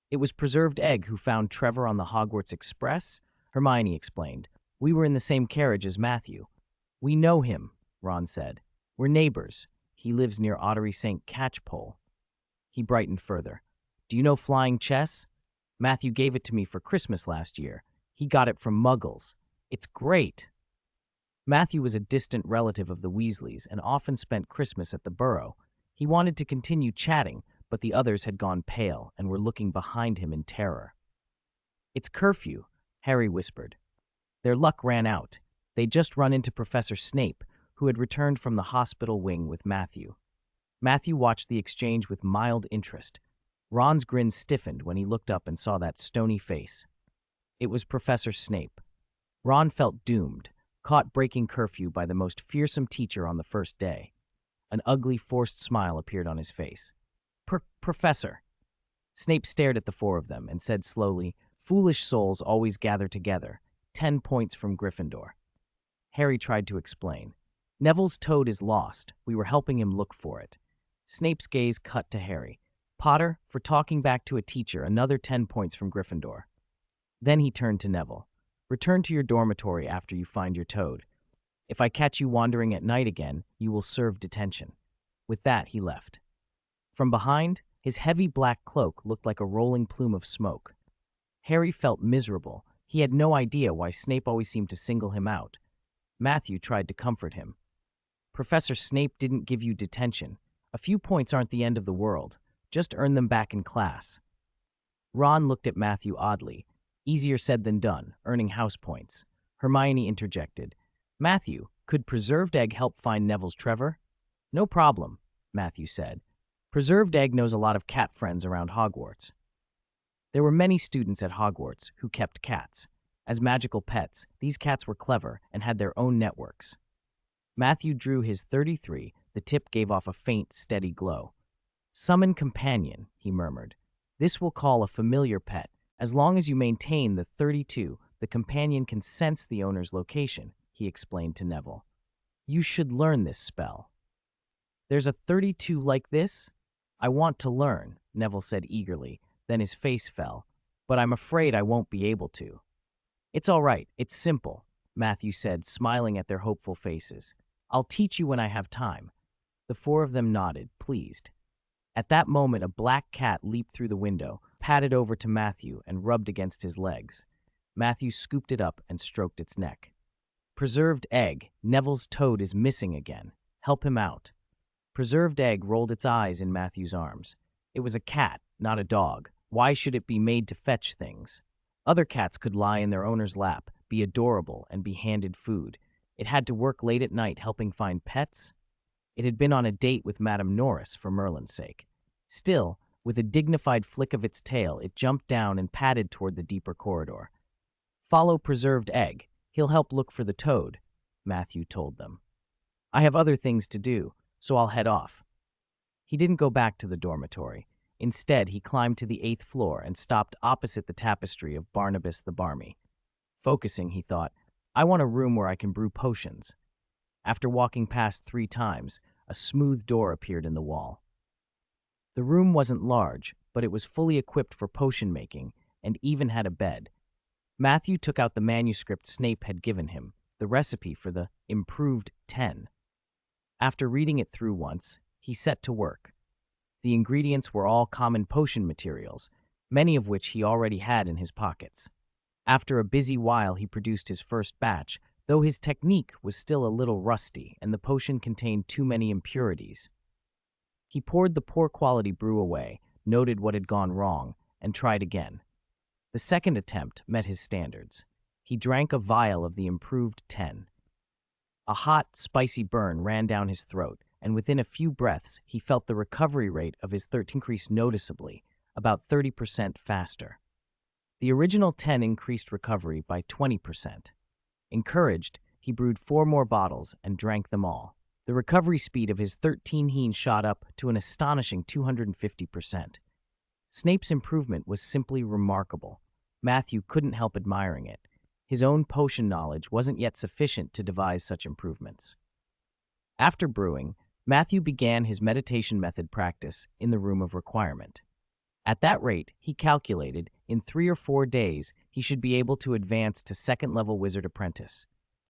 "It was Preserved Egg who found Trevor on the Hogwarts Express," Hermione explained. "We were in the same carriage as Matthew." "We know him," Ron said. "We're neighbors. He lives near Ottery St. Catchpole." He brightened further. "Do you know flying chess? Matthew gave it to me for Christmas last year. He got it from Muggles. It's great." Matthew was a distant relative of the Weasleys and often spent Christmas at the Burrow. He wanted to continue chatting, but the others had gone pale and were looking behind him in terror. "It's curfew," Harry whispered. Their luck ran out. They'd just run into Professor Snape, who had returned from the hospital wing with Matthew. Matthew watched the exchange with mild interest. Ron's grin stiffened when he looked up and saw that stony face. It was Professor Snape. Ron felt doomed, caught breaking curfew by the most fearsome teacher on the first day. An ugly, forced smile appeared on his face. Professor." Snape stared at the four of them and said slowly, "Foolish souls always gather together. 10 points from Gryffindor." Harry tried to explain. "Neville's toad is lost. We were helping him look for it." Snape's gaze cut to Harry. "Potter, for talking back to a teacher, another 10 points from Gryffindor." Then he turned to Neville. "Return to your dormitory after you find your toad. If I catch you wandering at night again, you will serve detention." With that, he left. From behind, his heavy black cloak looked like a rolling plume of smoke. Harry felt miserable. He had no idea why Snape always seemed to single him out. Matthew tried to comfort him. "Professor Snape didn't give you detention. A few points aren't the end of the world. Just earn them back in class." Ron looked at Matthew oddly. Easier said than done, earning house points. Hermione interjected. "Matthew, could Preserved Egg help find Neville's Trevor?" "No problem," Matthew said. "Preserved Egg knows a lot of cat friends around Hogwarts." There were many students at Hogwarts who kept cats. As magical pets, these cats were clever and had their own networks. Matthew drew his 33. The tip gave off a faint, steady glow. "Summon companion," he murmured. "This will call a familiar pet. As long as you maintain the 32, the companion can sense the owner's location," he explained to Neville. "You should learn this spell." "There's a 32 like this?" "I want to learn," Neville said eagerly. Then his face fell. "But I'm afraid I won't be able to." "It's all right. It's simple," Matthew said, smiling at their hopeful faces. "I'll teach you when I have time." The four of them nodded, pleased. At that moment, a black cat leaped through the window, padded over to Matthew, and rubbed against his legs. Matthew scooped it up and stroked its neck. "Preserved Egg, Neville's toad is missing again. Help him out." Preserved Egg rolled its eyes in Matthew's arms. It was a cat, not a dog. Why should it be made to fetch things? Other cats could lie in their owner's lap, be adorable, and be handed food. It had to work late at night helping find pets? It had been on a date with Madame Norris for Merlin's sake. Still, with a dignified flick of its tail, it jumped down and padded toward the deeper corridor. "Follow Preserved Egg. He'll help look for the toad," Matthew told them. "I have other things to do, so I'll head off." He didn't go back to the dormitory. Instead, he climbed to the 8th floor and stopped opposite the tapestry of Barnabas the Barmy. Focusing, he thought, "I want a room where I can brew potions." After walking past 3 times, a smooth door appeared in the wall. The room wasn't large, but it was fully equipped for potion making and even had a bed. Matthew took out the manuscript Snape had given him, the recipe for the improved 10. After reading it through once, he set to work. The ingredients were all common potion materials, many of which he already had in his pockets. After a busy while, he produced his first batch, though his technique was still a little rusty and the potion contained too many impurities. He poured the poor quality brew away, noted what had gone wrong, and tried again. The second attempt met his standards. He drank a vial of the improved 10. A hot, spicy burn ran down his throat, and within a few breaths he felt the recovery rate of his 13 increase noticeably, about 30% faster. The original 10 increased recovery by 20%. Encouraged, he brewed 4 more bottles and drank them all. The recovery speed of his 13 heen shot up to an astonishing 250%. Snape's improvement was simply remarkable. Matthew couldn't help admiring it. His own potion knowledge wasn't yet sufficient to devise such improvements. After brewing, Matthew began his meditation method practice in the room of requirement. At that rate, he calculated, in 3 or 4 days, he should be able to advance to second-level wizard apprentice.